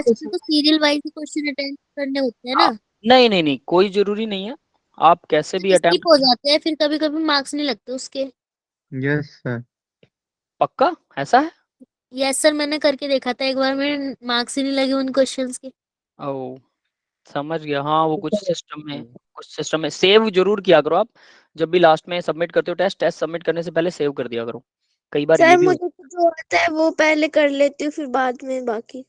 Test में तो serial wise ही question attend करने होते हैं ना। नहीं नहीं नहीं, कोई जरूरी नहीं है, आप कैसे भी स्किप अटेम्प्ट हो करें। जाते हैं फिर, कभी कभी मार्क्स नहीं लगते उसके। Yes sir. पक्का ऐसा है? यस सर, मैंने करके देखा था एक बार, मेरे मार्क्स ही नहीं लगे उन क्वेश्चंस के। ओ, समझ गया। हाँ वो कुछ सिस्टम में सेव जरूर किया करो आप। जब भी लास्ट में सबमिट करते हो टेस्ट, टेस्ट सबमिट करने से पहले सेव कर दिया करो। कई बार ये सर भी मुझे होता तो जो आता है वो पहले कर लेती हूँ, फिर बाद में बाकी। है।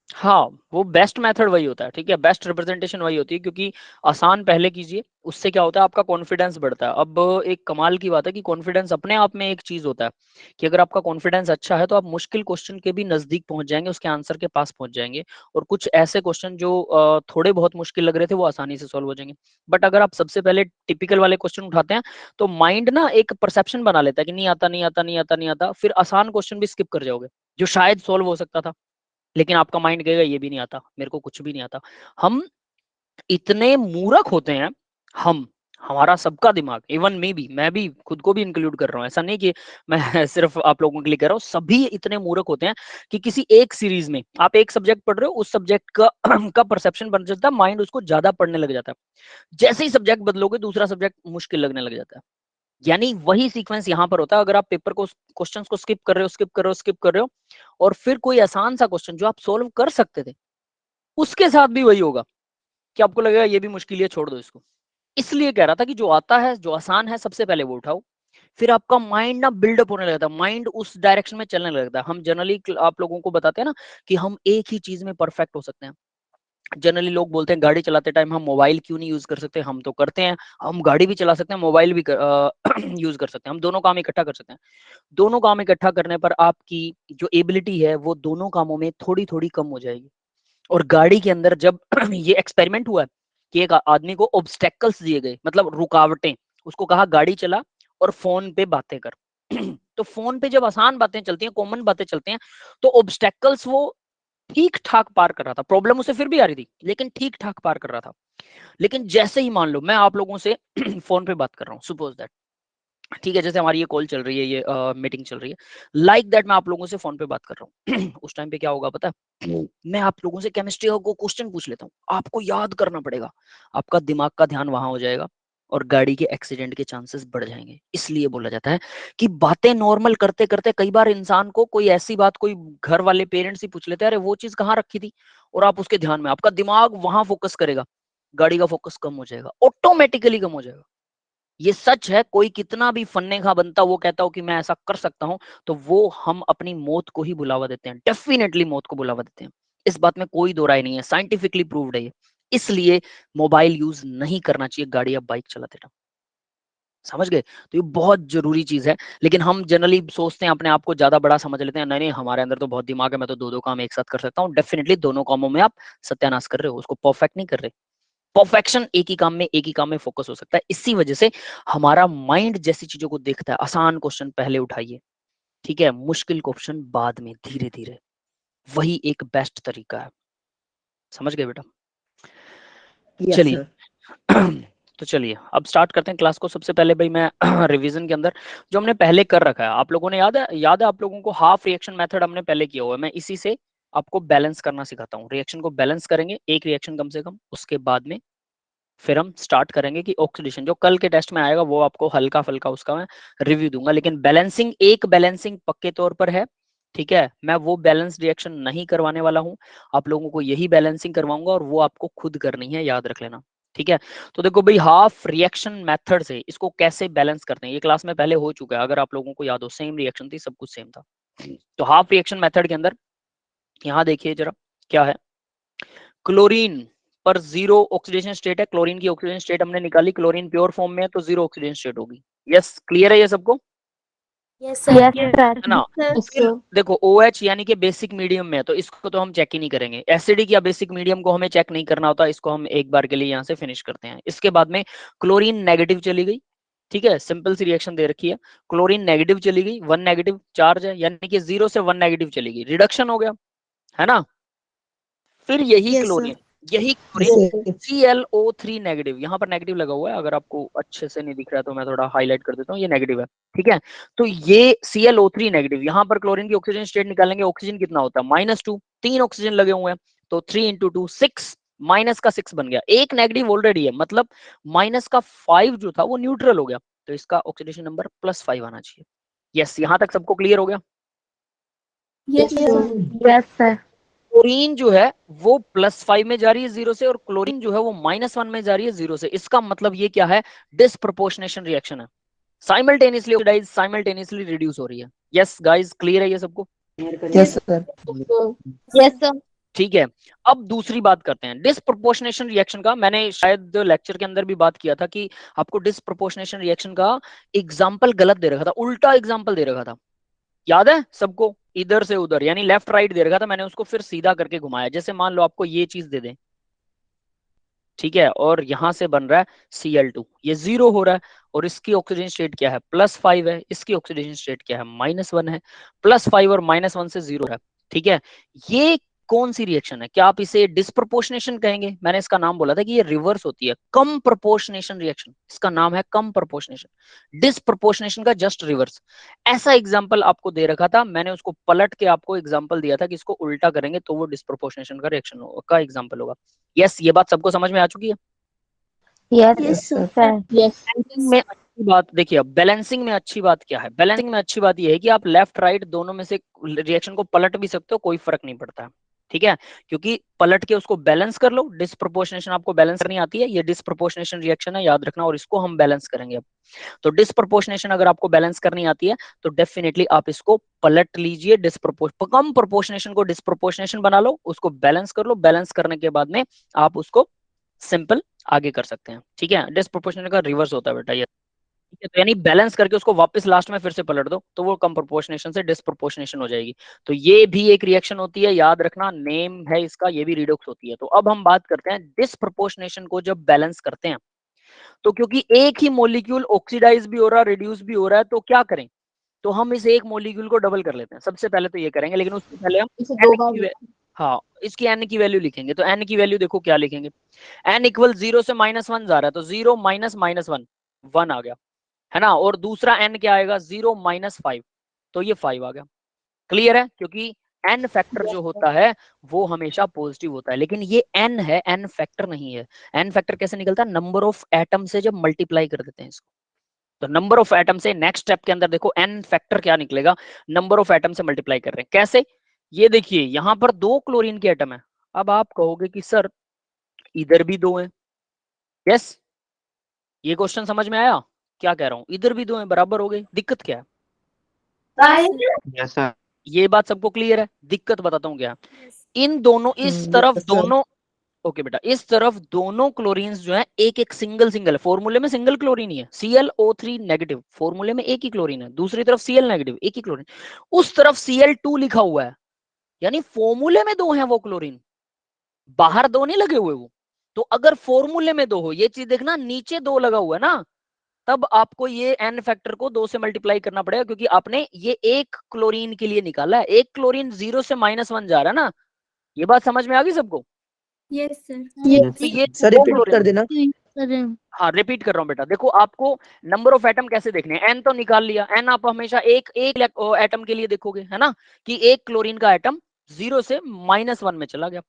हाँ, वो बेस्ट मेथड वही होता है, ठीक है, बेस्ट रिप्रेजेंटेशन वही होती है, क्योंकि आसान पहले कीजिए, उससे क्या होता है आपका कॉन्फिडेंस बढ़ता है। अब एक कमाल की बात है कि कॉन्फिडेंस अपने आप में एक चीज होता है कि अगर आपका कॉन्फिडेंस अच्छा है तो आप मुश्किल क्वेश्चन के भी नजदीक पहुंच जाएंगे, उसके आंसर के पास पहुंच जाएंगे, और कुछ ऐसे क्वेश्चन जो थोड़े बहुत मुश्किल लग रहे थे वो आसानी से सॉल्व हो जाएंगे। बट अगर आप सबसे पहले टिपिकल वाले क्वेश्चन उठाते हैं तो माइंड ना एक परसेप्शन बना लेता है कि नहीं आता नहीं आता नहीं आता नहीं आता, फिर आसान क्वेश्चन भी स्किप कर जाओगे जो शायद सॉल्व हो सकता था, लेकिन आपका माइंड कहेगा ये भी नहीं आता, मेरे को कुछ भी नहीं आता। हम इतने मूर्ख होते हैं, हम हमारा सबका दिमाग, इवन मैं भी खुद को भी इंक्लूड कर रहा हूँ, ऐसा नहीं कि मैं सिर्फ आप लोगों के लिए कह रहा हूँ, सभी इतने मूर्ख होते हैं कि किसी एक सीरीज में आप एक सब्जेक्ट पढ़ रहे हो, उस सब्जेक्ट का का परसेप्शन बन जाता है, माइंड उसको ज्यादा पढ़ने लग जाता है। जैसे ही सब्जेक्ट बदलोगे दूसरा सब्जेक्ट मुश्किल लगने लग जाता है। यानी वही सीक्वेंस यहाँ पर होता है, अगर आप पेपर को क्वेश्चंस को स्किप कर रहे हो स्किप कर रहे हो स्किप कर रहे हो, और फिर कोई आसान सा क्वेश्चन जो आप सोल्व कर सकते थे उसके साथ भी वही होगा कि आपको लगेगा ये भी मुश्किल है, छोड़ दो इसको। इसलिए कह रहा था कि जो आता है जो आसान है सबसे पहले वो उठाओ, फिर आपका माइंड ना बिल्डअप होने लगता है, माइंड उस डायरेक्शन में चलने लगता है। हम जनरली आप लोगों को बताते हैं ना कि हम एक ही चीज में परफेक्ट हो सकते हैं। जनरली लोग बोलते हैं गाड़ी चलाते टाइम हम मोबाइल क्यों नहीं यूज कर सकते, हम तो करते हैं। हम गाड़ी भी चला सकते हैं, मोबाइल भी यूज कर सकते हैं, हम दोनों काम इकट्ठा कर सकते हैं। दोनों काम इकट्ठा करने पर आपकी जो एबिलिटी है वो दोनों कामों में थोड़ी थोड़ी कम हो जाएगी। और गाड़ी के अंदर जब ये एक्सपेरिमेंट हुआ कि एक आदमी को ऑब्स्टेकल्स दिए गए, मतलब रुकावटें, उसको कहा गाड़ी चला और फोन पे बातें कर। तो फोन पे जब आसान बातें चलती हैं, कॉमन बातें चलती हैं, तो ऑब्स्टेकल्स वो ठीक ठाक पार कर रहा था, प्रॉब्लम उसे फिर भी आ रही थी लेकिन ठीक ठाक पार कर रहा था। लेकिन जैसे ही मान लो मैं आप लोगों से फोन पे बात कर रहा हूँ, सपोज दैट, ठीक है, जैसे हमारी ये कॉल चल रही है, ये मीटिंग चल रही है, लाइक दैट मैं आप लोगों से फोन पे बात कर रहा हूँ। उस टाइम पे क्या होगा पता है, मैं आप लोगों से केमिस्ट्री को क्वेश्चन पूछ लेता हूँ, आपको याद करना पड़ेगा, आपका दिमाग का ध्यान वहां हो जाएगा और गाड़ी के एक्सीडेंट के चांसेस बढ़ जाएंगे। इसलिए बोला जाता है कि बातें नॉर्मल करते करते कई बार इंसान को कोई ऐसी बात, कोई घर वाले पेरेंट्स ही पूछ लेते हैं, अरे वो चीज कहाँ रखी थी, और आप उसके ध्यान में, आपका दिमाग वहां फोकस करेगा, गाड़ी का फोकस कम हो जाएगा, ऑटोमेटिकली कम हो जाएगा। ये सच है, कोई कितना भी फन्ने खा बनता वो कहता हो कि मैं ऐसा कर सकता हूं, तो वो हम अपनी मौत को ही बुलावा देते हैं, डेफिनेटली मौत को बुलावा देते हैं। इस बात में कोई दो राय नहीं है, साइंटिफिकली प्रूव्ड है ये। इसलिए मोबाइल यूज नहीं करना चाहिए गाड़ी या बाइक चलाते टाइम। समझ गए? तो ये बहुत जरूरी चीज है। लेकिन हम जनरली सोचते हैं, अपने आप को ज्यादा बड़ा समझ लेते हैं, नहीं नहीं हमारे अंदर तो बहुत दिमाग है, मैं तो दो दो काम एक साथ कर सकता हूँ। डेफिनेटली दोनों कामों में आप सत्यानाश कर रहे हो, उसको परफेक्ट नहीं कर रहे। परफेक्शन एक ही काम में फोकस हो सकता है। इसी वजह से हमारा माइंड जैसी चीजों को देखता है, आसान क्वेश्चन पहले उठाइए, ठीक है, मुश्किल क्वेश्चन बाद में, धीरे धीरे, वही एक बेस्ट तरीका है। समझ गए बेटा? यस चलिए। सर। तो चलिए अब स्टार्ट करते हैं क्लास को। सबसे पहले भाई मैं रिवीजन के अंदर जो हमने पहले कर रखा है, आप लोगों ने याद है आप लोगों को हाफ रिएक्शन मेथड हमने पहले किया हुआ है। मैं इसी से आपको बैलेंस करना सिखाता हूँ, रिएक्शन को बैलेंस करेंगे, एक रिएक्शन कम से कम, उसके बाद में फिर हम स्टार्ट करेंगे कि ऑक्सीडेशन जो कल के टेस्ट में आएगा वो आपको हल्का फुल्का उसका मैं रिव्यू दूंगा। लेकिन बैलेंसिंग, एक बैलेंसिंग पक्के तौर पर है, ठीक है, मैं वो बैलेंस रिएक्शन नहीं करवाने वाला हूँ, आप लोगों को यही बैलेंसिंग करवाऊंगा और वो आपको खुद करनी है, याद रख लेना, ठीक है। तो देखो भाई, हाफ रिएक्शन मेथड से इसको कैसे बैलेंस करते हैं, ये क्लास में पहले हो चुका है, अगर आप लोगों को याद हो, सेम रिएक्शन थी, सब कुछ सेम था। तो हाफ रिएक्शन मेथड के अंदर यहाँ देखिए जरा क्या है। क्लोरीन पर जीरो ऑक्सीडेशन स्टेट है, क्लोरीन की ऑक्सीडेशन स्टेट हमने निकाली, क्लोरीन प्योर फॉर्म में है तो जीरो ऑक्सीडेशन स्टेट होगी। यस, क्लियर है ये सबको? Yes sir. यस है सर। ना? यस फिर सर। देखो OH यानी कि बेसिक मीडियम में है, तो इसको तो हम चेक ही नहीं करेंगे। एसिडिक या बेसिक मीडियम को हमें चेक नहीं करना होता, इसको हम एक बार के लिए यहाँ से फिनिश करते हैं। इसके बाद में क्लोरीन नेगेटिव चली गई, ठीक है, सिंपल सी रिएक्शन दे रखी है, क्लोरीन नेगेटिव चली गई, 1 नेगेटिव चार्ज है, यानी कि 0 से 1 नेगेटिव चली गई, रिडक्शन हो गया, है ना? फिर यही यस सर। क्लोरीन, यही क्लोरीन यस ClO3 नेगेटिव, यहाँ पर नेगेटिव लगा हुआ है, अगर आपको अच्छे से नहीं दिख रहा है तो मैं थोड़ा हाईलाइट कर देता हूँ, ये नेगेटिव है, ठीक है। तो ये ClO3 नेगेटिव, यहाँ पर क्लोरीन की ऑक्सीजन स्टेट निकालेंगे, ऑक्सीजन कितना होता है -2, 3 ऑक्सीजन लगे हुए हैं, तो 3 इंटू 2 6, माइनस का 6 बन गया, एक नेगेटिव ऑलरेडी है, मतलब माइनस का 5 जो था वो न्यूट्रल हो गया, तो इसका ऑक्सीडेशन नंबर +5 आना चाहिए। यस, यहां तक सबको क्लियर हो गया? Yes sir. Yes sir. Chlorine जो है वो +5 में जा रही है 0 से, और क्लोरीन जो है वो -1 में जा रही है 0 से। इसका मतलब ये क्या है? डिसप्रोपोर्शनेशन रिएक्शन है, साइमल्टेनियसली ऑक्सीडाइज, साइमल्टेनियसली रिड्यूस हो रही है। यस गाइस, क्लियर है ये सबको? Yes sir. Yes sir. ठीक है, अब दूसरी बात करते हैं डिसप्रोपोर्शनेशन रिएक्शन का। मैंने शायद लेक्चर के अंदर भी बात किया था कि आपको डिसप्रोपोर्शनेशन रिएक्शन का एग्जाम्पल गलत दे रखा था, उल्टा एग्जाम्पल दे रखा था, याद है सबको? इधर से उधर, यानी लेफ्ट राइट दे रखा था, मैंने उसको फिर सीधा करके घुमाया। जैसे मान लो आपको ये चीज दे दें, ठीक है, और यहां से बन रहा है Cl2, ये 0 हो रहा है, और इसकी ऑक्सीजन स्टेट क्या है? +5 है, इसकी ऑक्सीडेशन स्टेट क्या है? -1 है। +5 और -1 से 0 है, ठीक है। ये कौन सी रिएक्शन है? क्या आप इसे डिसप्रोपोर्शनेशन कहेंगे? मैंने इसका नाम बोला था कि ये रिवर्स होती है, कम प्रोपोर्शनेशन रिएक्शन, इसका नाम है कम प्रोपोर्शनेशन, डिसप्रोपोर्शनेशन का जस्ट रिवर्स। ऐसा एग्जांपल आपको दे रखा था, मैंने उसको पलट के आपको एग्जांपल दिया था कि इसको उल्टा करेंगे तो वो डिसप्रोपोर्शनेशन का रिएक्शन का एग्जांपल होगा। यस, ये बात सबको समझ में आ चुकी है? Yes sir. यस। बैलेंसिंग में अच्छी बात देखिए, अब बैलेंसिंग में अच्छी बात क्या है? बैलेंसिंग में अच्छी बात यह है कि आप लेफ्ट राइट दोनों में से रिएक्शन को पलट भी सकते हो, कोई फर्क नहीं पड़ता है, ठीक है, क्योंकि पलट के उसको बैलेंस कर लो। डिसप्रोपोर्शनेशन आपको बैलेंस करनी आती है, ये डिसप्रोपोर्शनेशन रिएक्शन है, याद रखना, और इसको हम बैलेंस करेंगे अब। तो डिसप्रोपोर्शनेशन अगर आपको बैलेंस करनी आती है तो डेफिनेटली आप इसको पलट लीजिए, कम प्रोपोर्शनेशन को डिसप्रोपोर्शनेशन बना लो, उसको बैलेंस कर लो, बैलेंस करने के बाद में आप उसको सिंपल आगे कर सकते हैं, ठीक है। डिसप्रोपोर्शनेशन का रिवर्स होता है बेटा ये, ठीक है, तो यानी बैलेंस करके उसको वापस लास्ट में फिर से पलट दो तो वो कम प्रोपोर्शनेशन से डिसप्रोपोर्शनेशन हो जाएगी। तो ये भी एक रिएक्शन होती है, याद रखना, नेम है इसका, ये भी रिडॉक्स होती है। तो अब हम बात करते हैं डिसप्रोपोर्शनेशन को जब बैलेंस करते हैं, तो क्योंकि एक ही मॉलिक्यूल ऑक्सीडाइज भी हो रहा है, रिड्यूस भी हो रहा है, तो क्या करें? तो हम इस एक मॉलिक्यूल को डबल कर लेते हैं, सबसे पहले तो ये करेंगे, लेकिन उससे पहले हम इसे 2 बार हाँ, इसकी n की वैल्यू लिखेंगे। तो n की वैल्यू देखो क्या लिखेंगे, n इक्वल 0 से -1 जा रहा है, तो 0 माइनस -1 1 आ गया, है ना, और दूसरा n क्या आएगा? 0 -5, तो ये 5 आ गया। क्लियर है? क्योंकि n फैक्टर जो होता है वो हमेशा पॉजिटिव होता है, लेकिन ये n है, n फैक्टर नहीं है। n फैक्टर कैसे निकलता है? नंबर ऑफ एटम से जब मल्टीप्लाई कर देते हैं इसको, तो नंबर ऑफ एटम से नेक्स्ट स्टेप के अंदर देखो n फैक्टर क्या निकलेगा, नंबर ऑफ एटम से मल्टीप्लाई कर रहे हैं। कैसे? ये देखिए, यहां पर 2 क्लोरीन के एटम है। अब आप कहोगे कि सर इधर भी 2 हैं। यस, ये क्वेश्चन समझ में आया? क्या कह रहा हूं, इधर भी 2 हैं, बराबर हो गए, दिक्कत क्या है? Yes sir. ये बात सबको क्लियर है? दिक्कत बताता हूँ क्या, इन दोनों, इस तरफ yes, sir. दोनों, ओके बेटा, इस तरफ दोनों क्लोरीन्स जो है एक एक सिंगल है, फॉर्मूले में सिंगल क्लोरीन ही है, ClO3 नेगेटिव, फॉर्मूले में एक ही क्लोरीन है, दूसरी तरफ Cl नेगेटिव, एक ही क्लोरीन, उस तरफ Cl2 लिखा हुआ है, यानी फॉर्मूले में 2 हैं वो क्लोरीन, बाहर 2 नहीं लगे हुए वो। तो अगर फॉर्मूले में 2 हो, ये चीज देखना, नीचे 2 लगा हुआ है ना, तब आपको ये n फैक्टर को 2 से मल्टीप्लाई करना पड़ेगा, क्योंकि आपने ये एक क्लोरीन के लिए निकाला है, एक क्लोरीन 0 से -1 जा रहा है ना। ये बात समझ में आ गई सबको? Yes sir. तो ये सर दो रिपीट कर क्लोरीन, देना। हाँ रिपीट कर रहा हूँ बेटा, देखो आपको नंबर ऑफ एटम कैसे देखने हैं, n तो निकाल लिया, n आप हमेशा एक एटम के लिए देखोगे, है ना, कि एक क्लोरीन का एटम 0 से -1 में चला गया,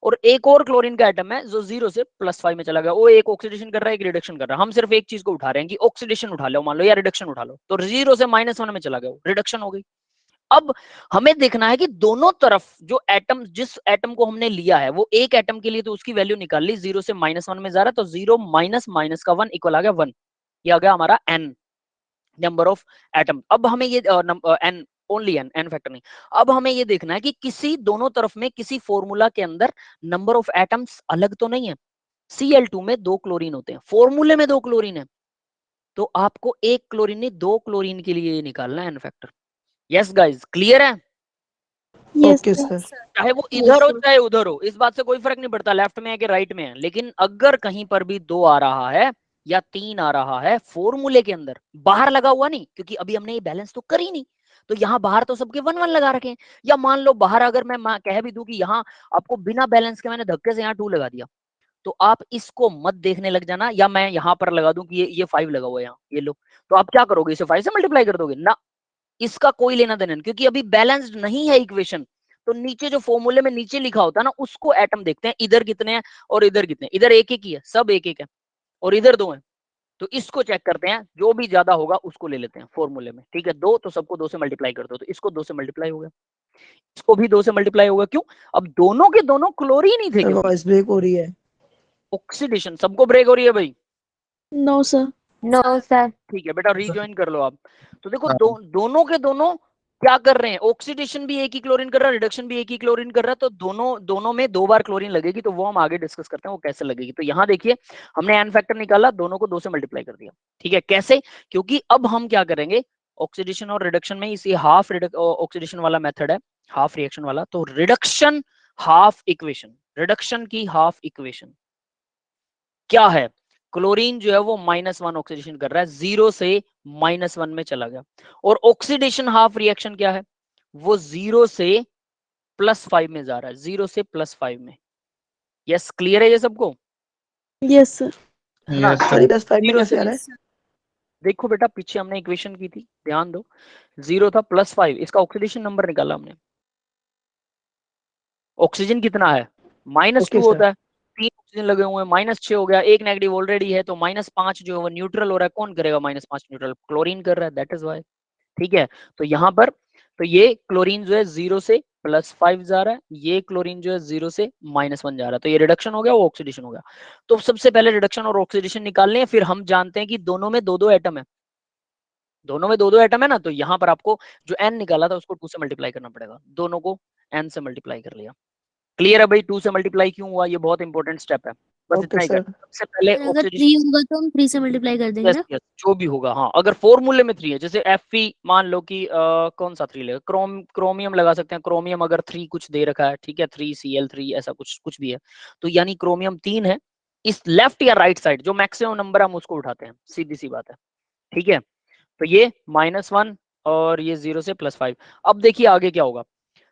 और एक और क्लोरीन का एटम है जो 0 से +5 में चला गया, वो एक ऑक्सीडेशन कर रहा है, एक रिडक्शन कर रहा है। हम सिर्फ एक चीज को उठा रहे हैं कि ऑक्सीडेशन उठा लो, मान लो, या रिडक्शन उठा लो, तो 0 से -1 में चला गया, वो रिडक्शन हो गई। अब हमें देखना है कि दोनों तरफ जो एटम, जिस एटम को हमने लिया है, वो एक एटम के लिए तो उसकी वैल्यू निकाल ली, 0 से -1 में जा रहा है, तो 0 माइनस माइनस का 1 इक्वल आ गया 1, ये आ गया हमारा n, नंबर ऑफ एटम। अब हमें ये n, ओनली n फैक्टर नहीं। अब हमें ये देखना है कि किसी दोनों तरफ में किसी फॉर्मूला के अंदर नंबर ऑफ एटम्स अलग तो नहीं है। Cl2 में 2 क्लोरीन होते हैं, फॉर्मूले में 2 क्लोरीन है, तो आपको एक क्लोरीन नहीं 2 क्लोरीन के लिए निकालना है n factor. Yes guys, clear है? Okay sir. चाहे वो इधर हो चाहे उधर हो, इस बात से कोई फर्क नहीं पड़ता, लेफ्ट में है कि राइट में है, लेकिन अगर कहीं पर भी 2 आ रहा है या 3 आ रहा है फॉर्मूले के अंदर, बाहर लगा हुआ नहीं, क्योंकि अभी हमने ये बैलेंस तो करी नहीं, तो यहाँ बाहर तो सबके 1 1 लगा रखे हैं। या मान लो बाहर अगर मैं कह भी दूं कि यहाँ आपको बिना बैलेंस के मैंने धक्के से यहाँ 2 लगा दिया, तो आप इसको मत देखने लग जाना, या मैं यहाँ पर लगा दूं कि ये 5 लगा हुआ है यहाँ, ये लो, तो आप क्या करोगे, इसे 5 से मल्टीप्लाई कर दोगे ना, इसका कोई लेना देना नहीं, क्योंकि अभी बैलेंस्ड नहीं है इक्वेशन। तो नीचे जो फॉर्मूले में नीचे लिखा होता है ना, उसको एटम देखते हैं, इधर कितने हैं और इधर कितने, इधर एक एक ही है, सब एक एक है और इधर दो है, तो इसको चेक करते हैं, जो भी ज्यादा होगा उसको ले लेते हैं फॉर्मूले में, ठीक है। दो तो सबको 2 से मल्टीप्लाई कर दो, तो इसको 2 से मल्टीप्लाई हो गया, इसको भी 2 से मल्टीप्लाई होगा, क्यों, अब दोनों के दोनों क्लोरीन ही थे, सर क्योंकि वॉइस ब्रेक हो रही है। ऑक्सीडेशन सबको ब्रेक हो रही है भाई, नो सर। No sir. ठीक है बेटा, रीज्वाइन कर लो आप। तो देखो दोनों के दोनों क्या कर रहे हैं, ऑक्सीडेशन भी एक ही क्लोरीन कर रहा है, रिडक्शन भी एक ही क्लोरीन कर रहा है, तो दोनों में 2 बार क्लोरीन लगेगी, तो वो हम आगे डिस्कस करते हैं वो कैसे लगेगी। तो यहाँ देखिए हमने एन फैक्टर निकाला, दोनों को 2 से मल्टीप्लाई कर दिया, ठीक है। कैसे, क्योंकि अब हम क्या करेंगे, ऑक्सीडेशन और रिडक्शन में इसी हाफ ऑक्सीडेशन वाला मेथड है, हाफ रिएक्शन वाला, तो रिडक्शन हाफ इक्वेशन, रिडक्शन की हाफ इक्वेशन क्या है, क्लोरीन जो है वो -1 ऑक्सीडेशन कर रहा है, 0 से -1 में चला गया, और ऑक्सीडेशन हाफ रिएक्शन क्या है, वो 0 से +5 में जा रहा है, 0 से +5 में। यस, क्लियर है ये सबको, यस सर। है ना। सर ये 10 में 0 कैसे से, आ रहा है? देखो बेटा पीछे हमने इक्वेशन की थी, ध्यान दो, 0 था, +5, इसका ऑक्सीडेशन नंबर निकाला हमने, ऑक्सीजन कितना है, -2 ओके सर। होता है, 3 ऑक्सीजन लगे हुए हैं, -6 हो गया, एक नेगेटिव ऑलरेडी है, तो -5 जो है वो न्यूट्रल हो रहा है, कौन करेगा -5 न्यूट्रल, क्लोरीन कर रहा है, दैट इज वाई, ठीक है। तो यहाँ पर तो ये क्लोरीन जो है 0 से +5 जा रहा है, ये क्लोरीन जो है 0 से -1 जा रहा है, तो ये रिडक्शन हो गया, वो ऑक्सीडेशन हो गया। तो सबसे पहले रिडक्शन और ऑक्सीडेशन निकालने हैं, फिर हम जानते हैं कि दोनों में 2-2 एटम है, दोनों में 2-2 एटम है ना, तो यहाँ पर आपको जो n निकाला था उसको 2 से मल्टीप्लाई करना पड़ेगा, दोनों को n से मल्टीप्लाई कर लिया। क्लियर है भाई, 2 से मल्टीप्लाई क्यों हुआ, ये बहुत इंपॉर्टेंट स्टेप है, बस ओके इतना ही सर। करना। सबसे पहले अगर 3 ऑक्सीडेशन, होगा तो हम 3 से मल्टीप्लाई कर देंगे यस ना। यस, जो भी होगा, हाँ, अगर फॉर्मूले में 3 है, जैसे Fe मान लो कि कौन सा 3 लेगा, क्रोमियम लगा सकते हैं, क्रोमियम अगर 3 कुछ दे रखा है, ठीक है, 3Cl3 ऐसा कुछ कुछ भी है, तो यानी क्रोमियम 3 है, इस लेफ्ट या राइट साइड जो मैक्सिमम नंबर हम उसको उठाते हैं, सीधी सी बात है, ठीक है। तो ये -1 और ये 0 से +5। अब देखिए आगे क्या होगा,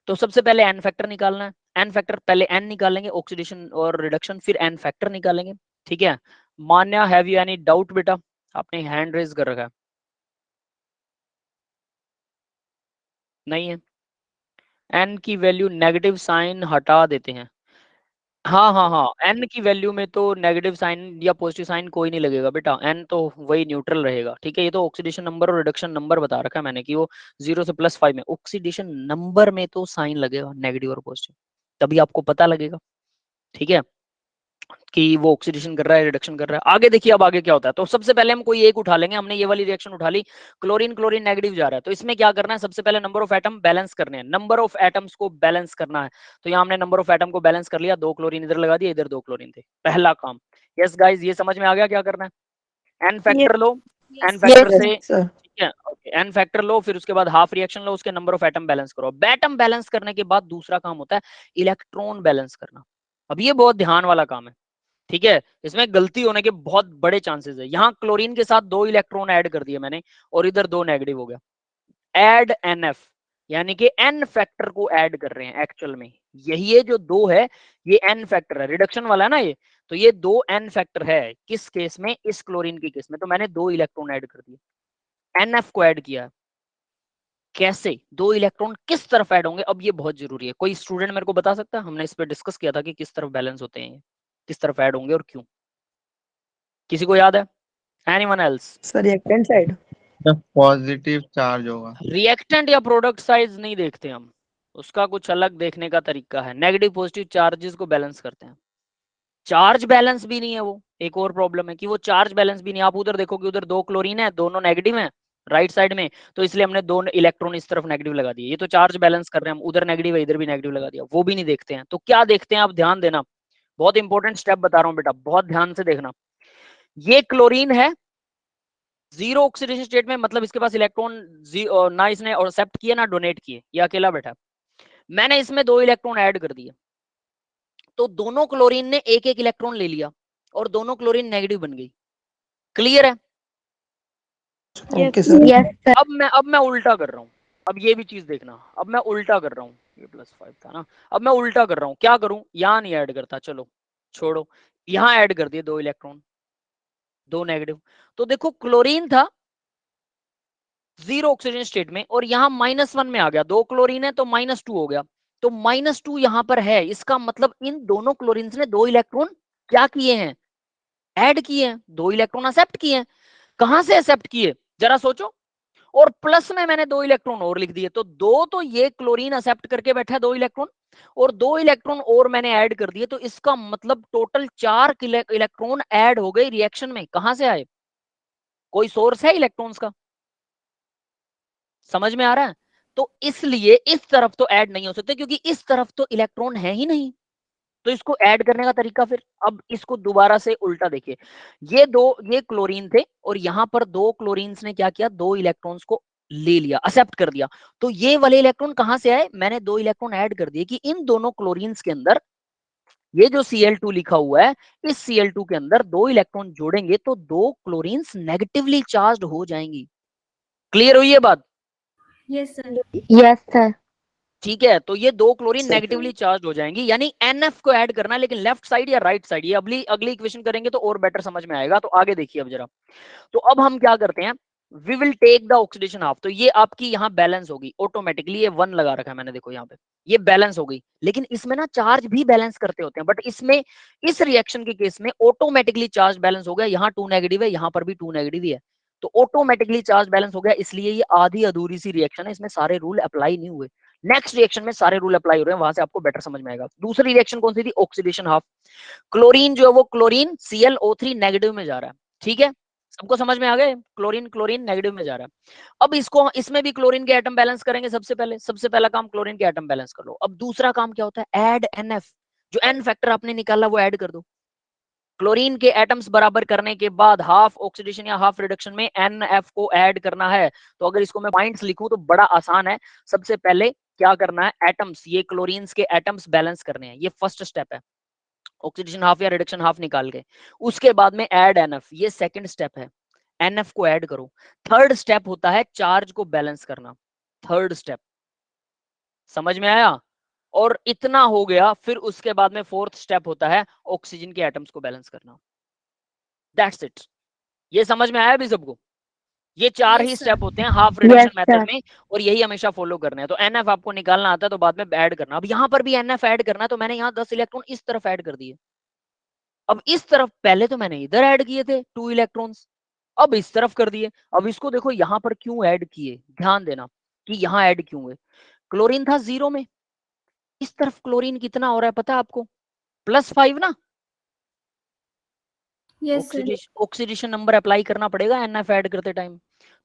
तो सबसे पहले एन फैक्टर निकालना है, एन फैक्टर पहले एन निकालेंगे, ऑक्सीडेशन और रिडक्शन, फिर एन फैक्टर निकालेंगे, ठीक है। मान्या, हैव यू एनी डाउट बेटा, आपने हैंड रेज कर रखा है, नहीं है, एन की वैल्यू नेगेटिव साइन हटा देते हैं, हाँ हाँ हाँ, एन की वैल्यू में तो नेगेटिव साइन या पॉजिटिव साइन कोई नहीं लगेगा बेटा, एन तो वही न्यूट्रल रहेगा, ठीक है। ये तो ऑक्सीडेशन नंबर और रिडक्शन नंबर बता रखा है मैंने कि वो 0 से +5 में, ऑक्सीडेशन नंबर में तो साइन लगेगा नेगेटिव और पॉजिटिव, तभी आपको पता लगेगा, ठीक है, कि वो ऑक्सीडेशन कर रहा है, रिडक्शन कर रहा है। आगे देखिए अब आगे क्या होता है, तो सबसे पहले हम कोई एक उठा लेंगे, हमने ये वाली रिएक्शन उठा ली, क्लोरीन क्लोरीन नेगेटिव जा रहा है, तो इसमें क्या करना है, सबसे पहले नंबर ऑफ एटम बैलेंस करने हैं, नंबर ऑफ एटम्स को बैलेंस करना है, तो यहाँ हमने नंबर ऑफ एटम को बैलेंस कर लिया, 2 क्लोरीन इधर लगा दिया, इधर 2 क्लोरीन थे, पहला काम। यस गाइज, ये समझ में आ गया क्या करना है, एन फैक्टर लो, एन फैक्टर यस से, सर। ठीक है, ओके, एन फैक्टर लो, फिर उसके बाद हाफ रिएक्शन लो, उसके नंबर ऑफ एटम बैलेंस करो, एटम बैलेंस करने के बाद दूसरा काम होता है इलेक्ट्रॉन बैलेंस करना। अब ये बहुत ध्यान वाला काम है, ठीक है, इसमें गलती होने के बहुत बड़े चांसेस है। यहाँ क्लोरीन के साथ 2 इलेक्ट्रॉन ऐड कर दिए मैंने और इधर 2 नेगेटिव हो गया, ऐड NF, यानी कि n फैक्टर को ऐड कर रहे हैं एक्चुअल में, यही है जो 2 है, ये n फैक्टर है, रिडक्शन वाला है ना ये, तो ये 2 n फैक्टर है, किस केस में, इस क्लोरीन के केस में, तो मैंने 2 इलेक्ट्रॉन ऐड कर दिए, NF को ऐड किया। कैसे 2 इलेक्ट्रॉन किस तरफ ऐड होंगे, अब ये बहुत जरूरी है, कोई स्टूडेंट मेरे को बता सकता है, हमने इस पर डिस्कस किया था कि किस तरफ बैलेंस होते हैं, किस तरफ ऐड होंगे और क्यों, किसी को याद है, anyone else? Sir reactant side. Positive charge होगा। रिएक्टेंट या प्रोडक्ट साइज नहीं देखते हम, उसका कुछ अलग देखने का तरीका है, नेगेटिव पॉजिटिव चार्जेस को बैलेंस करते हैं, चार्ज बैलेंस भी नहीं है वो, एक और प्रॉब्लम है कि वो चार्ज बैलेंस भी नहीं, आप उधर देखोगे उधर 2 क्लोरीन है, दोनों नेगेटिव हैं राइट साइड में, तो इसलिए हमने 2 इलेक्ट्रॉन इस तरफ नेगेटिव लगा दिए, ये तो चार्ज बैलेंस कर रहे हैं हम, उधर नेगेटिव है इधर भी नेगेटिव लगा दिया, वो भी नहीं देखते हैं। तो क्या देखते हैं आप ध्यान देना, बहुत इंपॉर्टेंट स्टेप बता रहा हूँ बेटा, बहुत ध्यान से देखना, ये क्लोरीन है 0 ऑक्सीडेशन स्टेट में, मतलब इसके पास इलेक्ट्रॉन ना इसने एक्सेप्ट किए ना डोनेट किए, ये अकेला बैठा, मैंने इसमें 2 इलेक्ट्रॉन ऐड कर दिए, तो दोनों क्लोरीन ने एक एक इलेक्ट्रॉन ले लिया और दोनों क्लोरीन नेगेटिव बन गई, क्लियर है। Okay sir. यस अब मैं उल्टा कर रहा हूँ, अब ये भी चीज देखना, अब मैं उल्टा कर रहा हूँ, ये +5 था ना, अब मैं उल्टा कर रहा हूँ, क्या करूं, यहाँ नहीं ऐड करता, चलो छोड़ो, यहाँ ऐड कर दिए 2 इलेक्ट्रॉन, 2 नेगेटिव, तो देखो क्लोरीन था 0 ऑक्सीजन स्टेट में और यहाँ -1 में आ गया, 2 क्लोरीन है तो -2 हो गया, तो -2 यहां पर है, इसका मतलब इन दोनों क्लोरीन्स ने 2 इलेक्ट्रॉन क्या किए हैं, ऐड किए हैं, 2 इलेक्ट्रॉन एक्सेप्ट किए हैं। कहां से एक्सेप्ट किए जरा सोचो, और प्लस में मैंने 2 इलेक्ट्रॉन और लिख दिए, तो 2 तो ये क्लोरीन एक्सेप्ट करके बैठा है 2 इलेक्ट्रॉन, और 2 इलेक्ट्रॉन और मैंने ऐड कर दिए, तो इसका मतलब टोटल 4 इलेक्ट्रॉन ऐड हो गए रिएक्शन में। कहां से आए, कोई सोर्स है इलेक्ट्रॉन्स का, समझ में आ रहा है? तो इसलिए इस तरफ तो ऐड नहीं हो सकते क्योंकि इस तरफ तो इलेक्ट्रॉन है ही नहीं, तो इसको ऐड करने का तरीका फिर, अब इसको दोबारा से उल्टा देखिए, ये क्लोरीन थे और यहां पर 2 क्लोरीन्स ने क्या किया, 2 इलेक्ट्रॉन्स को ले लिया, एक्सेप्ट कर दिया, तो ये वाले इलेक्ट्रॉन कहां से आए, मैंने 2 इलेक्ट्रॉन ऐड कर दिए कि इन दोनों क्लोरीन्स के अंदर ये जो Cl2 लिखा हुआ है, इस Cl2 के अंदर 2 इलेक्ट्रॉन जोड़ेंगे तो 2 क्लोरीन्स नेगेटिवली चार्ज हो जाएंगी। क्लियर हुई ये बात? Yes sir. Yes sir. ठीक है, तो ये 2 क्लोरीन सर। नेगेटिवली चार्ज हो जाएंगी, यानी NF को ऐड करना है, लेकिन लेफ्ट साइड या राइट साइड, ये अगली इक्वेशन करेंगे तो और बेटर समझ में आएगा। तो आगे देखिए अब जरा, तो अब हम क्या करते हैं, we will take the oxidation half, तो ये आपकी यहाँ बैलेंस होगी ऑटोमेटिकली, ये 1 लगा रखा है मैंने, देखो यहाँ पे ये बैलेंस हो गई, लेकिन इसमें ना चार्ज भी बैलेंस करते होते हैं, बट इसमें इस रिएक्शन के केस में ऑटोमेटिकली चार्ज बैलेंस हो गया, यहाँ 2 नेगेटिव है, यहाँ पर भी 2 नेगेटिव ही है, तो ऑटोमेटिकली चार्ज बैलेंस हो गया, इसलिए ये आधी अधूरी सी रिएक्शन है, इसमें सारे रूल अप्लाई नहीं हुए। नेक्स्ट रिएक्शन में सारे रूल अप्लाई हो रहे हैं, वहां से आपको बेटर समझ में आएगा। दूसरी रिएक्शन कौन सी थी, ऑक्सीडेशन हाफ, क्लोरीन जो है वो क्लोरीन ClO3 नेगेटिव में जा रहा है, ठीक है, सबको समझ में आ गए, क्लोरीन क्लोरीन नेगेटिव में जा रहा है। अब इसको, इसमें भी क्लोरीन के एटम बैलेंस करेंगे, सबसे पहला काम क्लोरीन के एटम बैलेंस कर लो। अब दूसरा काम क्या होता है, ऐड NF, जो N फैक्टर आपने निकाला वो ऐड कर दो। क्लोरीन के एटम्स बराबर करने के बाद हाफ ऑक्सीडेशन या हाफ रिडक्शन में NF को ऐड करना है। तो अगर इसको मैं पॉइंट्स लिखूं तो बड़ा आसान है, सबसे पहले क्या करना है, एटम्स, ये क्लोरीन्स के एटम्स बैलेंस करने हैं, ये फर्स्ट स्टेप है, ऑक्सीडेशन हाफ या रिडक्शन हाफ निकाल के, उसके बाद में ऐड NF, ये सेकंड स्टेप है, NF को ऐड करो। थर्ड स्टेप होता है चार्ज को बैलेंस करना, थर्ड स्टेप, समझ में आया? और इतना हो गया, फिर उसके बाद में फोर्थ स्टेप होता है ऑक्सीजन के एटम्स को बैलेंस करना, दैट्स इट। ये समझ में आया भी सबको? ये 4 ही Yes, sir. स्टेप होते हैं half reduction Yes, method sir. में, और यही हमेशा फॉलो करना है। तो NF आपको निकालना आता है तो बाद में ऐड करना। अब यहाँ पर भी NF ऐड करना है, तो मैंने यहाँ 10 इलेक्ट्रॉन इस तरफ ऐड कर दिए। अब इस तरफ पहले तो मैंने इधर ऐड किए थे 2 इलेक्ट्रॉन्स, अब इस तरफ कर दिए। अब इसको देखो यहाँ पर क्यों ऐड किए, ध्यान देना कि यहाँ ऐड क्यों हुए। क्लोरीन था 0 में, इस तरफ क्लोरीन कितना हो रहा है पता है आपको, +5 ना, Yes, sir. Oxidation number apply करना पड़ेगा NF ऐड करते टाइम,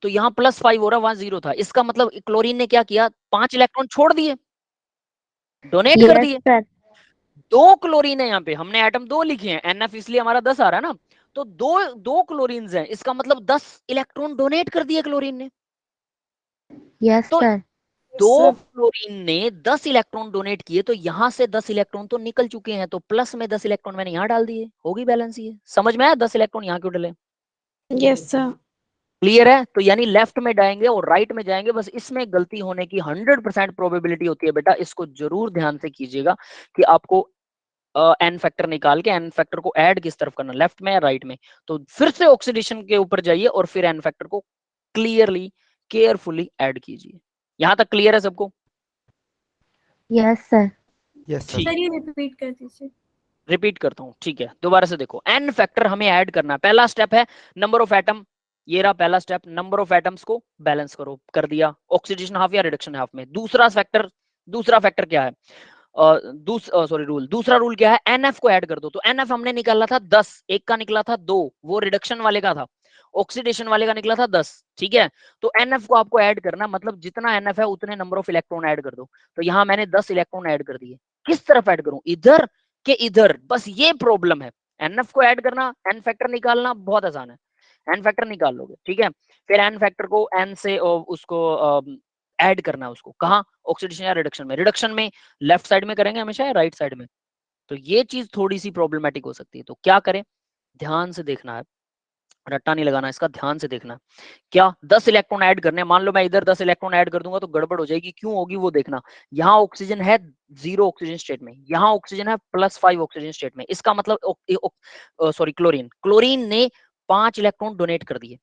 तो यहाँ +5 हो रहा है, वहां 0 था, इसका मतलब क्लोरीन ने क्या किया, 5 इलेक्ट्रॉन छोड़ दिए, डोनेट कर Yes, दिए। sir. 2 क्लोरीन है यहाँ पे, हमने एटम 2 लिखे हैं, NF इसलिए हमारा 10 आ रहा है ना, तो दो क्लोरीन हैं, इसका मतलब 10 इलेक्ट्रॉन डोनेट कर दिए क्लोरीन ने। Yes, तो sir. 2 क्लोरीन ने 10 इलेक्ट्रॉन डोनेट किए, तो यहाँ से 10 इलेक्ट्रॉन तो निकल चुके हैं, तो प्लस में 10 इलेक्ट्रॉन मैंने यहाँ डाल दिए, होगी बैलेंस। ये समझ में आया, 10 इलेक्ट्रॉन यहाँ क्यों डले? Yes sir. क्लियर है? तो यानी लेफ्ट में जाएंगे और राइट में जाएंगे, बस इसमें गलती होने की 100% प्रोबेबिलिटी होती है बेटा, इसको जरूर ध्यान से कीजिएगा कि आपको एन फैक्टर निकाल के एन फैक्टर को ऐड किस तरफ करना, लेफ्ट में या राइट में। तो फिर से ऑक्सीडेशन के ऊपर जाइए और फिर एन फैक्टर को क्लियरली केयरफुली ऐड कीजिए। यहां तक क्लियर है सबको? Yes, sir. Yes sir. ठीक, सर ये रिपीट कर दीजिए। रिपीट करता हूं, ठीक है, दोबारा से देखो, एन फैक्टर हमें ऐड करना है। पहला स्टेप है नंबर ऑफ एटम, ये रहा पहला स्टेप, नंबर ऑफ एटम्स को बैलेंस करो, कर दिया ऑक्सीडेशन हाफ या रिडक्शन हाफ में। दूसरा फैक्टर क्या है, दूसरा रूल क्या है, NF को ऐड कर दो। तो NF हमने निकाला था 10, एक का निकला था 2, वो रिडक्शन वाले का था, ऑक्सीडेशन वाले का निकला था 10, ठीक है। तो NF को आपको ऐड करना, मतलब जितना NF है उतने नंबर ऑफ इलेक्ट्रॉन ऐड कर दो। तो यहाँ मैंने 10 इलेक्ट्रॉन ऐड कर दिए। किस तरफ ऐड करूं, इधर के इधर, बस ये प्रॉब्लम है। NF को ऐड करना, एन फैक्टर निकालना बहुत आसान है, एन फैक्टर निकाल लोगे, ठीक है। फिर एन फैक्टर को एन से उसको ऐड करना है, उसको कहाँ, ऑक्सीडेशन या रिडक्शन में। रिडक्शन में लेफ्ट साइड में करेंगे हमेशा या राइट साइड में, तो ये चीज थोड़ी सी प्रॉब्लमेटिक हो सकती है। तो क्या करें, ध्यान से देखना है, रट्टा नहीं लगाना इसका, ध्यान से देखना। क्या 10 इलेक्ट्रॉन ऐड करने, मान लो मैं इधर 10 इलेक्ट्रॉन ऐड कर दूंगा तो गड़बड़ हो जाएगी, क्यों होगी वो देखना। यहाँ ऑक्सीजन है 0 ऑक्सीजन स्टेट में, यहाँ ऑक्सीजन है +5 ऑक्सीजन स्टेट में, इसका मतलब क्लोरीन ने 5 इलेक्ट्रॉन डोनेट कर दिए।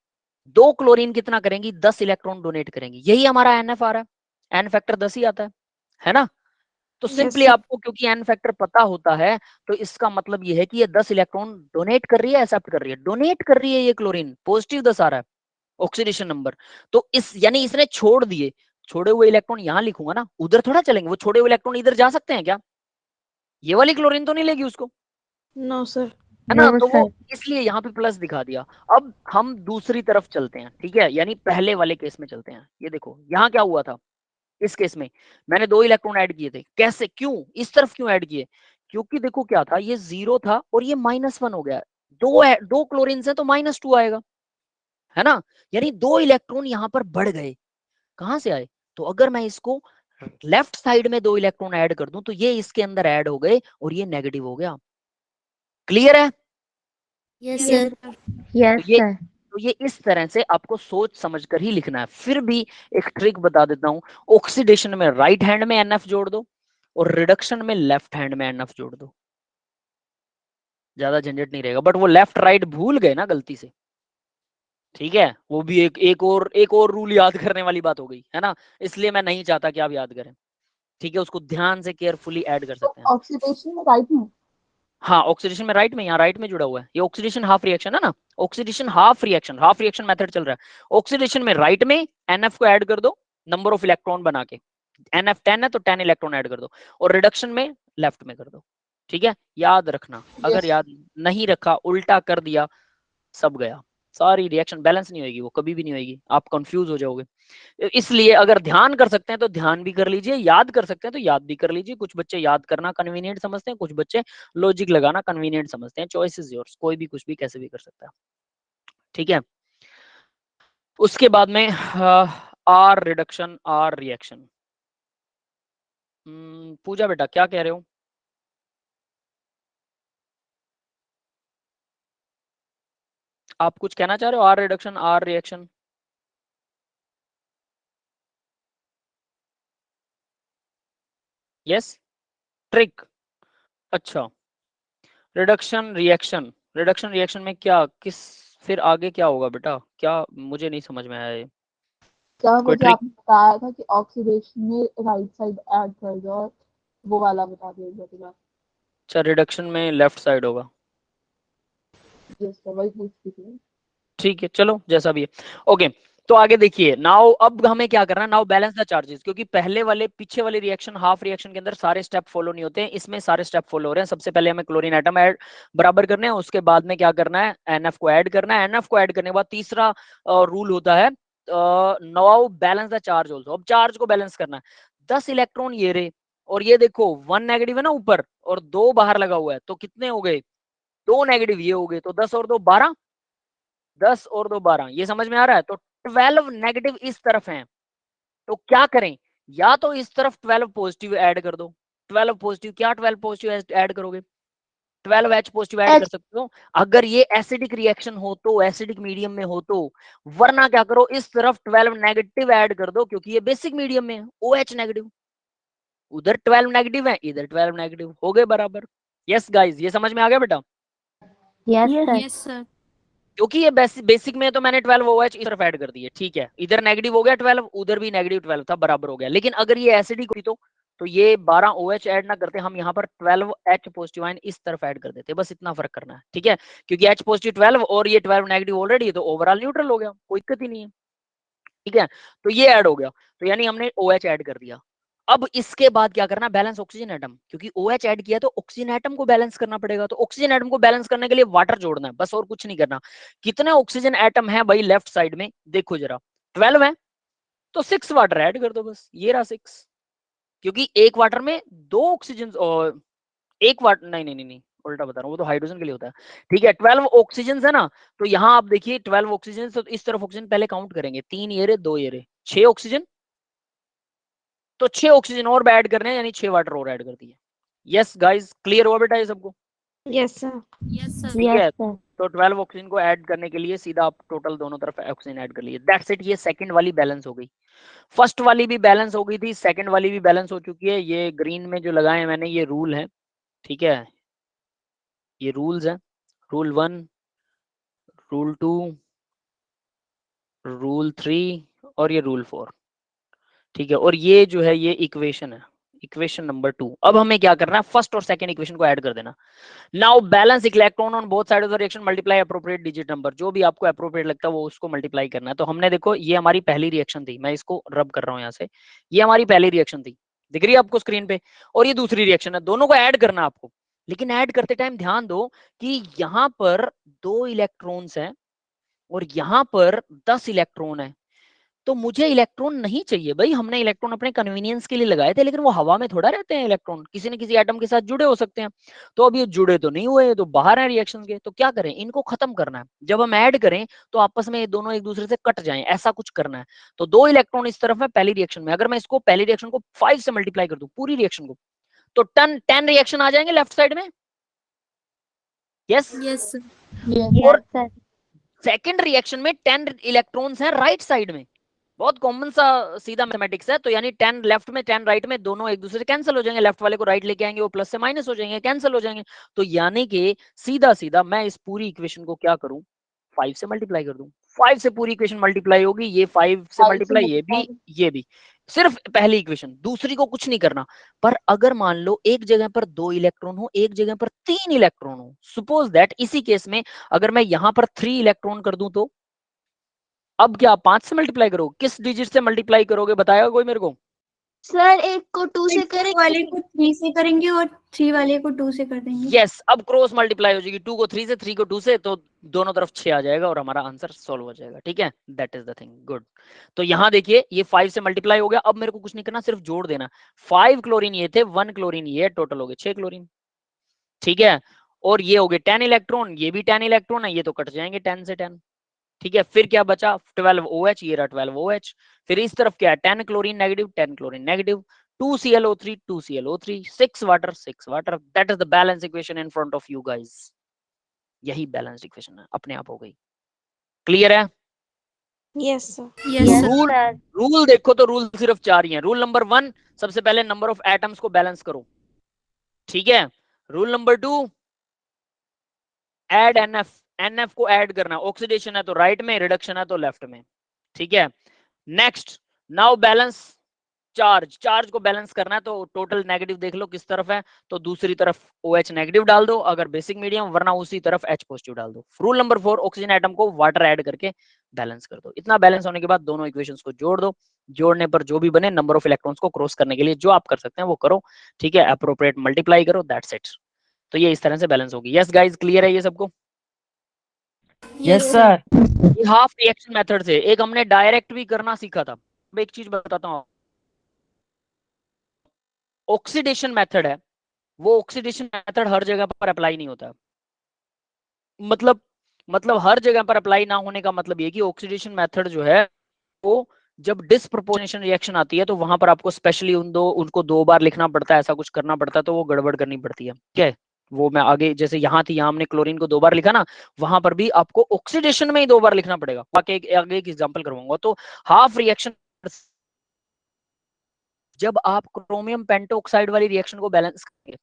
2 क्लोरीन कितना करेंगी, 10 इलेक्ट्रॉन डोनेट करेंगी, यही हमारा NF आ रहा है, एन फैक्टर 10 ही आता है ना। तो Yes, सिंपली sir. आपको क्योंकि एन फैक्टर पता होता है, तो इसका मतलब ये है कि ये 10 इलेक्ट्रॉन डोनेट कर रही है, एक्सेप्ट कर रही है, डोनेट कर रही है ये क्लोरीन, पॉजिटिव 10 आ रहा है ऑक्सीडेशन नंबर। तो इस यानी इसने छोड़ दिए, छोड़े हुए इलेक्ट्रॉन यहां लिखूंगा ना, उधर थोड़ा चलेंगे, वो छोड़े हुए इलेक्ट्रॉन इधर जा सकते हैं क्या? ये वाली क्लोरीन तो नहीं लेगी उसको, No, sir. है ना? नो तो वो सर। इसलिए यहाँ पे प्लस दिखा दिया। अब हम दूसरी तरफ चलते हैं, ठीक है, यानी पहले वाले केस में चलते हैं। ये देखो यहाँ क्या हुआ था, इस केस में मैंने 2 इलेक्ट्रॉन ऐड किए थे, कैसे, क्यों, इस तरफ क्यों ऐड किए? क्योंकि देखो क्या था, ये 0 था और ये -1 हो गया, दो क्लोरीन है तो -2 आएगा, है ना? यानी 2 इलेक्ट्रॉन यहाँ पर बढ़ गए, कहां से आए? तो अगर मैं इसको लेफ्ट साइड में 2 इलेक्ट्रॉन ऐड कर दूं तो ये इसके अंदर ऐड हो गए और ये नेगेटिव हो गया। क्लियर है? Yes Yes, sir. sir. तो यस ये सर। तो ये इस तरह से आपको सोच समझ कर ही लिखना है। फिर भी एक ट्रिक बता देता हूं, ऑक्सीडेशन में राइट हैंड में NF जोड़ दो और रिडक्शन में लेफ्ट हैंड में NF जोड़ दो, ज्यादा झंझट नहीं रहेगा। बट वो लेफ्ट राइट भूल गए ना गलती से, ठीक है, वो भी एक और रूल याद करने वाली बात हो गई, है ना? इसलिए मैं नहीं चाहता कि आप याद करें, ठीक है, उसको ध्यान से केयरफुली ऐड कर सकते हैं। ऑक्सीडेशन में राइट में। हाँ, ऑक्सीडेशन में राइट में, यहाँ राइट में जुड़ा हुआ है, ये ऑक्सीडेशन हाफ रिएक्शन है ना, ऑक्सीडेशन हाफ रिएक्शन मेथड चल रहा है। ऑक्सीडेशन में राइट में NF को ऐड कर दो नंबर ऑफ इलेक्ट्रॉन बना के, NF 10 है तो 10 इलेक्ट्रॉन ऐड कर दो, और रिडक्शन में लेफ्ट में कर दो, ठीक है? याद रखना, अगर याद नहीं रखा, उल्टा कर दिया, सब गया, सारी रिएक्शन बैलेंस नहीं होगी, वो कभी भी नहीं होगी, आप कंफ्यूज हो जाओगे। इसलिए अगर ध्यान कर सकते हैं तो ध्यान भी कर लीजिए, याद कर सकते हैं तो याद भी कर लीजिए। कुछ बच्चे याद करना कन्वीनियंट समझते हैं, कुछ बच्चे लॉजिक लगाना कन्वीनियंट समझते हैं, चॉइस इज योर्स, कोई भी कुछ भी कैसे भी कर सकता है, ठीक है? उसके बाद में आर रिडक्शन आर रिएक्शन, पूजा बेटा क्या कह रहे हो? आप कुछ कहना चाह रहे हो? Or reduction or reaction, yes, trick, अच्छा, रिडक्शन रिएक्शन में क्या, किस, फिर आगे क्या होगा बेटा, क्या मुझे नहीं समझ में आया ये, क्या कोई मुझे ट्रिक? आपने बताया था कि ऑक्सीडेशन में राइट साइड ऐड कर दो, और वो वाला बता दीजिए। अच्छा, रिडक्शन में लेफ्ट साइड होगा, यस सर, वही पूछती थी। ठीक है, चलो जैसा भी है, ओके। तो आगे देखिए, नाउ अब हमें क्या करना है, नाउ बैलेंस द चार्जेस, क्योंकि पहले वाले पीछे वाले रिएक्शन हाफ रिएक्शन के अंदर सारे स्टेप फॉलो नहीं होते हैं, इसमें सारे स्टेप फॉलो हो रहे हैं। सबसे पहले हमें क्लोरीन एटम ऐड बराबर करने हैं, उसके बाद में क्या करना है, NF को ऐड करना है, NF को ऐड करने के बाद तीसरा रूल होता है now balance the charge also. अब चार्ज को बैलेंस करना है, 10 इलेक्ट्रॉन ये रहे, और ये देखो 1 नेगेटिव है ना ऊपर और 2 बाहर लगा हुआ है, तो कितने हो गए, 2 नेगेटिव ये हो गए, तो 10 और 2 12, 10 और 2 12, ये समझ में आ रहा है? तो 12 नेगेटिव इस तरफ हैं, तो क्या करें, या तो इस तरफ 12 पॉजिटिव ऐड कर दो, 12 पॉजिटिव, क्या 12 पॉजिटिव ऐड करोगे, 12H पॉजिटिव ऐड कर सकते हो अगर ये एसिडिक रिएक्शन हो तो, एसिडिक मीडियम में हो तो, वरना क्या करो, इस तरफ 12 नेगेटिव ऐड कर दो, क्योंकि ये बेसिक मीडियम में है, OH नेगेटिव, उधर 12 नेगेटिव है, इधर 12 नेगेटिव, हो गए बराबर। यस गाइस, ये समझ में आ गया बेटा? Yes sir. Yes, sir. क्योंकि ये बेसिक में तो मैंने 12 OH इस तरफ ऐड कर दिए, ठीक है, इधर नेगेटिव हो गया 12, उधर भी नेगेटिव 12 था, बराबर हो गया। लेकिन अगर ये एसिडिक हुई तो ये 12 OH ऐड ना करते, हम यहाँ पर 12H पॉजिटिव आयन इस तरफ ऐड कर देते, बस इतना फर्क करना है, ठीक है? क्योंकि H पॉजिटिव 12 और ये 12 नेगेटिव ऑलरेडी है, तो ओवरऑल न्यूट्रल हो गया, कोई दिक्कत ही नहीं है, ठीक है? तो ये ऐड हो गया, तो यानी हमने OH ऐड कर दिया। अब इसके बाद क्या करना, बैलेंस ऑक्सीजन एटम, क्योंकि OH ऐड किया तो ऑक्सीजन एटम को बैलेंस करना पड़ेगा, तो ऑक्सीजन एटम को बैलेंस करने के लिए वाटर जोड़ना है, बस और कुछ नहीं करना। कितने ऑक्सीजन एटम है भाई लेफ्ट साइड में, देखो जरा, 12 है, तो 6 वाटर ऐड कर दो, बस ये रहा 6, क्योंकि एक वाटर में 2 ऑक्सीजन और एक वाटर, नहीं, उल्टा बता रहा हूँ, वो तो हाइड्रोजन के लिए होता है, ठीक है? 12 ऑक्सीजन है ना, तो यहाँ आप देखिए 12 ऑक्सीजन, तो इस तरफ ऑक्सीजन पहले काउंट करेंगे, 3 ये रहे, 2 ये रहे, 6 ऑक्सीजन, तो 6 ऑक्सीजन और ऐड करने हैं, यानी 6 वाटर और ऐड कर दिए। यस गाइस, क्लियर हुआ बेटा ये सबको? Yes, sir. Yes, sir. ठीक यस है, सर। तो 12 ऑक्सीजन को ऐड करने के लिए सीधा आप टोटल दोनों तरफ ऑक्सीजन ऐड कर लिए, दैट्स इट। ये सेकंड वाली बैलेंस हो गई, फर्स्ट वाली भी बैलेंस हो गई थी, सेकंड वाली भी बैलेंस हो चुकी है। ये ग्रीन में जो लगाए हैं मैंने, ये रूल है, ठीक है, ये रूल्स हैं, रूल 1, रूल 2, रूल 3 और ये रूल 4, ठीक है? और ये जो है ये इक्वेशन है, इक्वेशन नंबर 2। अब हमें क्या करना है, फर्स्ट और सेकंड इक्वेशन को ऐड कर देना। Now balance electron on both side of the reaction multiply appropriate digit number, जो भी आपको अप्रोप्रिएट लगता है वो उसको मल्टीप्लाई करना है। तो हमने देखो ये हमारी पहली रिएक्शन थी, मैं इसको रब कर रहा हूं यहाँ से, ये हमारी पहली रिएक्शन थी, दिख रही है आपको स्क्रीन पे, और ये दूसरी रिएक्शन है, दोनों को ऐड करना है आपको। लेकिन ऐड करते टाइम ध्यान दो कि यहाँ पर 2 इलेक्ट्रॉन्स हैं और यहाँ पर 10 इलेक्ट्रॉन है, तो मुझे इलेक्ट्रॉन नहीं चाहिए भाई, हमने इलेक्ट्रॉन अपने कन्वीनियंस के लिए लगाए थे, लेकिन वो हवा में थोड़ा रहते हैं इलेक्ट्रॉन, किसी न किसी एटम के साथ जुड़े हो सकते हैं। तो अब ये जुड़े तो नहीं हुए, तो बाहर है रिएक्शन के, तो क्या करें, इनको खत्म करना है। जब हम ऐड करें तो आपस में ये दोनों एक दूसरे से कट जाएं, ऐसा कुछ करना है। तो 2 इलेक्ट्रॉन इस तरफ है पहली रिएक्शन में, अगर मैं इसको पहली रिएक्शन को 5 से मल्टीप्लाई कर दूं पूरी रिएक्शन को, तो 10 रिएक्शन आ जाएंगे लेफ्ट साइड में। Yes yes sir. और सेकंड रिएक्शन में 10 इलेक्ट्रॉन्स हैं राइट साइड में, बहुत कॉमन सा सीधा मैथमेटिक्स है। तो यानी 10 लेफ्ट में 10 राइट में, दोनों एक दूसरे से कैंसिल हो जाएंगे, लेफ्ट वाले को राइट लेके आएंगे वो प्लस से माइनस हो जाएंगे, कैंसिल हो जाएंगे। तो यानी कि सीधा सीधा मैं इस पूरी इक्वेशन को क्या करूं, 5 से मल्टीप्लाई कर दूं। 5 से पूरी इक्वेशन मल्टीप्लाई होगी, ये 5 से 5 से मल्टीप्लाई, ये भी, सिर्फ पहली इक्वेशन, दूसरी को कुछ नहीं करना। पर अगर मान लो एक जगह पर 2 इलेक्ट्रॉन हो, एक जगह पर 3 इलेक्ट्रॉन हो, सपोज दैट, इसी केस में अगर मैं यहां पर 3 इलेक्ट्रॉन कर दूं, तो अब क्या 5 से मल्टीप्लाई करोगे, किस डिजिट से मल्टीप्लाई करोगे, बताएगा कोई मेरे को? सर एक को 2 से 2 वाले करेंगे। को 3 से करेंगे और 3 वाले को 2 से कर देंगे। यस, अब क्रॉस मल्टीप्लाई हो जाएगी, 2 को 3 से, 3 को 2 से, तो दोनों तरफ 6 आ जाएगा और हमारा आंसर सॉल्व हो जाएगा। ठीक है, that is the thing, good. तो यहाँ देखिए ये 5 से मल्टीप्लाई हो गया, अब मेरे को कुछ नहीं करना, सिर्फ जोड़ देना। 5 क्लोरीन ये थे, 1 क्लोरीन ये, टोटल हो गए 6 क्लोरीन। ठीक है, और ये हो गए 10 इलेक्ट्रॉन, ये भी 10 इलेक्ट्रॉन है, ये तो कट जाएंगे 10 से 10। ठीक है, फिर क्या बचा, 12 OH, ये रहा 12 OH। फिर इस तरफ क्या है, 10 chlorine negative, 10 chlorine negative, 2 ClO3, 2 ClO3, 6 water, 6 water. That is the balance equation in front of you guys. यही बैलेंस इक्वेशन है, अपने आप हो गई। क्लियर है? Yes sir. Yes sir. Rule rule देखो तो रूल सिर्फ 4 ही हैं। रूल नंबर 1, सबसे पहले नंबर ऑफ एटम्स को बैलेंस करो। ठीक है, रूल नंबर 2, ऐड NF को ऐड करना, ऑक्सीडेशन है तो राइट में, रिडक्शन है तो लेफ्ट में। ठीक है, नेक्स्ट, नाउ बैलेंस चार्ज को बैलेंस करना है, तो टोटल नेगेटिव देख लो किस तरफ है, तो दूसरी तरफ OH नेगेटिव डाल दो अगर बेसिक मीडियम, वरना उसी तरफ H पॉजिटिव डाल दो। रूल नंबर 4, ऑक्सीजन एटम को वाटर ऐड करके बैलेंस कर दो। इतना बैलेंस होने के बाद दोनों इक्वेशंस को जोड़ दो, जोड़ने पर जो भी बने, नंबर ऑफ इलेक्ट्रॉन्स को क्रॉस करने के लिए जो आप कर सकते हैं वो करो। ठीक है, एप्रोप्रिएट मल्टीप्लाई करो, दैट्स इट। तो ये इस तरह से बैलेंस होगी। यस गाइज, क्लियर है ये सबको? Yes sir. ये हाफ रिएक्शन मेथड से एक हमने डायरेक्ट भी करना सीखा था। मैं एक चीज बताता हूँ, ऑक्सीडेशन मेथड है, वो ऑक्सीडेशन मेथड हर जगह पर अप्लाई नहीं होता। मतलब हर जगह पर अप्लाई ना होने का मतलब ये कि ऑक्सीडेशन मेथड जो है वो जब डिसप्रोपोर्शनेशन रिएक्शन आती है तो वहां पर आपको स्पेशली उनको 2 बार लिखना पड़ता है, ऐसा कुछ करना पड़ता है, तो वो गड़बड़ करनी पड़ती है। क्या है वो, मैं आगे जैसे यहाँ थी, यहाँ हमने क्लोरीन को 2 बार लिखा ना, वहां पर भी आपको ऑक्सीडेशन में ही 2 बार लिखना पड़ेगा। आगे एक एग्जांपल करवाऊंगा। तो हाफ रिएक्शन, जब आप क्रोमियम पेंटोक्साइड वाली रिएक्शन को बैलेंस करेंगे,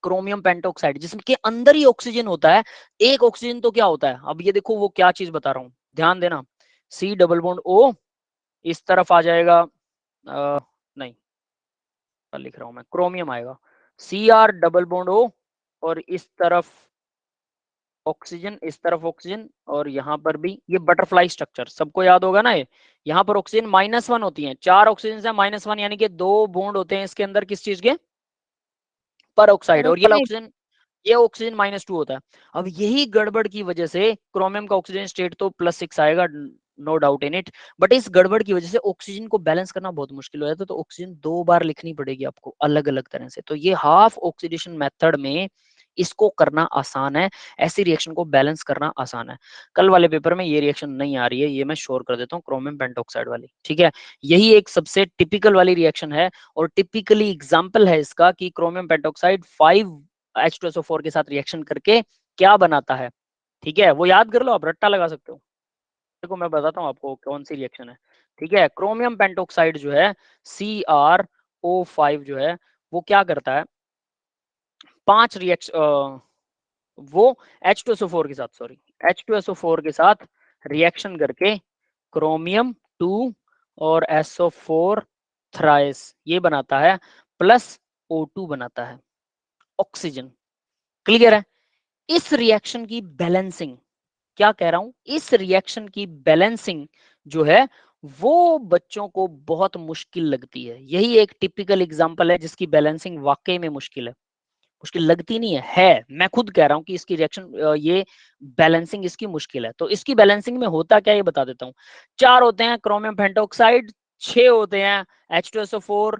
क्रोमियम पेंटोक्साइड जिसके अंदर ही ऑक्सीजन होता है, एक ऑक्सीजन तो क्या होता है, अब ये देखो वो क्या चीज बता रहा हूं, ध्यान देना। C डबल बॉन्ड O इस तरफ आ जाएगा, नहीं लिख रहा हूं मैं, क्रोमियम आएगा, Cr डबल बॉन्ड O, और इस तरफ ऑक्सीजन, इस तरफ ऑक्सीजन, और यहाँ पर भी ये बटरफ्लाई स्ट्रक्चर सबको याद होगा ना। ये यहाँ पर ऑक्सीजन -1 होती है, 4 ऑक्सीजन से -1, यानी कि 2 बॉन्ड होते हैं इसके अंदर, किस चीज के, पर ऑक्साइड, और ये ऑक्सीजन, ये ऑक्सीजन -2 होता है। अब यही गड़बड़ की वजह से क्रोमियम का ऑक्सीजन स्टेट तो +6 आएगा, no doubt in it, but इस गड़बड़ की वजह से ऑक्सीजन को बैलेंस करना बहुत मुश्किल हो जाता है, तो ऑक्सीजन 2 बार लिखनी पड़ेगी आपको अलग अलग तरह से। तो ये हाफ ऑक्सीडेशन मेथड में इसको करना आसान है, ऐसी रिएक्शन को बैलेंस करना आसान है। कल वाले पेपर में ये रिएक्शन नहीं आ रही है, ये मैं श्योर कर देता हूँ, क्रोमियम पेंटोक्साइड वाली। ठीक है, यही एक सबसे टिपिकल वाली रिएक्शन है, और टिपिकली एग्जाम्पल है इसका कि क्रोमियम पेंटोक्साइड 5H2SO4 के साथ रिएक्शन करके क्या बनाता है। ठीक है, वो याद कर लो, आप रट्टा लगा सकते हो। देखो मैं बताता हूँ आपको कौन सी रिएक्शन है। ठीक है, क्रोमियम पेंटोक्साइड जो है CrO5 जो है वो क्या करता है, 5 रिएक्शन, वो H2SO4 के साथ, सॉरी, H2SO4 के साथ रिएक्शन करके क्रोमियम 2 और SO4 थ्राइस ये बनाता है, प्लस O2 बनाता है ऑक्सीजन। क्लियर है? इस रिएक्शन की बैलेंसिंग, क्या कह रहा हूं, इस रिएक्शन की बैलेंसिंग जो है वो बच्चों को बहुत मुश्किल लगती है। यही एक टिपिकल एग्जांपल है जिसकी बैलेंसिंग वाकई में मुश्किल है। मुश्किल लगती नहीं है, मैं खुद कह रहा हूं कि इसकी रिएक्शन, ये बैलेंसिंग इसकी मुश्किल है। तो इसकी बैलेंसिंग में होता क्या, ये बता देता हूं। 4 होते हैं क्रोमियम पेंटोक्साइड, 6 होते हैं H2SO4,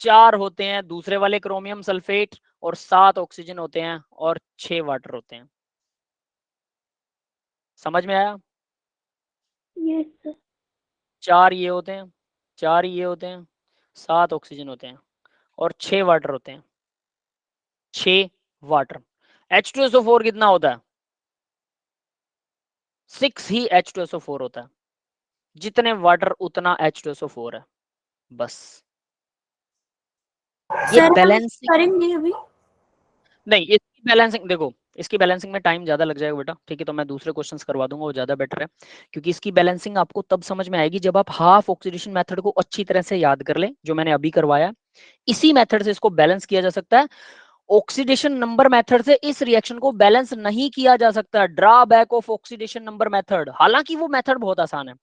4 होते हैं दूसरे वाले क्रोमियम सल्फेट, और 7 ऑक्सीजन होते हैं, और 6 वाटर होते हैं। समझ में आया? Yes sir. 4 ये होते हैं, 4 ये होते हैं, 7 ऑक्सीजन होते हैं, और 6 वाटर होते हैं। 6 वाटर। H2SO4 कितना होता है? 6 ही H2SO4 होता है। जितने वाटर उतना H2SO4 है, बस। ये सर हम बैलेंसिंग करेंगे अभी। नहीं, इसकी बैलेंसिंग देखो, इसकी बैलेंसिंग में टाइम ज्यादा लग जाएगा बेटा, ठीक है? तो मैं दूसरे क्वेश्चंस करवा दूंगा, वो ज्यादा बेटर है। क्योंकि इसकी बैलेंसिंग आपको तब समझ में आएगी जब आप हाफ ऑक्सीडेशन मेथड को अच्छी तरह से याद कर लें, जो मैंने अभी करवाया। इसी मेथड से इसको बैलेंस किया जा सकता है। ऑक्सीडेशन नंबर मेथड से इस रिएक्शन को बैलेंस नहीं किया जा सकता। Drawback of oxidation number method, हालांकि वो मेथड बहुत आसान है,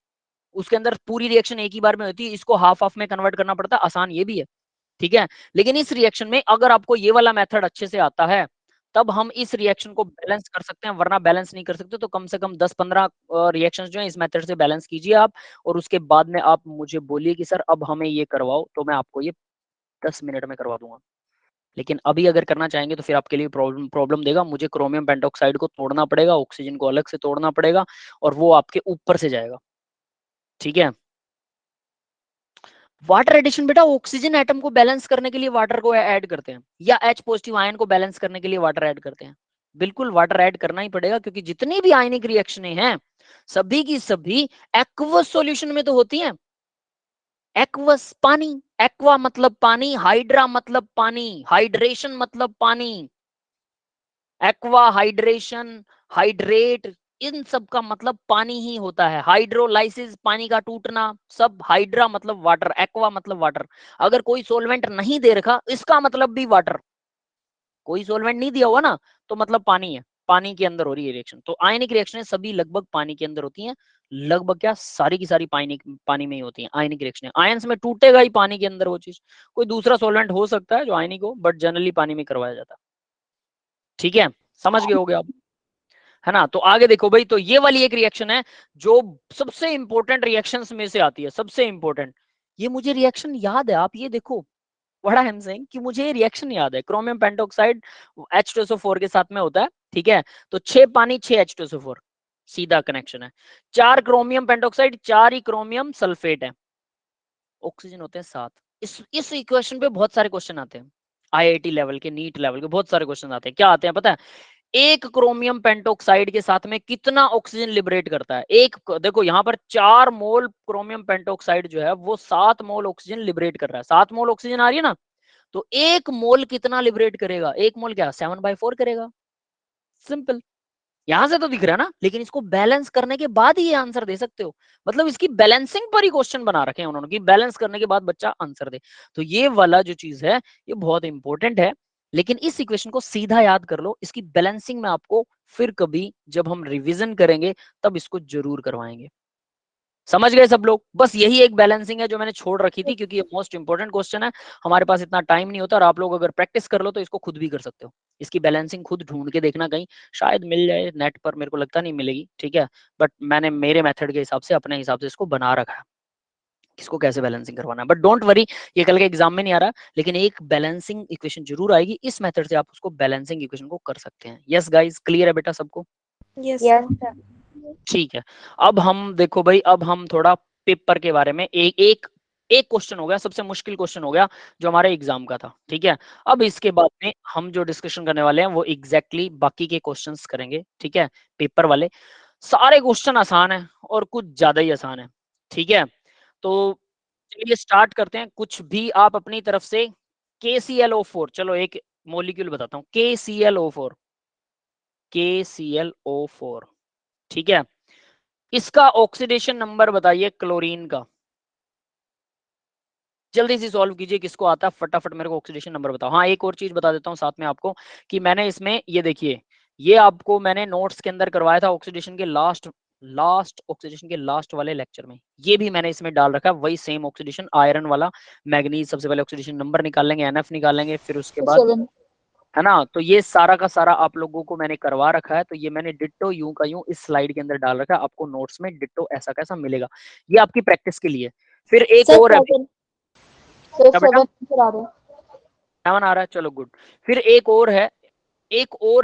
उसके अंदर पूरी रिएक्शन एक ही बार में होती है, इसको हाफ हाफ में कन्वर्ट करना पड़ता है, आसान ये भी है, ठीक है? लेकिन इस रिएक्शन में अगर आपको ये वाला मेथड अच्छे से आता है, तब हम इस रिएक्शन को बैलेंस कर सकते हैं, वरना बैलेंस नहीं कर सकते। तो कम से कम 10-15 रिएक्शंस जो है इस मेथड से बैलेंस कीजिए आप, और उसके बाद में आप मुझे बोलिए कि सर अब हमें ये करवाओ, तो मैं आपको ये 10 मिनट में करवा दूंगा। लेकिन अभी अगर करना चाहेंगे तो फिर आपके लिए प्रॉब्लम देगा। मुझे क्रोमियम पेंटोक्साइड को तोड़ना पड़ेगा, ऑक्सीजन को अलग से तोड़ना पड़ेगा, और वो आपके ऊपर से जाएगा, ठीक है? वाटर एडिशन बेटा, ऑक्सीजन एटम को बैलेंस करने के लिए वाटर को ऐड करते हैं, या H पॉजिटिव आयन को बैलेंस करने के लिए वाटर ऐड करते हैं। बिल्कुल वाटर ऐड करना ही पड़ेगा, क्योंकि जितनी भी आयनिक रिएक्शनें हैं सभी की सभी एक्वस सॉल्यूशन में तो होती हैं। एक्वस पानी, एक्वा मतलब पानी, हाइड्रा मतलब पानी, हाइड्रेशन मतलब पानी, एक्वा, हाइड्रेशन, हाइड्रेट, इन सब का मतलब पानी ही होता है। हाइड्रोलाइसिस पानी का टूटना, सब हाइड्रा मतलब वाटर, एक्वा मतलब वाटर। अगर कोई सोलवेंट नहीं दे रखा, इसका मतलब भी वाटर। कोई सोलवेंट नहीं दिया हुआ ना, तो मतलब पानी है, पानी के अंदर हो रही है रिएक्शन। तो आयनिक रिएक्शनें सभी लगभग पानी के अंदर होती हैं। लगभग क्या, सारी की सारी पानी में ही होती हैं आयनिक रिएक्शनें। आयंस में टूटेगा ही पानी के अंदर वो चीज। कोई दूसरा सोलवेंट हो सकता है जो आयनिक हो, बट जनरली पानी में करवाया जाता है, ठीक है? समझ गए होगे आप, है ना? तो आगे देखो भाई, तो ये वाली एक रिएक्शन है जो सबसे इंपॉर्टेंट रिएक्शंस में से आती है, सबसे इंपॉर्टेंट। ये मुझे रिएक्शन याद है, आप ये देखो, बड़ा हम सेइंग कि मुझे ये रिएक्शन याद है। क्रोमियम पेंटोक्साइड H2SO4 के साथ में होता है, ठीक है? तो 6 पानी 6 H2SO4, सीधा कनेक्शन है। 4 क्रोमियम पेंटोक्साइड, 4 ही क्रोमियम सल्फेट है, ऑक्सीजन होते हैं 7। इस इक्वेशन पे बहुत सारे क्वेश्चन आते हैं, IIT लेवल के, नीट लेवल के बहुत सारे क्वेश्चन आते हैं। क्या आते हैं पता है? एक क्रोमियम पेंटोक्साइड के साथ में कितना ऑक्सीजन लिबरेट करता है? एक, देखो यहाँ पर 4 मोल क्रोमियम पेंटोक्साइड जो है वो 7 मोल ऑक्सीजन लिबरेट कर रहा है। 7 मोल ऑक्सीजन आ रही है ना, तो 1 मोल कितना लिबरेट करेगा? 1 मोल क्या, 7/4 करेगा। सिंपल, यहां से तो दिख रहा है ना। लेकिन इसको बैलेंस करने के बाद ही ये आंसर दे सकते हो। मतलब इसकी बैलेंसिंग पर ही क्वेश्चन बना रखे हैं उन्होंने कि बैलेंस करने के बाद बच्चा आंसर दे। तो ये वाला जो चीज है ये बहुत इंपॉर्टेंट है। लेकिन इस इक्वेशन को सीधा याद कर लो, इसकी बैलेंसिंग में आपको फिर कभी जब हम रिवीजन करेंगे तब इसको जरूर करवाएंगे। समझ गए सब लोग? बस यही एक बैलेंसिंग है जो मैंने छोड़ रखी थी, क्योंकि ये मोस्ट इंपॉर्टेंट क्वेश्चन है। हमारे पास इतना टाइम नहीं होता, और आप लोग अगर प्रैक्टिस कर लो तो इसको खुद भी कर सकते हो। इसकी बैलेंसिंग खुद ढूंढ के देखना, कहीं शायद मिल जाए नेट पर, मेरे को लगता नहीं मिलेगी, ठीक है? बट मैंने मेरे मेथड के हिसाब से, अपने हिसाब से इसको बना रखा है, इसको कैसे बैलेंसिंग करवाना है। बट डोंट वरी, ये कल के एग्जाम में नहीं आ रहा, लेकिन एक बैलेंसिंग इक्वेशन जरूर आएगी। इस मेथड से आप उसको बैलेंसिंग इक्वेशन को कर सकते हैं। यस गाइज, क्लियर है बेटा सबको? Yes yes sir. सर। ठीक है। अब हम देखो भाई, अब हम थोड़ा पेपर के बारे में, एक क्वेश्चन हो गया, सबसे मुश्किल क्वेश्चन हो गया जो हमारे एग्जाम का था, ठीक है? अब इसके बाद में हम जो डिस्कशन करने वाले हैं वो एग्जैक्टली बाकी के क्वेश्चंस करेंगे, ठीक है? पेपर वाले सारे क्वेश्चन आसान है और कुछ ज्यादा ही आसान है, ठीक है? तो चलिए स्टार्ट करते हैं। कुछ भी आप अपनी तरफ से, KClO4, चलो एक मॉलिक्यूल बताता हूँ, KClO4, KClO4, ठीक है? इसका ऑक्सीडेशन नंबर बताइए क्लोरीन का। जल्दी से सॉल्व कीजिए, किसको आता है फटाफट मेरे को ऑक्सीडेशन नंबर बताओ। हाँ एक और चीज बता देता हूँ साथ में आपको कि मैंने इसमें ये देखिए, ये आपको मैंने नोट्स के अंदर करवाया था ऑक्सीडेशन के ऑक्सीडेशन के लास्ट वाले लेक्चर में, ये भी मैंने इसमें डाल रखा है, वही सेम ऑक्सीडेशन आयरन वाला मैग्नीज। सबसे पहले ऑक्सीडेशन नंबर निकाल लेंगे, NF निकालेंगे, फिर उसके बाद 7 है ना, तो ये सारा का सारा आप लोगों को मैंने करवा रखा है। तो ये मैंने डिट्टो यूं का यूं इस स्लाइड के अंदर डाल रखा है, आपको नोट्स में डिट्टो ऐसा कैसा मिलेगा, ये आपकी प्रैक्टिस के लिए। फिर एक सर और है, 7 सर क्या बेटा 7 आंसर आ रहे हैं। 7 आ रहा है, चलो गुड। फिर एक और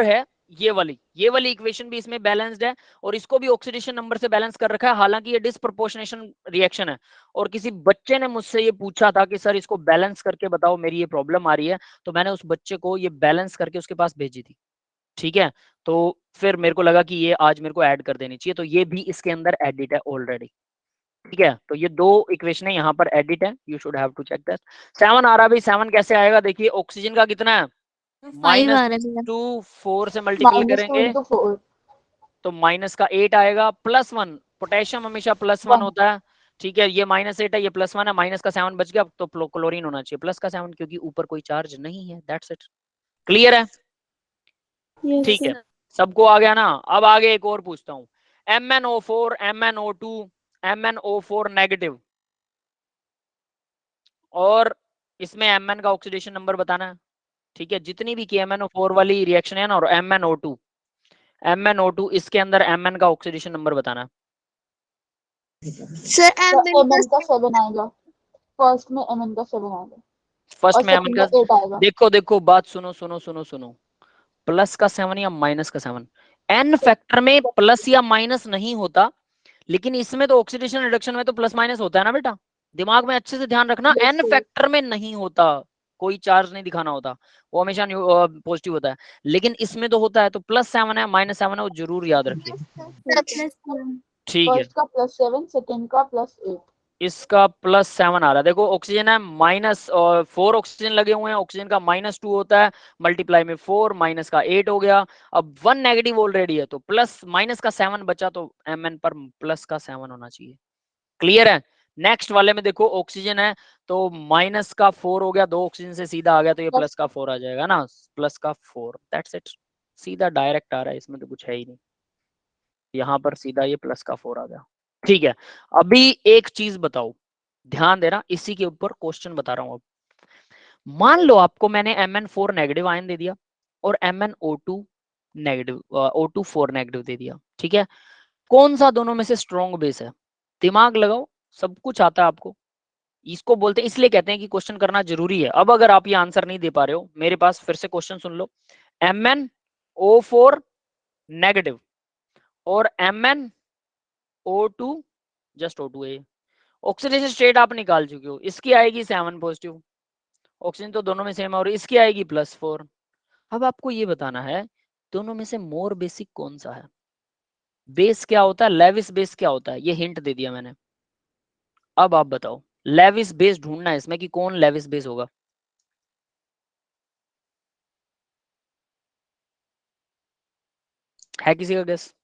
है ये वाली इक्वेशन भी इसमें बैलेंस्ड है, और इसको भी ऑक्सीडेशन नंबर से बैलेंस कर रखा है। हालांकि ये डिसप्रोपोर्शनेशन रिएक्शन है, और किसी बच्चे ने मुझसे ये पूछा था कि सर इसको बैलेंस करके बताओ, मेरी ये प्रॉब्लम आ रही है, तो मैंने उस बच्चे को ये बैलेंस करके उसके पास भेजी थी। ठीक है, तो फिर मेरे को लगा कि ये आज मेरे को ऐड कर देनी चाहिए, तो ये भी इसके अंदर एडिट है ऑलरेडी। ठीक है, तो ये 2 इक्वेशन यहाँ पर एडिट है, you should have to check that. 7 आ रहा है भाई, 7 कैसे आएगा, देखिए ऑक्सीजन का कितना है 5 आ रहा है मेरा। -2 4 से मल्टीप्लाई -2 करेंगे into 4 तो माइनस का 8 आएगा, +1 पोटेशियम हमेशा +1 1 होता है। ठीक है, ये -8 है, ये +1 है, माइनस का 7 बच गया, तो क्लोरीन होना चाहिए प्लस का 7, क्योंकि ऊपर कोई चार्ज नहीं है। दैट्स इट, क्लियर है? यस ठीक है, सर सबको आ गया ना। अब आगे एक और पूछता हूँ, MnO4 MnO2 MnO4 नेगेटिव, और इसमें Mn का ऑक्सीडेशन नंबर बताना है। ठीक है, जितनी भी KMnO4 वाली रिएक्शन है ना, और MnO2 इसके अंदर Mn का ऑक्सीडेशन नंबर बताना है। सर तो Mn Mn का 7 आएगा, फर्स्ट में Mn का 7 आएगा फर्स्ट और में Mn सेकंड का, में 8 आएगा। देखो बात सुनो, प्लस का 7 या माइनस का 7, एन फैक्टर में प्लस या माइनस नहीं होता, लेकिन इसमें तो ऑक्सीडेशन रिडक्शन में तो प्लस माइनस होता है ना बेटा, दिमाग में अच्छे से ध्यान रखना, Yes, एन sir. फैक्टर में नहीं होता, कोई चार्ज नहीं दिखाना होता, वो हमेशा पॉजिटिव होता है, लेकिन इसमें तो होता है। तो +7 है -7 है, वो जरूर याद रखिए। ठीक है, फर्स्ट का +7, सेकंड का +8। इसका +7 आ रहा है। देखो ऑक्सीजन है -4 ऑक्सीजन लगे हुए हैं, ऑक्सीजन का -2 होता है, मल्टीप्लाई में 4 माइनस का 8 हो गया। अब 1 नेगेटिव ऑलरेडी है, तो प्लस माइनस का 7 बचा, तो Mn पर प्लस का 7 होना चाहिए। क्लियर है? नेक्स्ट वाले में देखो ऑक्सीजन है, तो माइनस का 4 हो गया, 2 ऑक्सीजन से सीधा आ गया, तो ये प्लस का 4 आ जाएगा ना, प्लस का 4। दैट्स इट, सीधा डायरेक्ट आ रहा है, इसमें तो कुछ है ही नहीं, यहाँ पर सीधा ये प्लस का 4 आ गया। ठीक है, अभी एक चीज बताओ, ध्यान देना, इसी के ऊपर क्वेश्चन बता रहा हूं। अब मान लो आपको मैंने Mn4 नेगेटिव आयन दे दिया और MnO2 नेगेटिव O2 4 नेगेटिव दे दिया। ठीक है, कौन सा दोनों में से स्ट्रॉन्ग बेस है? दिमाग लगाओ, सब कुछ आता है आपको, इसको बोलते हैं, इसलिए कहते हैं कि क्वेश्चन करना जरूरी है। अब अगर आप ये आंसर नहीं दे पा रहे हो, मेरे पास फिर से क्वेश्चन सुन लो, MnO4 नेगेटिव और MnO2 just O2 oxidation state आप निकाल चुके हो, इसकी आएगी 7 पॉजिटिव, ऑक्सीजन तो दोनों में सेम है, और इसकी आएगी +4। अब आपको ये बताना है दोनों में से मोर बेसिक कौन सा है, बेस क्या होता है, लेविस बेस क्या होता है, ये हिंट दे दिया मैंने। अब आप बताओ, लेविस बेस ढूंढना है इसमें कि कौन लेविस बेस होगा। है किसी का guess?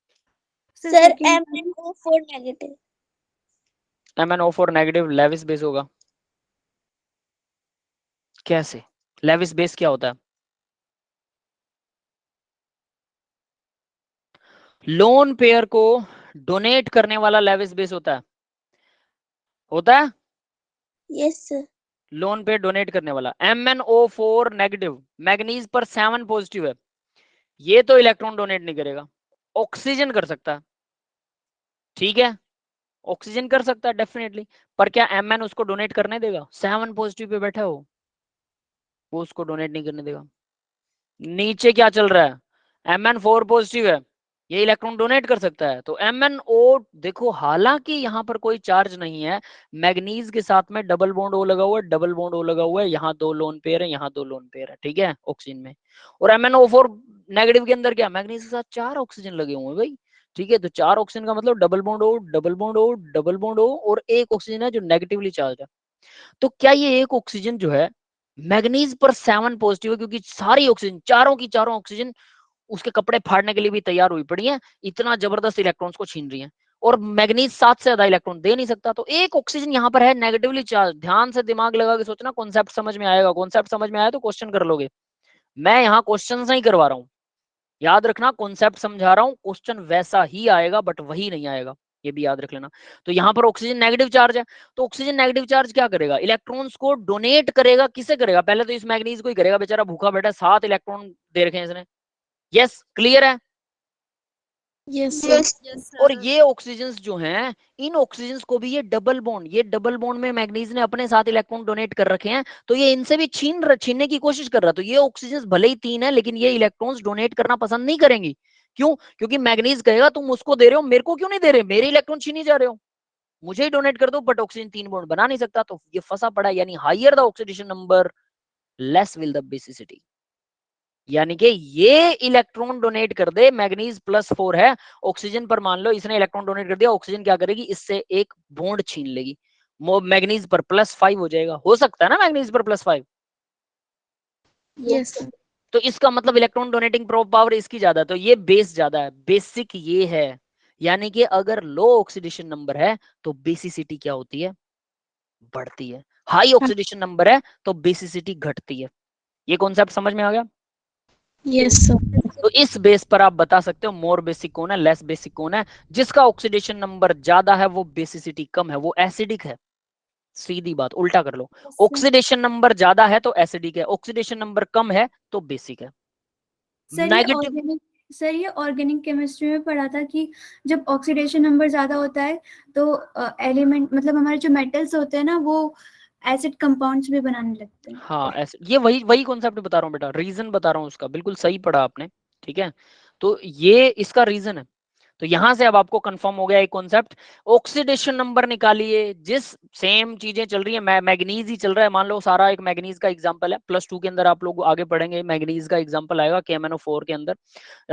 Sir MnO4 negative. MnO4 negative Lewis base होगा? कैसे? लेविस बेस क्या होता है? लोन पेयर को डोनेट करने वाला लेविस बेस होता है yes sir. Lone pair donate करने वाला। MnO4 नेगेटिव, मैग्नीज पर 7 पॉजिटिव है, ये तो इलेक्ट्रॉन डोनेट नहीं करेगा, ऑक्सीजन कर सकता है। ठीक है, ऑक्सीजन कर सकता है डेफिनेटली, पर क्या Mn उसको डोनेट करने देगा? 7 पॉजिटिव पे बैठा हो, वो उसको डोनेट नहीं करने देगा। नीचे क्या चल रहा है, Mn4 पॉजिटिव है, ये इलेक्ट्रॉन डोनेट कर सकता है, तो MnO देखो, हालांकि यहाँ पर कोई चार्ज नहीं है, मैग्नीज के साथ में डबल बॉन्ड O लगा हुआ है, डबल बॉन्ड O लगा हुआ है, यहाँ 2 लोन पेयर है, यहाँ 2 लोन पेयर है। ठीक है, ऑक्सीजन में, और MnO4 नेगेटिव के अंदर क्या, मैग्नीज के साथ 4 ऑक्सीजन लगे हुए हैं भाई। ठीक है, तो 4 ऑक्सीजन का मतलब double bond O double bond O double bond O, और एक ऑक्सीजन है जो नेगेटिवली चार्ज है। तो क्या ये एक ऑक्सीजन जो है मैग्नीज पर 7 पॉजिटिव है, क्योंकि सारी ऑक्सीजन, चारों की चारों ऑक्सीजन उसके कपड़े फाड़ने के लिए भी तैयार हुई पड़ी हैं, इतना जबरदस्त इलेक्ट्रॉन्स को छीन रही हैं, और मैग्नीज 7 से ज्यादा इलेक्ट्रॉन दे नहीं सकता। तो एक ऑक्सीजन यहाँ पर है नेगेटिवली चार्ज। ध्यान से दिमाग लगा के सोचना, कॉन्सेप्ट समझ में आएगा। कॉन्सेप्ट समझ में आया तो क्वेश्चन कर लोगे। मैं यहाँ क्वेश्चन नहीं करवा रहा हूँ, याद रखना, कॉन्सेप्ट समझा रहा हूँ, क्वेश्चन वैसा ही आएगा बट वही नहीं आएगा, ये भी याद रख लेना। तो यहाँ पर ऑक्सीजन नेगेटिव चार्ज है, तो ऑक्सीजन नेगेटिव चार्ज क्या करेगा, इलेक्ट्रॉन्स को डोनेट करेगा। किसे करेगा, पहले तो इस मैग्नीज को ही करेगा, बेचारा भूखा बैठा, 7 इलेक्ट्रॉन दे रखे हैं इसने। यस, क्लियर है। Yes sir. और ये ऑक्सीजन्स जो हैं, इन ऑक्सीजन्स को भी ये डबल बॉन्ड में मैग्नीज ने अपने साथ इलेक्ट्रॉन डोनेट कर रखे हैं, तो ये इनसे भी छीनने की कोशिश कर रहा। तो ये ऑक्सीजन्स भले ही 3 है, लेकिन ये इलेक्ट्रॉन्स डोनेट करना पसंद नहीं करेंगी। क्यों? क्योंकि मैग्नीज कहेगा तुम उसको दे रहे हो, मेरे को क्यों नहीं दे रहे, मेरे इलेक्ट्रॉन छीनी जा रहे हो, मुझे ही डोनेट कर दो। बट ऑक्सीजन 3 बॉन्ड बना नहीं सकता, तो ये फंसा पड़ा। यानी higher the oxidation number less will the basicity. यानी कि ये इलेक्ट्रॉन डोनेट कर दे, मैग्नीज +4 है, ऑक्सीजन पर मान लो इसने इलेक्ट्रॉन डोनेट कर दिया, ऑक्सीजन क्या करेगी, इससे एक बॉन्ड छीन लेगी, मैग्नीज पर +5 हो जाएगा। हो सकता है ना मैग्नीज पर +5? Yes sir. तो इसका मतलब इलेक्ट्रॉन डोनेटिंग पावर इसकी ज्यादा, तो ये बेस ज्यादा है, बेसिक ये है। यानी कि अगर लो ऑक्सीडेशन नंबर है तो बेसिसिटी क्या होती है, बढ़ती है। हाई ऑक्सीडेशन नंबर है तो बेसिसिटी घटती है। ये कॉन्सेप्ट समझ में आ गया? Yes sir. तो इस बेस पर आप बता सकते हो मोर बेसिक कौन है, लेस बेसिक कौन है। जिसका ऑक्सीडेशन नंबर ज्यादा है वो बेसिसिटी कम है, वो एसिडिक है। सीधी बात, उल्टा कर लो, ऑक्सीडेशन नंबर ज्यादा है तो एसिडिक है, ऑक्सीडेशन नंबर कम है तो बेसिक है। नेगेटिव सर ये ऑर्गेनिक केमिस्ट्री में पढ़ा था कि जब ऑक्सीडेशन नंबर ज्यादा होता है तो एलिमेंट मतलब हमारे जो मेटल्स होते हैं ना वो एसिड कंपाउंड्स भी बनाने लगते हैं। हाँ, ऐसे ये वही कॉन्सेप्ट बता रहा हूँ बेटा, रीजन बता रहा हूँ उसका, बिल्कुल सही पढ़ा आपने। ठीक है, तो ये इसका रीजन है। तो यहां से अब आपको कंफर्म हो गया एक कॉन्सेप्ट। ऑक्सीडेशन नंबर निकालिए, जिस सेम चीजें चल रही है, मैग्नीज ही चल रहा है, मान लो सारा एक मैग्नीज का एग्जांपल है, +2 के अंदर आप लोग आगे पढ़ेंगे, मैग्नीज का एग्जांपल आएगा KMnO4 के अंदर,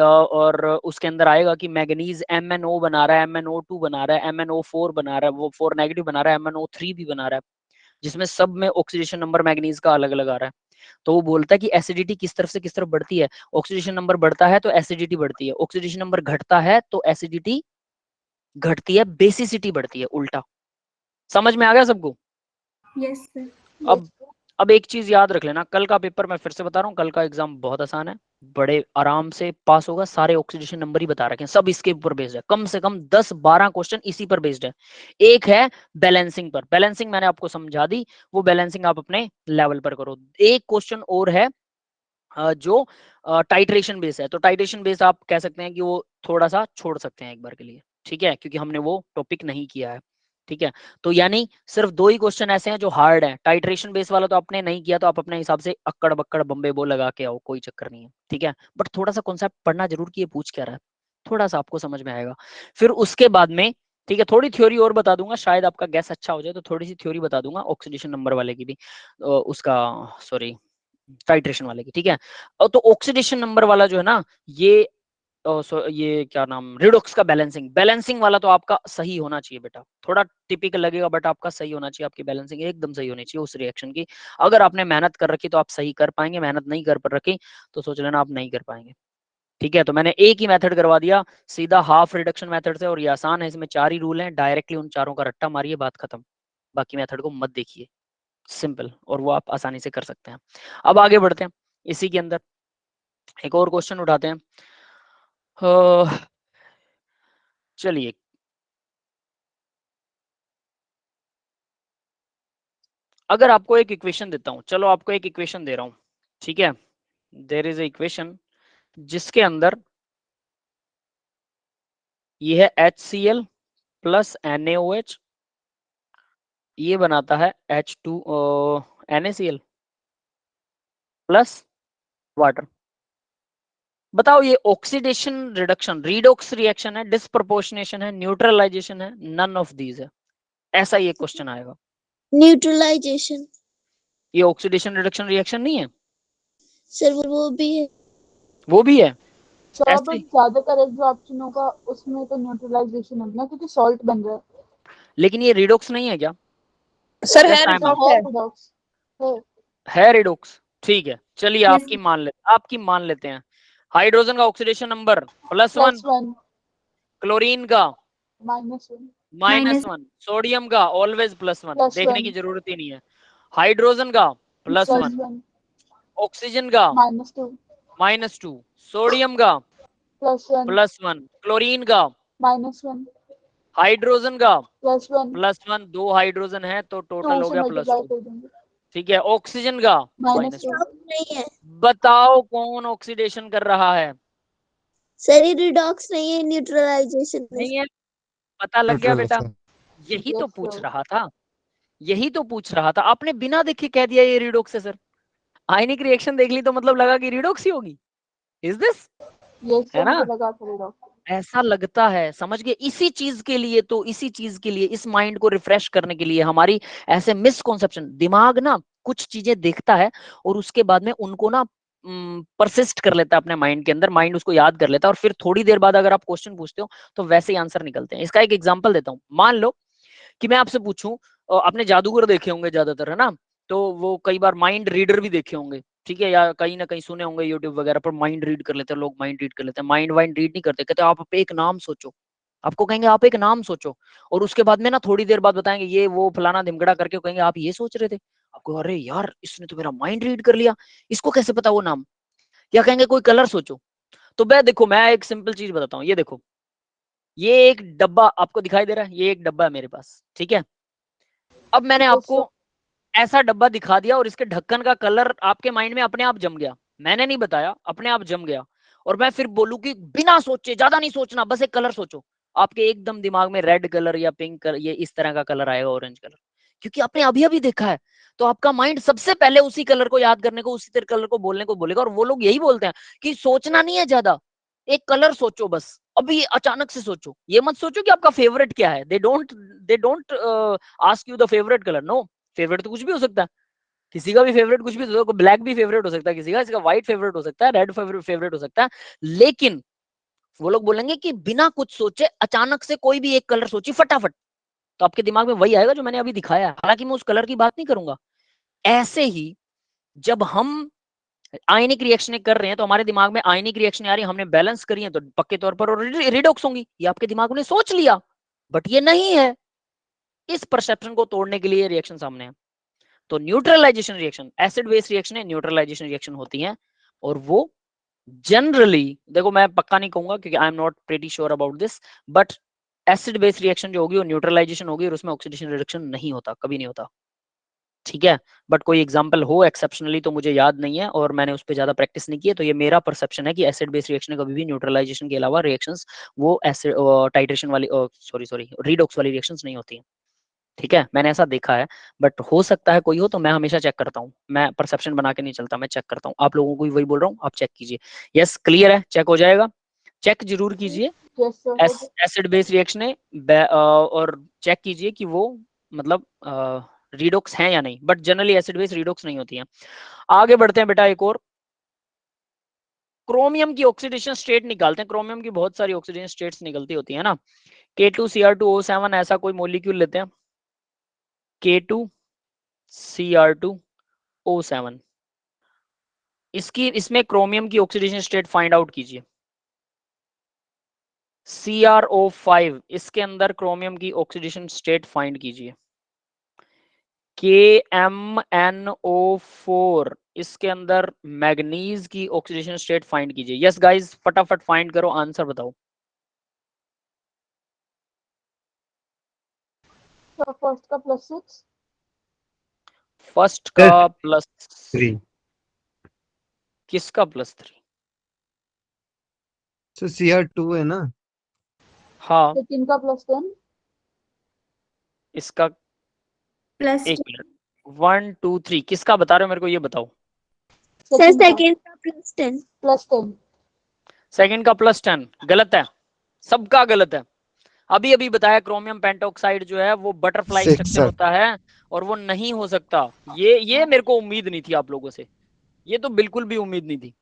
और उसके अंदर आएगा कि मैग्नीज MnO बना रहा है, MnO2 बना रहा है, MnO4 बना रहा है, वो 4 नेगेटिव बना रहा है, MnO3 भी बना रहा है, जिसमें सब में ऑक्सीडेशन नंबर मैग्नीज का अलग अलग आ रहा है। तो वो बोलता है कि एसिडिटी किस तरफ से किस तरफ बढ़ती है, ऑक्सीडेशन नंबर बढ़ता है तो एसिडिटी बढ़ती है, ऑक्सीडेशन नंबर घटता है तो एसिडिटी घटती है, बेसिसिटी बढ़ती है, उल्टा। समझ में आ गया सबको? Yes sir. अब एक चीज याद रख लेना, कल का पेपर मैं फिर से बता रहा हूँ, कल का एग्जाम बहुत आसान है, बड़े आराम से पास होगा। सारे ऑक्सीडेशन नंबर ही बता रखे हैं, सब इसके ऊपर बेस्ड है, कम से कम 10-12 क्वेश्चन इसी पर बेस्ड है। एक है बैलेंसिंग पर, बैलेंसिंग मैंने आपको समझा दी, वो बैलेंसिंग आप अपने लेवल पर करो। एक क्वेश्चन और है जो टाइट्रेशन बेस है, तो टाइट्रेशन बेस आप कह सकते हैं कि वो थोड़ा सा छोड़ सकते हैं एक बार के लिए, ठीक है, क्योंकि हमने वो टॉपिक नहीं किया है। ठीक है, तो यानी सिर्फ 2 ही क्वेश्चन ऐसे हैं जो हार्ड है, टाइट्रेशन बेस वाला तो आपने नहीं किया, तो आप अपने हिसाब से अक्कड़ बक्कड़ बम्बे बो लगा के आओ, कोई चक्कर नहीं है। ठीक है, बट थोड़ा सा कॉन्सेप्ट पढ़ना जरूर कि ये पूछ क्या रहा है, थोड़ा सा आपको समझ में आएगा। फिर उसके बाद में, ठीक है, थोड़ी थ्योरी और बता दूंगा, शायद आपका गैस अच्छा हो जाए, तो थोड़ी सी थ्योरी बता दूंगा ऑक्सीडेशन नंबर वाले की भी, उसका सॉरी टाइट्रेशन वाले की। ठीक है, तो ऑक्सीडेशन नंबर वाला जो है ना, ये क्या नाम, रिडॉक्स का बैलेंसिंग वाला तो आपका सही होना चाहिए बेटा, थोड़ा टिपिकल लगेगा बट आपका सही होना चाहिए, आपकी बैलेंसिंग एकदम सही होनी चाहिए उस रिएक्शन की। अगर आपने मेहनत कर रखी तो आप सही कर पाएंगे, मेहनत नहीं कर रखी तो सोच लेना आप नहीं कर पाएंगे। ठीक है, तो मैंने एक ही मेथड करवा दिया सीधा, हाफ रिडक्शन मेथड से, और ये आसान है, इसमें 4 ही रूल हैं, डायरेक्टली उन चारों का रट्टा मारिए, बात खत्म, बाकी मेथड को मत देखिए, सिंपल, और वो आप आसानी से कर सकते हैं। अब आगे बढ़ते हैं, इसी के अंदर एक और क्वेश्चन उठाते हैं। चलिए, अगर आपको एक इक्वेशन देता हूं, चलो आपको एक इक्वेशन दे रहा हूं, ठीक है, देयर इज ए इक्वेशन जिसके अंदर ये है HCl प्लस NaOH, ये बनाता है NaCl प्लस वाटर। बताओ ये ऑक्सीडेशन रिडक्शन, रिडॉक्स रिएक्शन है, डिस्प्रपोर्शनेशन है, न्यूट्रलाइजेशन है, नन ऑफ दीज है, ऐसा ये क्वेश्चन आएगा। न्यूट्रलाइजेशन। ये ऑक्सीडेशन रिडक्शन रिएक्शन नहीं है? सर वो भी है। वो भी है सर ऐसे बट ही। ज्यादातर जो ऑप्शन होगा उसमें तो न्यूट्रलाइजेशन होगा क्योंकि सॉल्ट बन रहा है। लेकिन ये रिडॉक्स नहीं है क्या? सर Yes, है I am. रिडॉक्स है। रिडॉक्स है। है रिडॉक्स, ठीक है, चलिए Yes. आपकी मान लेते हैं। हाइड्रोजन का ऑक्सीडेशन नंबर +1, +1, क्लोरीन का -1 -1। सोडियम का ऑलवेज +1, देखने की +1 जरूरत ही नहीं है। हाइड्रोजन का +1, +1 ऑक्सीजन का -2 -2, सोडियम का +1 +1, क्लोरीन का -1 हाइड्रोजन का +1 +1, 2 हाइड्रोजन है तो 2 टोटल हो से गया मल्टीप्लाई +2। कर देंगे ठीक है, ऑक्सीजन का -2 स्टॉप नहीं है बताओ कौन ऑक्सीडेशन कर रहा है? सर, ये रिडॉक्स नहीं है, न्यूट्रलाइजेशन है। नहीं है, पता लग गया बेटा। न्यूट्रल यही तो यस पूछ सर रहा था, यही तो पूछ रहा था। आपने बिना देखे कह दिया ये रिडॉक्स है सर। आयनिक रिएक्शन देख ली तो मतलब लगा कि रिडॉक्स ही होगी। इज दिस, यस है सर ना? मुझे लगा था डॉक्टर ऐसा लगता है, समझ गए? इसी चीज के लिए तो, इसी चीज के लिए, इस माइंड को रिफ्रेश करने के लिए हमारी ऐसे मिसकॉन्सेप्शन, दिमाग ना कुछ चीजें देखता है और उसके बाद में उनको ना परसिस्ट कर लेता है अपने माइंड के अंदर, माइंड उसको याद कर लेता है और फिर थोड़ी देर बाद अगर आप क्वेश्चन पूछते हो तो वैसे ही आंसर निकलते हैं। इसका एक एग्जांपल देता हूं। मान लो कि मैं आपसे पूछूं, आपने जादूगर देखे होंगे ज्यादातर, है ना? तो वो कई बार माइंड रीडर भी देखे होंगे, ठीक है, या कहीं ना कहीं सुने होंगे यूट्यूब वगैरह पर, माइंड रीड कर लेते हैं लोग, माइंड रीड कर लेते हैं। माइंड वाइंड रीड नहीं करते, कहते आप एक नाम सोचो, आपको कहेंगे आप एक नाम सोचो, और उसके बाद में ना थोड़ी देर बाद बताएंगे ये वो फलाना धिमगड़ा करके कहेंगे आप ये सोच रहे थे। आपको अरे यार इसने तो मेरा माइंड रीड कर लिया, इसको कैसे पता वो नाम? या कहेंगे कोई कलर सोचो। तो मैं देखो, मैं एक सिंपल चीज बताता हूँ, ये देखो, ये एक डब्बा आपको दिखाई दे रहा है, ये एक डब्बा है मेरे पास, ठीक है? अब मैंने यस आपको सर ऐसा डब्बा दिखा दिया और इसके ढक्कन का कलर आपके माइंड में अपने आप जम गया, मैंने नहीं बताया, अपने आप जम गया। और मैं फिर बोलूं कि बिना सोचे, ज्यादा नहीं सोचना, बस एक कलर सोचो, आपके एकदम दिमाग में रेड कलर या पिंक कलर, ये इस तरह का कलर आएगा, ऑरेंज कलर, क्योंकि आपने अभी अभी देखा है। तो आपका माइंड सबसे पहले उसी कलर को याद करने को, उसी कलर को बोलने को बोलेगा। और वो लोग यही बोलते हैं कि सोचना नहीं है ज्यादा, एक कलर सोचो बस, अभी अचानक से सोचो, ये मत सोचो कि आपका फेवरेट क्या है। They don't ask you the favourite colour, no. Favourite तो कुछ भी हो सकता है, किसी का भी फेवरेट कुछ भी, तो ब्लैक भी फेवरेट हो सकता है किसी का, इसका व्हाइट फेवरेट हो सकता है, रेड फेवरेट हो सकता है। लेकिन वो लोग बोलेंगे कि बिना कुछ सोचे अचानक से कोई भी एक कलर सोची फटाफट, तो आपके दिमाग में वही आएगा जो मैंने अभी दिखाया है। हालांकि मैं उस कलर की बात नहीं करूंगा। ऐसे ही जब हम आयनिक रिएक्शन कर रहे हैं तो हमारे दिमाग में आयनिक रिएक्शन आ रही है, हमने बैलेंस करी है तो पक्के तौर पर रिडॉक्स होंगी, ये आपके दिमाग ने सोच लिया, बट ये नहीं है। इस परसेप्शन को तोड़ने के लिए रिएक्शन सामने है। तो neutralisation reaction, acid base reaction है, न्यूट्रलाइजेशन रिएक्शन होती है। और वो जनरली, देखो मैं पक्का नहीं कहूंगा क्योंकि I am not pretty sure about this, but acid base reaction जो होगी वो न्यूट्रलाइजेशन होगी और उसमें ऑक्सीडेशन रिडक्शन नहीं होता, कभी नहीं होता, ठीक है? बट कोई एग्जांपल हो एक्सेप्शनली तो मुझे याद नहीं है और मैंने उस पर ज्यादा प्रैक्टिस नहीं की है। तो ये मेरा परसेप्शन है कि एसिड बेस रिएक्शन कभी भी न्यूट्रलाइजेशन के अलावा रिएक्शंस वो एसिड टाइट्रेशन वाली, सॉरी रिडॉक्स वाली रिएक्शंस नहीं होती हैं, ठीक है? मैंने ऐसा देखा है, बट हो सकता है कोई हो, तो मैं हमेशा चेक करता हूँ, मैं परसेप्शन बना के नहीं चलता, मैं चेक करता हूँ। आप लोगों को भी वही बोल रहा हूँ, आप चेक कीजिए। यस, क्लियर है, चेक हो जाएगा, चेक जरूर कीजिए। Yes sir acid base reaction है और चेक कीजिए कि वो मतलब रिडॉक्स हैं या नहीं, but generally acid base redox नहीं होती हैं। आगे बढ़ते हैं बेटा, एक और क्रोमियम की ऑक्सीडेशन स्टेट निकालते हैं। क्रोमियम की बहुत सारी ऑक्सीडेशन स्टेट्स निकलती होती है ना। K2Cr2O7 ऐसा कोई मॉलिक्यूल लेते हैं, K2Cr2O7, इसमें क्रोमियम की ऑक्सीडेशन स्टेट फाइंड आउट कीजिए। CrO5, इसके अंदर क्रोमियम की ऑक्सीडेशन स्टेट फाइंड कीजिए। KMnO4, इसके अंदर मैग्नीज की ऑक्सीडेशन स्टेट फाइंड कीजिए। यस गाइस, फटाफट फाइंड करो, आंसर बताओ। सर फर्स्ट का +6 फर्स्ट का +3, 3 किसका +3? तो Cr2 है ना। हाँ, सेकंड का +10 इसका प्लस एक मिनट, 1 2 3 किसका बता रहे हो मेरे को ये बताओ। सर, सेकंड का सेकंड का +10। +10 सेकंड का +10 गलत है, सबका गलत है। अभी अभी बताया क्रोमियम पेंटॉक्साइड जो है वो बटरफ्लाई 6 स्ट्रक्चर सर। होता है और वो नहीं हो सकता। ये मेरे को उम्मीद नहीं थी आप लोगों से, ये तो बिल्कुल भी उम्मीद नहीं थी।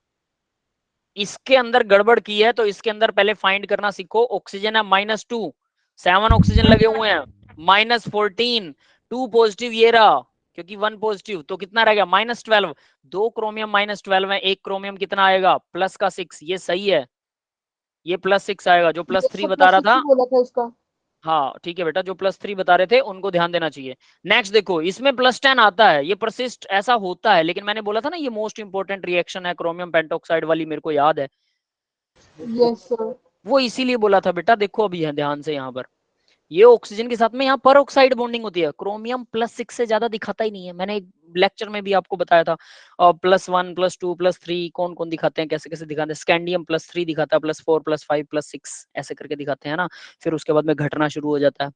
इसके अंदर गड़बड़ की है तो इसके अंदर पहले फाइंड करना सीखो। ऑक्सीजन है -2, 7 ऑक्सीजन लगे हुए हैं, -14, 2 पॉजिटिव ये रहा, क्योंकि 1 पॉजिटिव, तो कितना रह गया -12। 2 क्रोमियम -12 है, 1 क्रोमियम कितना आएगा +6, ये सही है, ये +6 आएगा। जो +3 बता रहा +6 था, ही बोला था इसका। हाँ ठीक है बेटा, जो +3 बता रहे थे उनको ध्यान देना चाहिए। नेक्स्ट देखो, इसमें +10 आता है, ये परसिस्ट ऐसा होता है, लेकिन मैंने बोला था ना ये मोस्ट इंपोर्टेंट रिएक्शन है क्रोमियम पेंटोक्साइड वाली, मेरे को याद है, यस सर। वो इसीलिए बोला था बेटा। देखो अभी है ध्यान से, यहाँ पर ये ऑक्सीजन के साथ में यहाँ पर ऑक्साइड बॉन्डिंग होती है, क्रोमियम +6 से ज्यादा दिखाता ही नहीं है, मैंने एक लेक्चर में भी आपको बताया था। और +1 +2 +3 कौन कौन दिखाते हैं, कैसे कैसे दिखाते हैं, स्कैंडियम +3 दिखाता है, +4 +5 +6 ऐसे करके दिखाते हैं ना, फिर उसके बाद में घटना शुरू हो जाता है।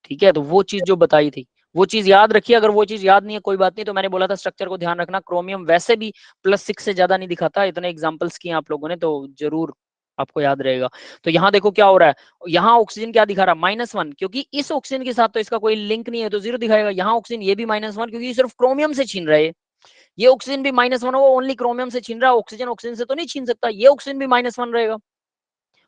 ठीक है, तो वो चीज जो बताई थी वो चीज याद रखिए, अगर वो चीज याद नहीं है कोई बात नहीं, तो मैंने बोला था स्ट्रक्चर को ध्यान रखना, क्रोमियम वैसे भी +6 से ज्यादा नहीं दिखाता, इतने एग्जाम्पल्स किए आप लोगों ने तो जरूर आपको याद रहेगा। तो यहाँ देखो क्या हो रहा है, यहाँ ऑक्सीजन क्या दिखा रहा है, -1, क्योंकि इस ऑक्सीजन के साथ तो इसका कोई लिंक नहीं है तो 0 दिखाएगा। यहाँ ऑक्सीजन ये भी -1, क्योंकि सिर्फ क्रोमियम से छीन रहा है, ये ऑक्सीजन भी -1 वो ओनली क्रोमियम से छीन रहा है, ऑक्सीजन ऑक्सीजन से तो नहीं छीन सकता, ये ऑक्सीजन भी -1 रहेगा।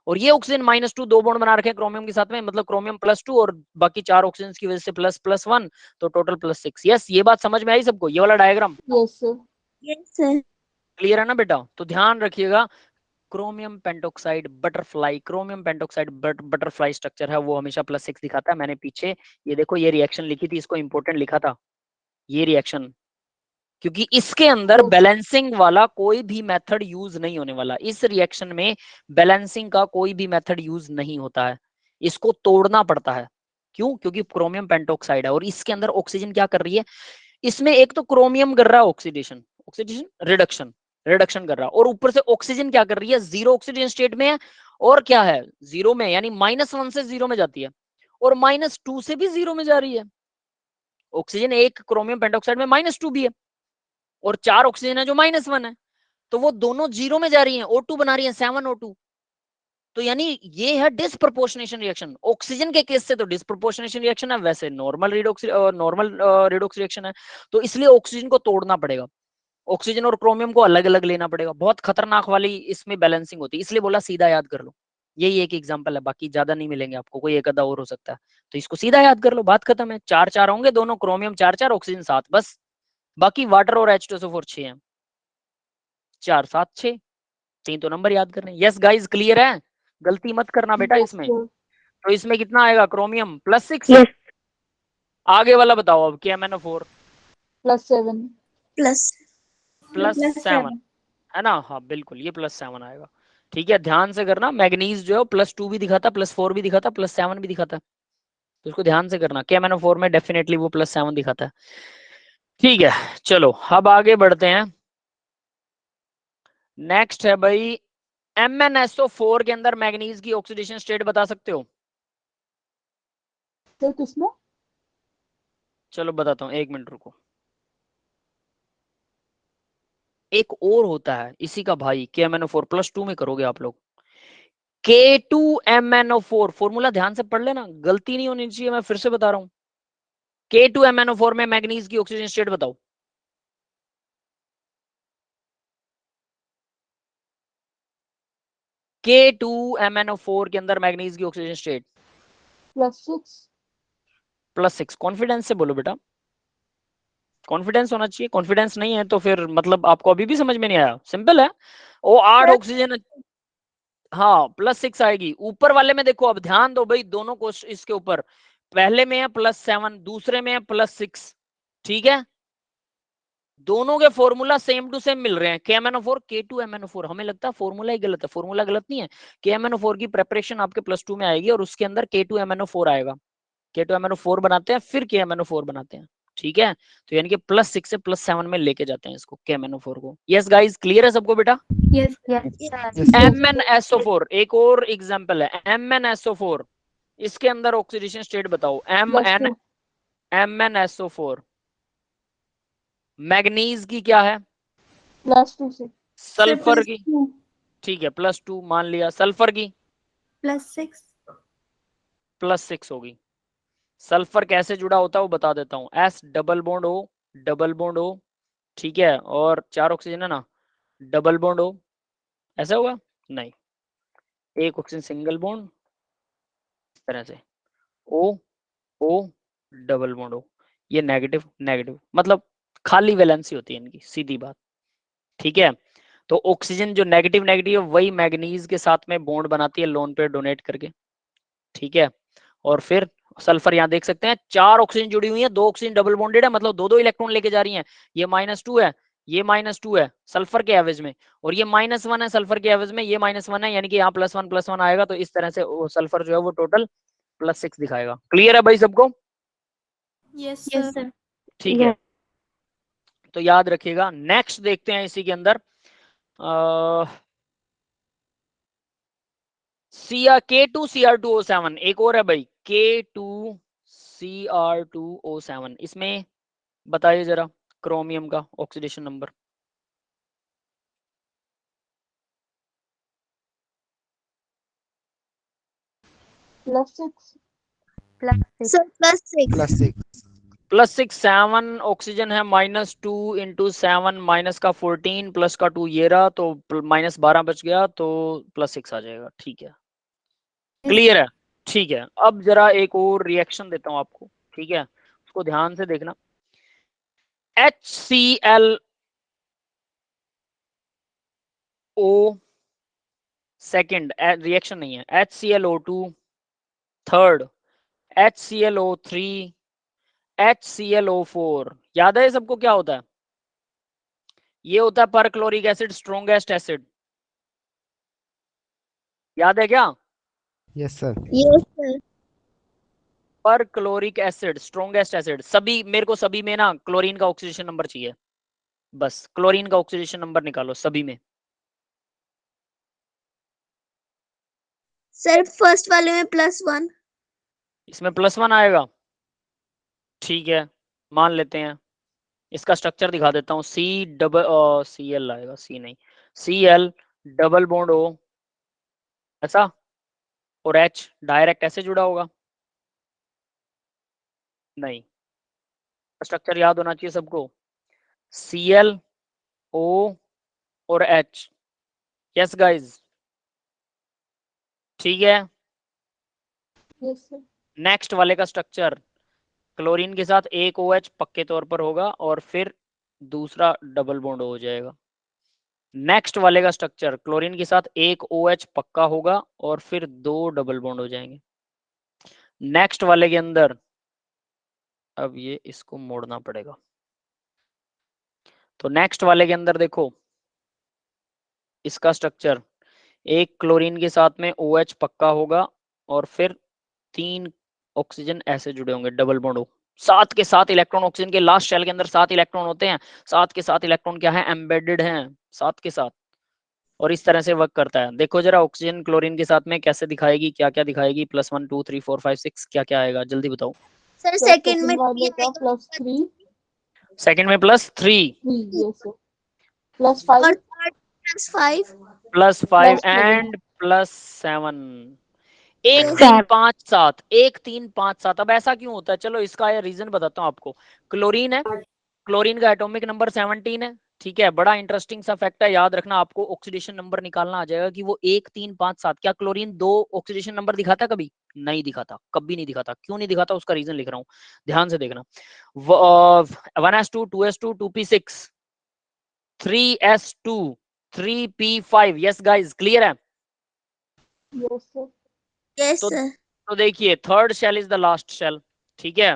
और ये ऑक्सीजन -2 दो बॉन्ड बना रखे हैं क्रोमियम के साथ में, मतलब क्रोमियम +2 और बाकी 4 ऑक्सीजन की वजह से +1, तो टोटल +6। यस, ये बात समझ में आई सबको, ये वाला diagram yes sir. Yes sir. Clear है ना बेटा? तो ध्यान रखिएगा, chromium pentoxide butterfly, chromium pentoxide butterfly structure है, वो हमेशा +6 दिखाता है। मैंने पीछे ये देखो ये रिएक्शन लिखी थी, इसको इंपॉर्टेंट लिखा था ये रिएक्शन, क्योंकि इसके अंदर बैलेंसिंग वाला कोई भी मेथड यूज नहीं होने वाला। इस रिएक्शन में बैलेंसिंग का कोई भी मेथड यूज नहीं होता है, इसको तोड़ना पड़ता है। क्यों? क्योंकि क्रोमियम पेंटोक्साइड है और इसके अंदर ऑक्सीजन क्या कर रही है, इसमें एक तो क्रोमियम कर रहा है ऑक्सीडेशन, ऑक्सीडेशन रिडक्शन, रिडक्शन कर रहा है, और ऊपर से ऑक्सीजन क्या कर रही है, 0 ऑक्सीजन स्टेट में है, और क्या है 0 में, यानी -1 से 0 में जाती है, और -2 से भी 0 में जा रही है। ऑक्सीजन एक क्रोमियम पेंटोक्साइड में -2 भी है, और 4 ऑक्सीजन है जो -1 है, तो वो दोनों 0 में जा रही हैं, O2 बना रही है 7O2। तो यानी ये है डिसप्रोपोर्शनेशन रिएक्शन। ऑक्सीजन के केस से तो डिसप्रोपोर्शनेशन रिएक्शन है, वैसे नॉर्मल रिडॉक्स रिएक्शन है, तो इसलिए ऑक्सीजन को तोड़ना पड़ेगा, ऑक्सीजन और क्रोमियम को अलग अलग लेना पड़ेगा। बहुत खतरनाक वाली इसमें बैलेंसिंग होती है, इसलिए बोला सीधा याद कर लो। यही एक एग्जांपल है, बाकी ज्यादा नहीं मिलेंगे आपको, कोई एक आधा और हो सकता है, तो इसको सीधा याद कर लो, बात खत्म है। 4 होंगे दोनों, क्रोमियम 4 ऑक्सीजन 7, बस। बाकी वाटर और H2SO4 6 है, 4 7 6, 3 तो नंबर याद करने। यस गाइस, क्लियर है? गलती मत करना बेटा यस इसमें। सर। तो इसमें कितना आएगा, क्रोमियम +6। यस। आगे वाला बताओ अब, KMnO4 +7। प्लस +7 है ना? हाँ बिल्कुल, ये +7 आएगा। ठीक है, ध्यान से करना, मैग्नीज जो है +2 भी दिखाता, +4 भी दिखाता, +7 भी दिखाता, तो उसको ध्यान से करना। KMnO4 में डेफिनेटली वो +7 दिखाता है। ठीक है, चलो अब आगे बढ़ते हैं। नेक्स्ट है भाई, MnSO4 के अंदर मैग्नीज की ऑक्सीडेशन स्टेट बता सकते हो? सर किसमें? चलो बताता हूँ, 1 मिनट रुको। एक और होता है इसी का भाई, KMnO4 +2 में करोगे आप लोग, K2MnO4 फॉर्मूला ध्यान से पढ़ लेना, गलती नहीं होनी चाहिए, मैं फिर से बता रहा हूं। K2MnO4 में मैग्नीज की ऑक्सीजन स्टेट बताओ। K2MnO4 के अंदर मैग्नीज की ऑक्सीजन स्टेट +6। +6। कॉन्फिडेंस से बोलो बेटा, कॉन्फिडेंस होना चाहिए। कॉन्फिडेंस नहीं है तो फिर मतलब आपको अभी भी समझ में नहीं आया, सिंपल है। वो 8 ऑक्सीजन, हाँ +6 आएगी। ऊपर वाले में देखो, अब ध्यान दो भाई, दोनों को इसके ऊपर, पहले में है +7, दूसरे में है +6, ठीक है, दोनों के फॉर्मूला सेम टू सेम मिल रहे हैं, KMnO4 K2MnO4। हमें लगता है फॉर्मूला ही गलत है, फॉर्मूला गलत नहीं है। KMnO4 की प्रेपरेशन आपके +2 में आएगी और उसके अंदर K2MnO4 आएगा, K2MnO4 बनाते हैं फिर KMnO4 बनाते हैं, ठीक है। तो यानी कि +6 से +7 में लेके जाते हैं इसको, KMnO4 को। यस गाइस, क्लियर है सबको बेटा? यस MnSO4 एक और एग्जांपल है, MnSO4, इसके अंदर ऑक्सीडेशन स्टेट बताओ। +2। MnSO4 मैग्नीज की क्या है, +2 से। सल्फर की, ठीक है +2 मान लिया, सल्फर की +6 +6 होगी। सल्फर कैसे जुड़ा होता है वो बता देता हूँ, S double bond O double bond O, ठीक है, और 4 ऑक्सीजन है ना, डबल बॉन्ड O, ऐसा होगा नहीं, एक ऑक्सीजन सिंगल बॉन्ड, इस तरह से O O double bond O, ये नेगेटिव नेगेटिव, मतलब खाली वैलेंसी होती है इनकी, सीधी बात, ठीक है। तो ऑक्सीजन जो नेगेटिव नेगेटिव वही मैग्नीज के साथ में बॉन्ड बनाती है लोन पेयर डोनेट करके, ठीक है। और फिर सल्फर यहाँ देख सकते हैं 4 ऑक्सीजन जुड़ी हुई है, 2 ऑक्सीजन डबल बॉन्डेड है, मतलब 2 इलेक्ट्रॉन लेके जा रही हैं। ये -2 है, ये -2 है सल्फर के एवरेज में, और ये -1 है सल्फर के एवरेज में, ये -1 है, यानी कि यहाँ +1 आएगा। तो इस तरह से सल्फर जो है वो टोटल +6 दिखाएगा। क्लियर है भाई सबको? Yes yes sir. सर। ठीक है, तो याद रखिएगा। नेक्स्ट देखते हैं इसी के अंदर K2Cr2O7, एक और है भाई K2Cr2O7। इसमें बताइए जरा क्रोमियम का ऑक्सीडेशन नंबर। +6 सर +6 +6 7 ऑक्सीजन है, -2 × 7 माइनस का 14 प्लस का 2 ये रहा, तो -12 बच गया, तो +6 आ जाएगा। ठीक है, क्लियर है? ठीक है, अब जरा एक और रिएक्शन देता हूं आपको, ठीक है, उसको ध्यान से देखना। HClO सेकंड रिएक्शन नहीं है, HClO2 थर्ड, HClO3, HClO4। याद है सबको क्या होता है? ये होता है परक्लोरिक एसिड स्ट्रॉन्गेस्ट एसिड। याद है क्या? Yes sir. Yes sir perchloric acid strongest acid. सभी मेरे को सभी में ना क्लोरीन का ऑक्सीडेशन नंबर चाहिए, बस क्लोरीन का ऑक्सीडेशन नंबर निकालो सभी में। सर फर्स्ट वाले में +1 इसमें +1 आएगा, ठीक है, मान लेते हैं। इसका स्ट्रक्चर दिखा देता हूँ। Cl आएगा, C नहीं, Cl डबल बॉन्ड O ऐसा, और H डायरेक्ट ऐसे जुड़ा होगा, नहीं। स्ट्रक्चर याद होना चाहिए सबको, Cl O और H। यस गाइज, ठीक है। Yes sir. नेक्स्ट वाले का स्ट्रक्चर, क्लोरीन के साथ एक OH पक्के तौर पर होगा, और फिर दूसरा डबल बॉन्ड हो जाएगा। नेक्स्ट वाले का स्ट्रक्चर, क्लोरीन के साथ एक OH पक्का होगा, और फिर 2 डबल बॉन्ड हो जाएंगे। नेक्स्ट वाले के अंदर, अब ये इसको मोड़ना पड़ेगा, तो नेक्स्ट वाले के अंदर देखो इसका स्ट्रक्चर, एक क्लोरीन के साथ में OH पक्का होगा, और फिर 3 ऑक्सीजन ऐसे जुड़े होंगे डबल बॉन्ड हो। 7 के 7 इलेक्ट्रॉन, ऑक्सीजन के लास्ट शेल के अंदर 7 इलेक्ट्रॉन होते हैं, 7 के 7 इलेक्ट्रॉन क्या है, एम्बेडेड हैं 7 के 7, और इस तरह से वर्क करता है। देखो जरा ऑक्सीजन क्लोरीन के साथ में कैसे दिखाएगी, क्या क्या दिखाएगी, +1 2 3 4 5 6 क्या क्या आएगा, जल्दी बताओ। सर सर सेकंड सेकंड में वाले का आएगा +3 सेकंड में +3, 3 यस सर +5 और थर्ड +5 +5 7 एंड +7। 1 Yes. 3 5 7, 1 3 5 7। अब ऐसा क्यों होता है, चलो इसका रीजन बताता हूँ आपको। क्लोरीन है, क्लोरीन का एटॉमिक नंबर 17 है, ठीक है, बड़ा इंटरेस्टिंग सा फैक्ट है, याद रखना। आपको ऑक्सीडेशन नंबर निकालना आ जाएगा कि वो 1 3 5 7। क्या क्लोरीन 2 ऑक्सीडेशन नंबर दिखाता कभी? नहीं दिखाता, कभी नहीं दिखाता। क्यों नहीं दिखाता, उसका रीजन लिख रहा हूँ, ध्यान से देखना। 1s2 2s2 2p6 3s2 3p5। Yes guys, clear है? यस सर यस तो सर तो देखिए third shell is the last shell, ठीक है।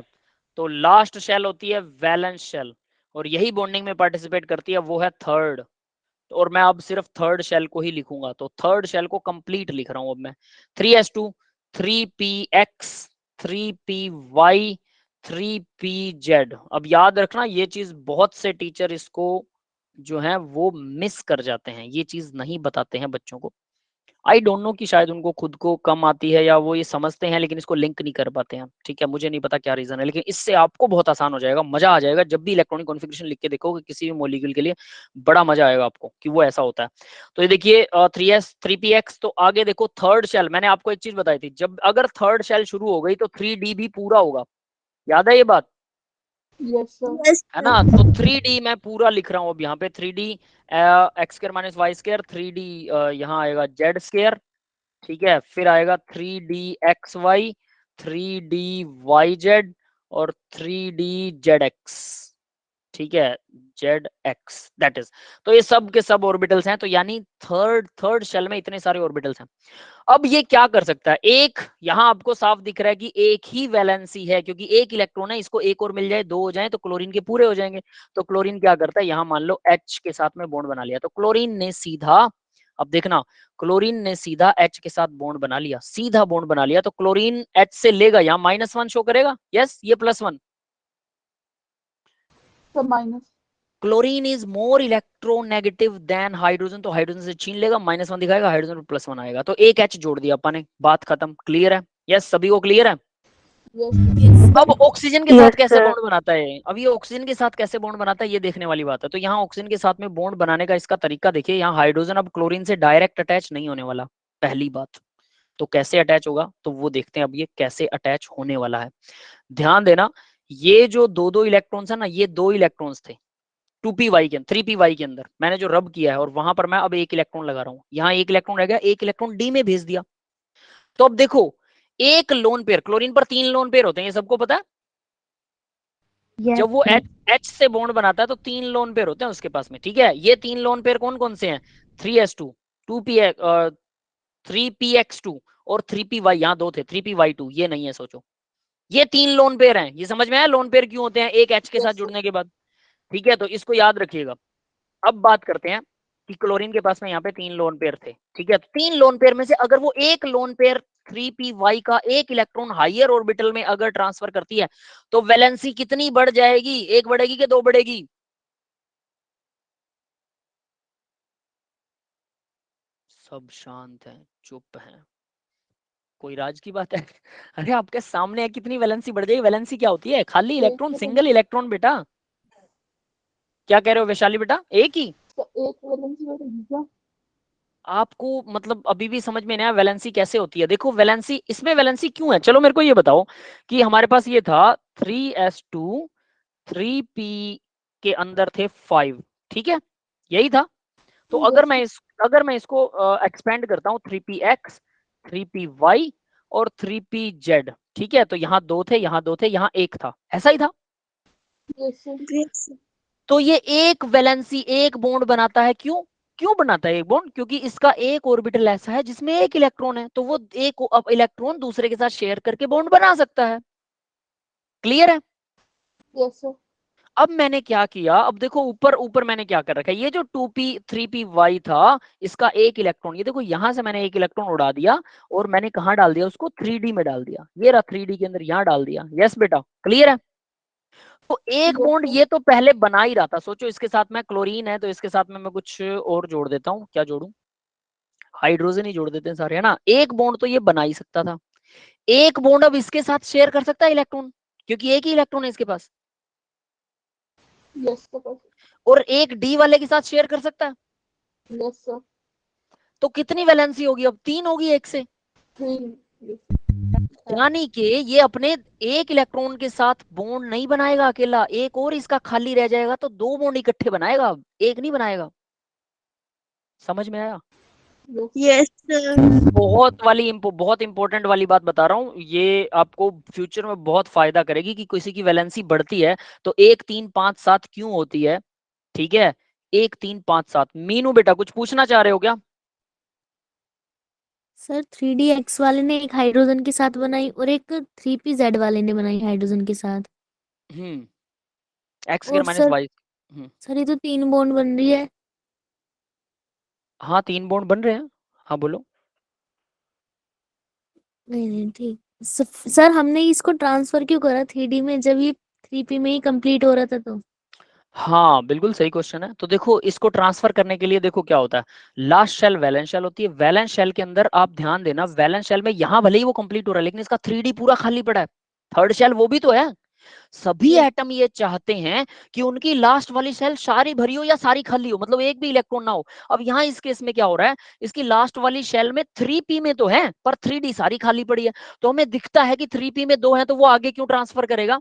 तो लास्ट शेल होती है वैलेंस शेल, और यही बॉन्डिंग में पार्टिसिपेट करती है, वो है थर्ड। और मैं अब सिर्फ थर्ड शेल को ही लिखूंगा, तो थर्ड शेल को कंप्लीट लिख रहा हूं अब मैं। 3s2 3px 3py 3pz। अब याद रखना ये चीज, बहुत से टीचर इसको जो है वो मिस कर जाते हैं, ये चीज नहीं बताते हैं बच्चों को। आई डोंट नो कि शायद उनको खुद को कम आती है, या वो ये समझते हैं लेकिन इसको लिंक नहीं कर पाते हैं, ठीक है। मुझे नहीं पता क्या रीजन है, लेकिन इससे आपको बहुत आसान हो जाएगा, मजा आ जाएगा। जब भी इलेक्ट्रॉनिक कॉन्फ़िगरेशन लिख के देखोगे किसी भी मॉलिक्यूल के लिए, बड़ा मजा आएगा आपको कि वो ऐसा होता है। तो ये देखिए 3px। तो आगे देखो थर्ड शेल, मैंने आपको एक चीज बताई थी, जब अगर थर्ड शेल शुरू हो गई तो 3d भी पूरा होगा। याद है ये बात? यस सर यस है ना? तो 3d मैं पूरा लिख रहा हूँ अब यहाँ पे। 3d x² - y², 3d यहाँ आएगा z², ठीक है। फिर आएगा 3dxy 3dyz और 3dzx, ठीक है, ZX दैट इज। तो ये सब के सब ऑर्बिटल्स हैं, तो यानी थर्ड शेल में इतने सारे ऑर्बिटल्स हैं। अब ये क्या कर सकता है, एक यहां आपको साफ दिख रहा है कि एक ही वैलेंसी है, क्योंकि एक इलेक्ट्रॉन है, इसको एक और मिल जाए, दो हो जाए तो क्लोरीन के पूरे हो जाएंगे। तो क्लोरीन क्या करता है, यहां मान लो H के साथ में बॉन्ड बना लिया, तो क्लोरीन ने सीधा, अब देखना, क्लोरीन ने सीधा H के साथ बॉन्ड बना लिया, सीधा बॉन्ड बना लिया, तो क्लोरीन H से लेगा, यहाँ -1 शो करेगा, यस, ये +1। तो minus. Chlorine is more electronegative than hydrogen, तो हाइड्रोजन से छीन लेगा, -1 दिखाएगा, हाइड्रोजन पर +1 आएगा, तो एक H जोड़ दिया अपन ने, बात खत्म। क्लियर है? यस, सभी को क्लियर है? यस। अब ऑक्सीजन के साथ कैसे बॉन्ड बनाता है, अब ये ऑक्सीजन के साथ कैसे बॉन्ड बनाता है, ये देखने वाली बात है। तो यहाँ ऑक्सीजन के साथ में बॉन्ड बनाने का इसका तरीका देखिए, यहाँ हाइड्रोजन अब क्लोरीन से डायरेक्ट अटैच नहीं होने वाला, पहली बात। तो कैसे अटैच होगा, तो वो देखते हैं अब ये कैसे अटैच होने वाला है। ध्यान देना, ये जो दो इलेक्ट्रॉन्स है ना, ये 2 इलेक्ट्रॉन्स थे 2py के 3py के अंदर, मैंने जो रब किया है, और वहां पर मैं अब एक इलेक्ट्रॉन लगा रहा हूँ, यहाँ एक इलेक्ट्रॉन रह गया, एक इलेक्ट्रॉन डी में भेज दिया। तो अब देखो, एक लोन पेयर, क्लोरीन पर 3 लोन पेयर होते हैं, ये सबको पता है। जब वो H से बॉन्ड बनाता है तो 3 लोन पेयर होते हैं उसके पास में, ठीक है। ये 3 लोन पेयर कौन कौन से हैं, 3s2, 3px2 और 3py, यहाँ 2 थे, 3py2, ये नहीं है, सोचो ये 3 लोन पेयर हैं। ये समझ में आया लोन पेयर क्यों होते हैं, एक H के साथ जुड़ने के बाद, ठीक है। तो इसको याद रखिएगा। अब बात करते हैं कि क्लोरीन के पास में यहाँ पे 3 लोन पेयर थे, ठीक है। तो 3 लोन पेयर में से अगर वो एक लोन पेयर 3py का एक इलेक्ट्रॉन हायर ऑर्बिटल में अगर ट्रांसफर करती है, तो वैलेंसी कितनी बढ़ जाएगी, एक बढ़ेगी कि 2 बढ़ेगी? सब शांत हैं, चुप हैं, कोई राज की बात है? अरे आपके सामने है, कितनी वैलेंसी बढ़ जाएगी। वैलेंसी क्या होती है, खाली इलेक्ट्रॉन, सिंगल इलेक्ट्रॉन बेटा। क्या कह रहे हो वैशाली बेटा, एक ही? तो एक वैलेंसी बढ़ेगी क्या? आपको मतलब अभी भी समझ में नहीं आया वैलेंसी कैसे होती है। देखो वैलेंसी, इसमें वैलेंसी क्यों है, चलो मेरे को ये बताओ कि हमारे पास ये था 3s2 3p के अंदर थे 5, ठीक है, यही था। तो अगर मैं इसको एक्सपेंड करता हूँ 3px 3py और 3pz, ठीक है, तो यहाँ 2 थे, यहाँ 2 थे, यहाँ 1 था, ऐसा ही था। Yes. तो ये एक वैलेंसी, एक बॉन्ड बनाता है, क्यों बनाता है एक बॉन्ड, क्योंकि इसका एक ऑर्बिटल ऐसा है जिसमें एक इलेक्ट्रॉन है, तो वो एक अब इलेक्ट्रॉन दूसरे के साथ शेयर करके बॉन्ड बना सकता है। क्लियर है? Yes sir. अब मैंने क्या किया, अब देखो ऊपर मैंने क्या कर रखा है, ये जो 2p 3py था, इसका एक इलेक्ट्रॉन, ये देखो यहां से मैंने एक इलेक्ट्रॉन उड़ा दिया और मैंने कहा डाल दिया, उसको 3d में डाल दिया, ये रहा 3d के अंदर, यहां डाल दिया। यस बेटा, क्लियर है? तो एक बॉन्ड ये तो पहले बना ही रहा था। सोचो इसके साथ में क्लोरीन है, तो इसके साथ में मैं कुछ और जोड़ देता हूँ, क्या जोड़ू, हाइड्रोजन ही जोड़ देते हैं सारे, है ना। एक बॉन्ड तो ये बना ही सकता था, एक बॉन्ड अब इसके साथ शेयर कर सकता है इलेक्ट्रॉन, क्योंकि एक ही इलेक्ट्रॉन है इसके पास। Yes sir. और एक डी वाले के साथ शेयर कर सकता है। Yes sir. तो कितनी वैलेंसी होगी अब, 3 होगी एक से, 3। यानी कि ये अपने एक इलेक्ट्रॉन के साथ बॉन्ड नहीं बनाएगा अकेला, एक और इसका खाली रह जाएगा तो 2 बॉन्ड इकट्ठे बनाएगा, एक नहीं बनाएगा। समझ में आया? Yes sir. बहुत इंपॉर्टेंट वाली बात बता रहा हूँ, ये आपको फ्यूचर में बहुत फायदा करेगी कि किसी की वैलेंसी बढ़ती है तो 1 3 5 7 क्यों होती है, ठीक है, 1 3 5 7। मीनू बेटा कुछ पूछना चाह रहे हो क्या? सर 3dx वाले ने एक हाइड्रोजन के साथ बनाई और एक 3pz वाले ने बनाई हाइड्रोजन के साथ। एक्स स्क्वायर और माइनस वाई। सर ये तो 3 बॉन्ड बन रही है। हाँ 3 बॉन्ड बन रहे हैं, हाँ बोलो। नहीं ठीक। सर हमने इसको ट्रांसफर क्यों करा 3d में, जब ये 3p में ही कंप्लीट हो रहा था तो? हाँ बिल्कुल सही क्वेश्चन है। तो देखो इसको ट्रांसफर करने के लिए देखो क्या होता है, लास्ट शेल वैलेंस शेल होती है, वैलेंस शेल के अंदर आप ध्यान देना, वैलेंस शेल में यहाँ भले ही वो कंप्लीट हो रहा है लेकिन इसका 3d पूरा खाली पड़ा है, थर्ड शेल वो भी तो है। सभी एटम ये चाहते हैं कि उनकी लास्ट वाली शेल सारी भरी हो या सारी खाली हो, मतलब एक भी इलेक्ट्रॉन ना हो। अब यहाँ इस केस में क्या हो रहा है, इसकी लास्ट वाली शेल में 3p में तो है पर 3d सारी खाली पड़ी है, तो हमें दिखता है कि 3p में 2 है, तो वो आगे क्यों ट्रांसफर करेगा,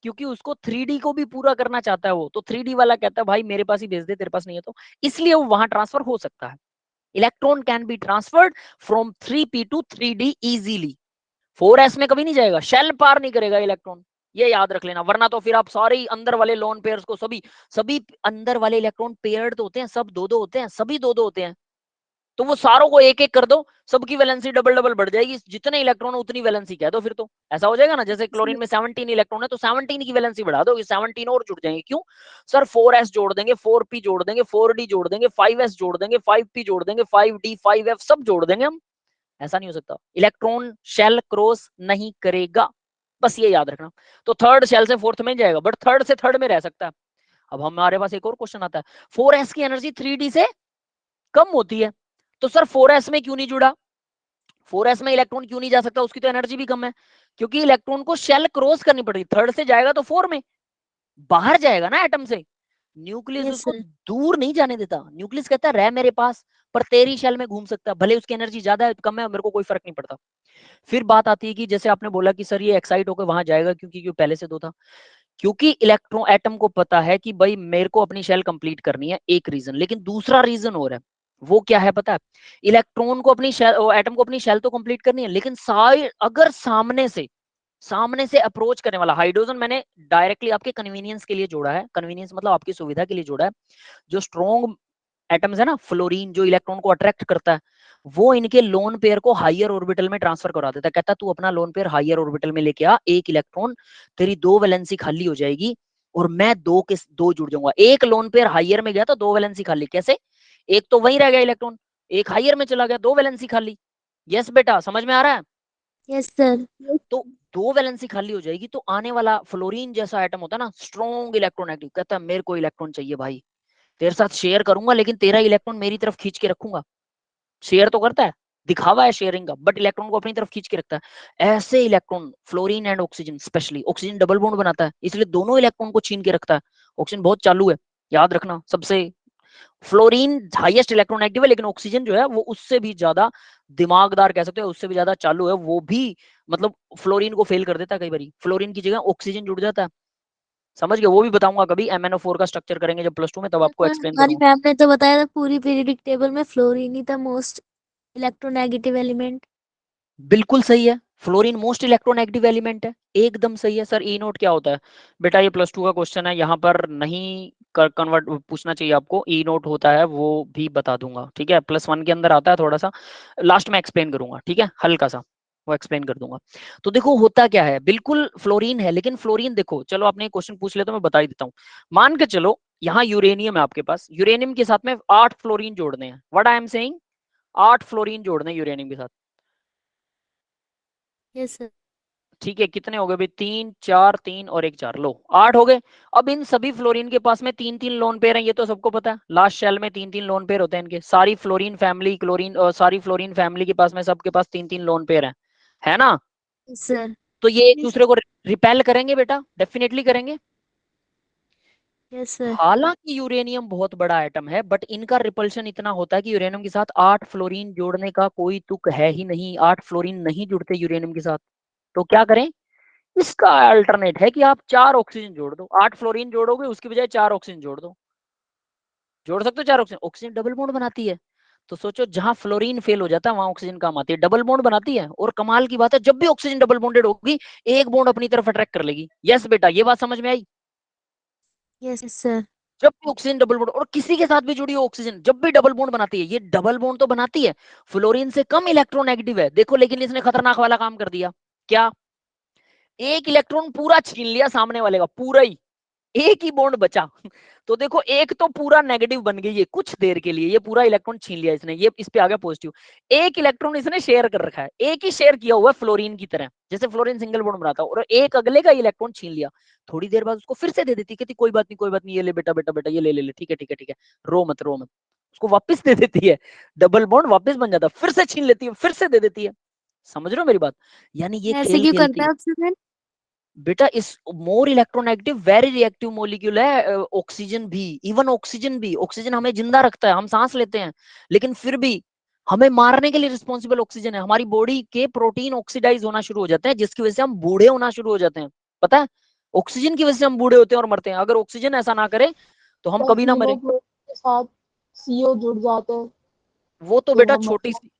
क्योंकि उसको 3d को भी पूरा करना चाहता है वो, तो 3d वाला कहता है भाई मेरे पास ही भेज दे, तेरे पास नहीं है, तो इसलिए वो वहां ट्रांसफर हो सकता है। Electron can be transferred from 3p to 3d easily. 4s में कभी नहीं जाएगा, शेल पार नहीं करेगा इलेक्ट्रॉन, ये याद रख लेना, वरना तो फिर आप सारे अंदर वाले लोन पेयर्स को सभी अंदर वाले इलेक्ट्रॉन पेयर्ड तो होते हैं, सब दो दो होते हैं, सभी दो दो होते हैं, तो वो सारों को एक एक कर दो, सबकी वैलेंसी डबल डबल बढ़ जाएगी, जितने इलेक्ट्रॉन उतनी वैलेंसी कह दो, फिर तो ऐसा हो जाएगा ना, जैसे क्लोरीन में 17 इलेक्ट्रॉन है तो 17 की वैलेंसी बढ़ा दो, 17 और जुड़ जाएंगे। क्यों सर? 4s जोड़ देंगे, 4p जोड़ देंगे, 4d जोड़ देंगे, 5s जोड़ देंगे, 5p जोड़ देंगे, 5d 5f सब जोड़ देंगे हम। ऐसा नहीं हो सकता, इलेक्ट्रॉन शेल क्रॉस नहीं करेगा, बस ये याद रखना। तो थर्ड शेल से फोर्थ में जाएगा, बट थर्ड से थर्ड में रह सकता है। अब हमारे पास एक और क्वेश्चन आता है, 4s की एनर्जी 3d से कम होती है, तो सर 4s में क्यों नहीं जुड़ा? 4s में इलेक्ट्रॉन क्यों नहीं जा सकता? उसकी तो एनर्जी भी कम है, क्योंकि इलेक्ट्रॉन को शेल क्रॉस करनी पड़ेगी, थर्ड से जाएगा तो 4 में बाहर जाएगा ना एटम से, न्यूक्लियस Yes, उसको sir. दूर नहीं जाने देता, न्यूक्लियस कहता है रह मेरे पास, पर तेरी शेल में घूम सकता है, भले उसकी एनर्जी ज्यादा है कम है मेरे को कोई फर्क नहीं पड़ता। फिर बात आती है कि जैसे आपने बोला कि सर ये एक्साइट होकर वहां जाएगा क्योंकि पहले से दो था, क्योंकि इलेक्ट्रॉन एटम को पता है कि भाई मेरे को अपनी शेल कंप्लीट करनी है, एक रीजन। लेकिन दूसरा रीजन और है, वो क्या है पता है? इलेक्ट्रॉन को अपनी शेल, एटम को अपनी शेल तो कंप्लीट करनी है, लेकिन अगर सामने से अप्रोच करने वाला हाइड्रोजन, मैंने डायरेक्टली आपके कन्वीनियंस के लिए जोड़ा है, कन्वीनियंस मतलब आपकी सुविधा के लिए जोड़ा है, जो स्ट्रॉन्ग एटम्स है ना, फ्लोरीन जो इलेक्ट्रॉन को अट्रैक्ट करता है, वो इनके लोन पेयर को हायर ऑर्बिटल में ट्रांसफर करा देता है, कहता है तू अपना लोन पेयर हायर ऑर्बिटल में लेके आ, एक इलेक्ट्रॉन, तेरी दो वैलेंसी खाली हो जाएगी और मैं दो के दो जुड़ जाऊंगा। एक लोन पेयर हायर में गया तो दो वैलेंसी खाली, कैसे? एक तो वहीं रह गया इलेक्ट्रॉन, एक हायर में चला गया, दो वैलेंसी खाली। यस बेटा, समझ में आ रहा है? Yes, sir. तो दो वैलेंसी खाली हो जाएगी, तो आने वाला फ्लोरीन जैसा एटम होता है ना, स्ट्रॉन्ग इलेक्ट्रोनेगेटिव, कहता है मेरे को इलेक्ट्रॉन चाहिए भाई, तेरे साथ शेयर करूंगा लेकिन तेरा इलेक्ट्रॉन मेरी तरफ खींच के रखूंगा। शेयर तो करता है, दिखावा है शेयरिंग का, बट इलेक्ट्रॉन को अपनी तरफ खींच के रखता है। ऐसे electron fluorine and oxygen, specially oxygen double bond बनाता है, इसलिए दोनों इलेक्ट्रॉन को छीन के रखता है। ऑक्सीजन बहुत चालू है, याद रखना। सबसे फ्लोरीन हाईएस्ट इलेक्ट्रोनेगेटिव है, लेकिन ऑक्सीजन जो है वो उससे भी ज्यादा दिमागदार कह सकते हो, उससे भी ज्यादा चालू है, वो भी मतलब फ्लोरीन को फेल कर देता है कई बार, फ्लोरीन की जगह ऑक्सीजन जुड़ जाता है। समझ गए? वो भी बताऊंगा कभी, MnO4 का स्ट्रक्चर करेंगे जब +2 में, तब आपको Sir, एक्सप्लेन हमारी करूंगा। मैम ने तो बताया था पूरी पीरियडिक टेबल में फ्लोरीन ही था मोस्ट इलेक्ट्रोनेगेटिव एलिमेंट। बिल्कुल सही है, फ्लोरीन मोस्ट इलेक्ट्रोनेगेटिव एलिमेंट है, एकदम सही है। सर ई नोट क्या होता है? बेटा ये +2 का क्वेश्चन है, यहाँ पर नहीं कन्वर्ट पूछना चाहिए आपको, ई नोट होता है वो भी बता दूंगा, ठीक है? +1 के अंदर आता है, थोड़ा सा लास्ट में एक्सप्लेन करूंगा, ठीक है? हल्का सा वो एक्सप्लेन कर दूंगा। तो देखो होता क्या है, बिल्कुल फ्लोरीन है, लेकिन फ्लोरीन देखो, चलो आपने क्वेश्चन पूछ लिया तो मैं बता ही देता हूँ। मान के चलो यहाँ यूरेनियम है आपके पास, यूरेनियम के साथ में 8 फ्लोरीन जोड़ने हैं, what I am saying, 8 fluorine जोड़ने हैं यूरेनियम के साथ, यस सर। ठीक है? कितने हो गए भाई? 3 4 3 और 1 4, लो 8 हो गए। अब इन सभी फ्लोरीन के पास में 3 3 लोन पेयर हैं, ये तो सबको पता है, लास्ट शेल में 3 3 लोन पेयर होते हैं इनके, सारी फ्लोरीन फैमिली सारी फ्लोरीन फैमिली के पास में सबके पास 3 3 लोन पेयर हैं, है ना? सर। तो ये एक दूसरे को रिपेल करेंगे बेटा, डेफिनेटली करेंगे। Yes sir. हालांकि यूरेनियम बहुत बड़ा एटम है, बट इनका रिपल्शन इतना होता है कि यूरेनियम के साथ 8 फ्लोरीन जोड़ने का कोई तुक है ही नहीं, 8 फ्लोरीन नहीं जुड़ते यूरेनियम के साथ। तो क्या करें? इसका अल्टरनेट है कि आप 4 ऑक्सीजन जोड़ दो, 8 फ्लोरीन जोड़ोगे उसकी बजाय 4 ऑक्सीजन जोड़ दो, जोड़ सकते हो 4 ऑक्सीजन, ऑक्सीजन डबल बॉन्ड बनाती है। तो सोचो जहां फ्लोरीन फेल हो जाता है वहां ऑक्सीजन काम आती है, डबल बॉन्ड बनाती है। और कमाल की बात है, जब भी ऑक्सीजन डबल बॉन्डेड होगी एक बॉन्ड अपनी तरफ अट्रैक्ट कर लेगी। यस बेटा, ये बात समझ में आई? Yes sir. जब भी ऑक्सीजन डबल बॉन्ड, और किसी के साथ भी जुड़ी हो ऑक्सीजन, जब भी डबल बॉन्ड बनाती है, ये डबल बॉन्ड तो बनाती है, फ्लोरीन से कम इलेक्ट्रोनेगेटिव है देखो, लेकिन इसने खतरनाक वाला काम कर दिया। क्या? एक इलेक्ट्रॉन पूरा छीन लिया सामने वाले का, पूरा ही, एक ही बॉन्ड बचा। तो देखो एक तो पूरा नेगेटिव बन गई है कुछ देर के लिए, ये पूरा इलेक्ट्रॉन छीन लिया इसने, ये इस पे आ गया पॉजिटिव। एक इलेक्ट्रॉन इसने शेयर कर रखा है, एक ही शेयर किया हुआ है फ्लोरीन की तरह, जैसे फ्लोरीन सिंगल बॉन्ड बनाता है, और एक अगले का इलेक्ट्रॉन छीन लिया। थोड़ी देर बाद उसको फिर से दे देती, कहती कोई बात नहीं कोई बात नहीं, ये ले बेटा बेटा बेटा, ये ले ले ले, ठीक है ठीक है ठीक है, रो मत रो मत, उसको वापस दे देती है, डबल बॉन्ड वापस बन जाता है, फिर से छीन लेती है, फिर से दे देती है। समझ रहे हो मेरी बात? यानी ये ऐसे खेल क्यों खेलती करता है है ऑक्सीजन? बेटा, इस more electronegative very reactive molecule है ऑक्सीजन भी, इवन ऑक्सीजन भी, ऑक्सीजन हमें जिंदा रखता है, हम सांस लेते हैं, लेकिन फिर भी हमें मारने के लिए रिस्पॉन्सिबल ऑक्सीजन है। हमारी बॉडी के प्रोटीन ऑक्सीडाइज होना शुरू हो जाते हैं, जिसकी वजह से हम बूढ़े होना शुरू हो जाते हैं, पता है? ऑक्सीजन की वजह से हम बूढ़े होते हैं और मरते हैं, अगर ऑक्सीजन ऐसा ना करे तो हम कभी ना मरे। हीमोग्लोबिन के साथ CO जुड़ जाते हैं वो तो तो बेटा वो छोटी मरता सी,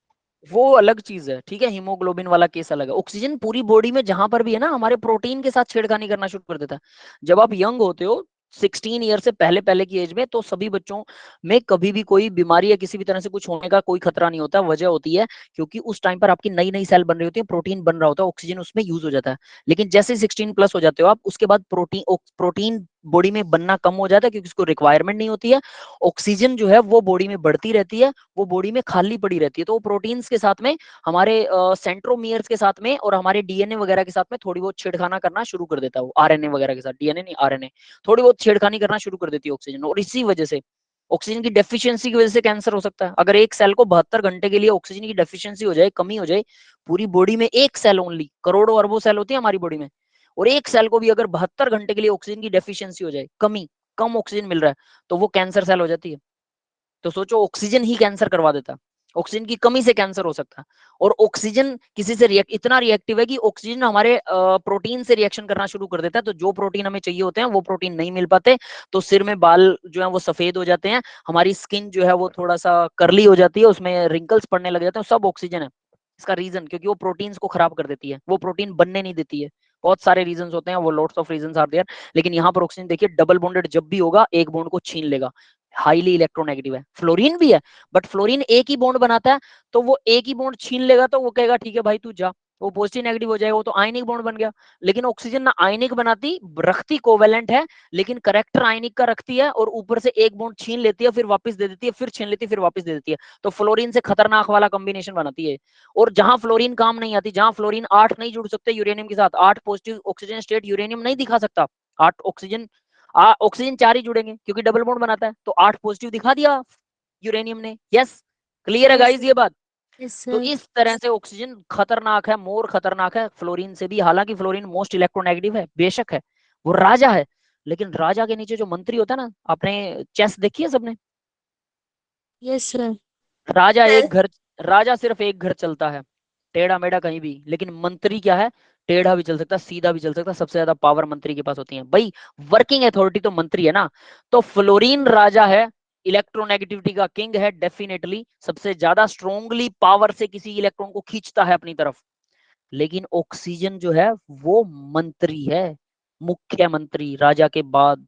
वो अलग चीज है, ठीक है, हीमोग्लोबिन वाला केस अलग है। ऑक्सीजन पूरी बॉडी में जहां पर भी है ना, हमारे प्रोटीन के साथ छेड़खानी करना शुरू कर देता है। जब आप यंग होते हो 16 ईयर से पहले पहले की एज में, तो सभी बच्चों में कभी भी कोई बीमारी या किसी भी तरह से कुछ होने का कोई खतरा नहीं होता। वजह होती है क्योंकि उस टाइम पर आपकी नई नई सेल बन रही होती है, प्रोटीन बन रहा होता है, ऑक्सीजन उसमें यूज हो जाता है। लेकिन जैसे 16 प्लस हो जाते हो आप, उसके बाद प्रोटीन बॉडी में बनना कम हो जाता है क्योंकि उसको रिक्वायरमेंट नहीं होती है। ऑक्सीजन जो है वो बॉडी में बढ़ती रहती है, वो बॉडी में खाली पड़ी रहती है। तो वो प्रोटीन्स के साथ में, हमारे सेंट्रोमियर्स के साथ में और हमारे डीएनए वगैरह के साथ में थोड़ी बहुत छेड़खाना करना शुरू कर देता है। वो आरएनए वगैरह के साथ, डीएनए नहीं आरएनए, थोड़ी बहुत छेड़खानी करना शुरू कर देती है ऑक्सीजन। और इसी वजह से ऑक्सीजन की डेफिशिएंसी की वजह से कैंसर हो सकता है। अगर एक सेल को 72 घंटे के लिए ऑक्सीजन की डेफिशिएंसी हो जाए, कमी हो जाए, पूरी बॉडी में एक सेल ओनली, करोड़ों अरबों सेल होती है हमारी बॉडी में, और एक सेल को भी अगर 72 घंटे के लिए ऑक्सीजन की डेफिशिएंसी हो जाए, कमी, कम ऑक्सीजन मिल रहा है, तो वो कैंसर सेल हो जाती है। तो सोचो, ऑक्सीजन ही कैंसर करवा देता है, ऑक्सीजन की कमी से कैंसर हो सकता है। और ऑक्सीजन किसी से इतना रिएक्टिव है कि ऑक्सीजन हमारे प्रोटीन से रिएक्शन करना शुरू कर देता है। तो जो प्रोटीन हमें चाहिए होते हैं वो प्रोटीन नहीं मिल पाते, तो सिर में बाल जो है वो सफेद हो जाते हैं, हमारी स्किन जो है वो थोड़ा सा कर्ली हो जाती है, उसमें रिंकल्स पड़ने लग जाते हैं, सब ऑक्सीजन है इसका रीजन। क्योंकि वो प्रोटीन्स को खराब कर देती है, वो प्रोटीन बनने नहीं देती है। बहुत सारे रीजन होते हैं, वो lots of reason are there. लेकिन यहाँ पर ऑक्सीजन देखिए, डबल बॉन्डेड जब भी होगा, एक बॉन्ड को छीन लेगा, हाईली इलेक्ट्रोनेगेटिव है। फ्लोरीन भी है, बट फ्लोरीन एक ही बॉन्ड बनाता है, तो वो एक ही बॉन्ड छीन लेगा, तो वो कहेगा ठीक है भाई तू जा, वो पॉजिटिव नेगेटिव हो जाएगा, वो तो आयनिक बॉन्ड बन गया। लेकिन ऑक्सीजन ना आयनिक बनाती, रखती कोवेलेंट है, लेकिन करेक्टर आयनिक का रखती है, और ऊपर से एक बॉन्ड छीन लेती है, फिर वापस दे देती है, फिर छीन लेती है, फिर वापस दे देती है। तो फ्लोरीन से खतरनाक वाला कॉम्बिनेशन बनाती है। और जहां फ्लोरीन काम नहीं आती, जहां फ्लोरीन 8 नहीं जुड़ सकते यूरेनियम के साथ, 8 पॉजिटिव ऑक्सीजन स्टेट यूरेनियम नहीं दिखा सकता, 8 ऑक्सीजन, ऑक्सीजन 4 ही जुड़ेंगे क्योंकि डबल बॉन्ड बनाता है, तो 8 पॉजिटिव दिखा दिया यूरेनियम ने। यस, क्लियर है यस गाइस ये बात? यस तो सर। इस तरह से ऑक्सीजन खतरनाक है, मोर खतरनाक है फ्लोरीन से भी। हालांकि फ्लोरीन मोस्ट इलेक्ट्रोनेगेटिव है, बेशक है, वो राजा है, लेकिन राजा के नीचे जो मंत्री होता है ना, आपने चेस देखी है सबने? Yes sir. राजा एक घर, राजा सिर्फ एक घर चलता है, टेढ़ा मेढ़ा कहीं भी। लेकिन मंत्री क्या है, टेढ़ा भी चल सकता, सीधा भी चल सकता। सबसे ज्यादा पावर मंत्री के पास होती है भाई, वर्किंग अथॉरिटी तो मंत्री है ना। तो फ्लोरीन राजा है, इलेक्ट्रोनेगेटिविटी का किंग है, डेफिनेटली सबसे ज्यादा स्ट्रोंगली पावर से किसी इलेक्ट्रॉन को खींचता है अपनी तरफ। लेकिन ऑक्सीजन जो है वो मंत्री है, मुख्यमंत्री राजा के बाद,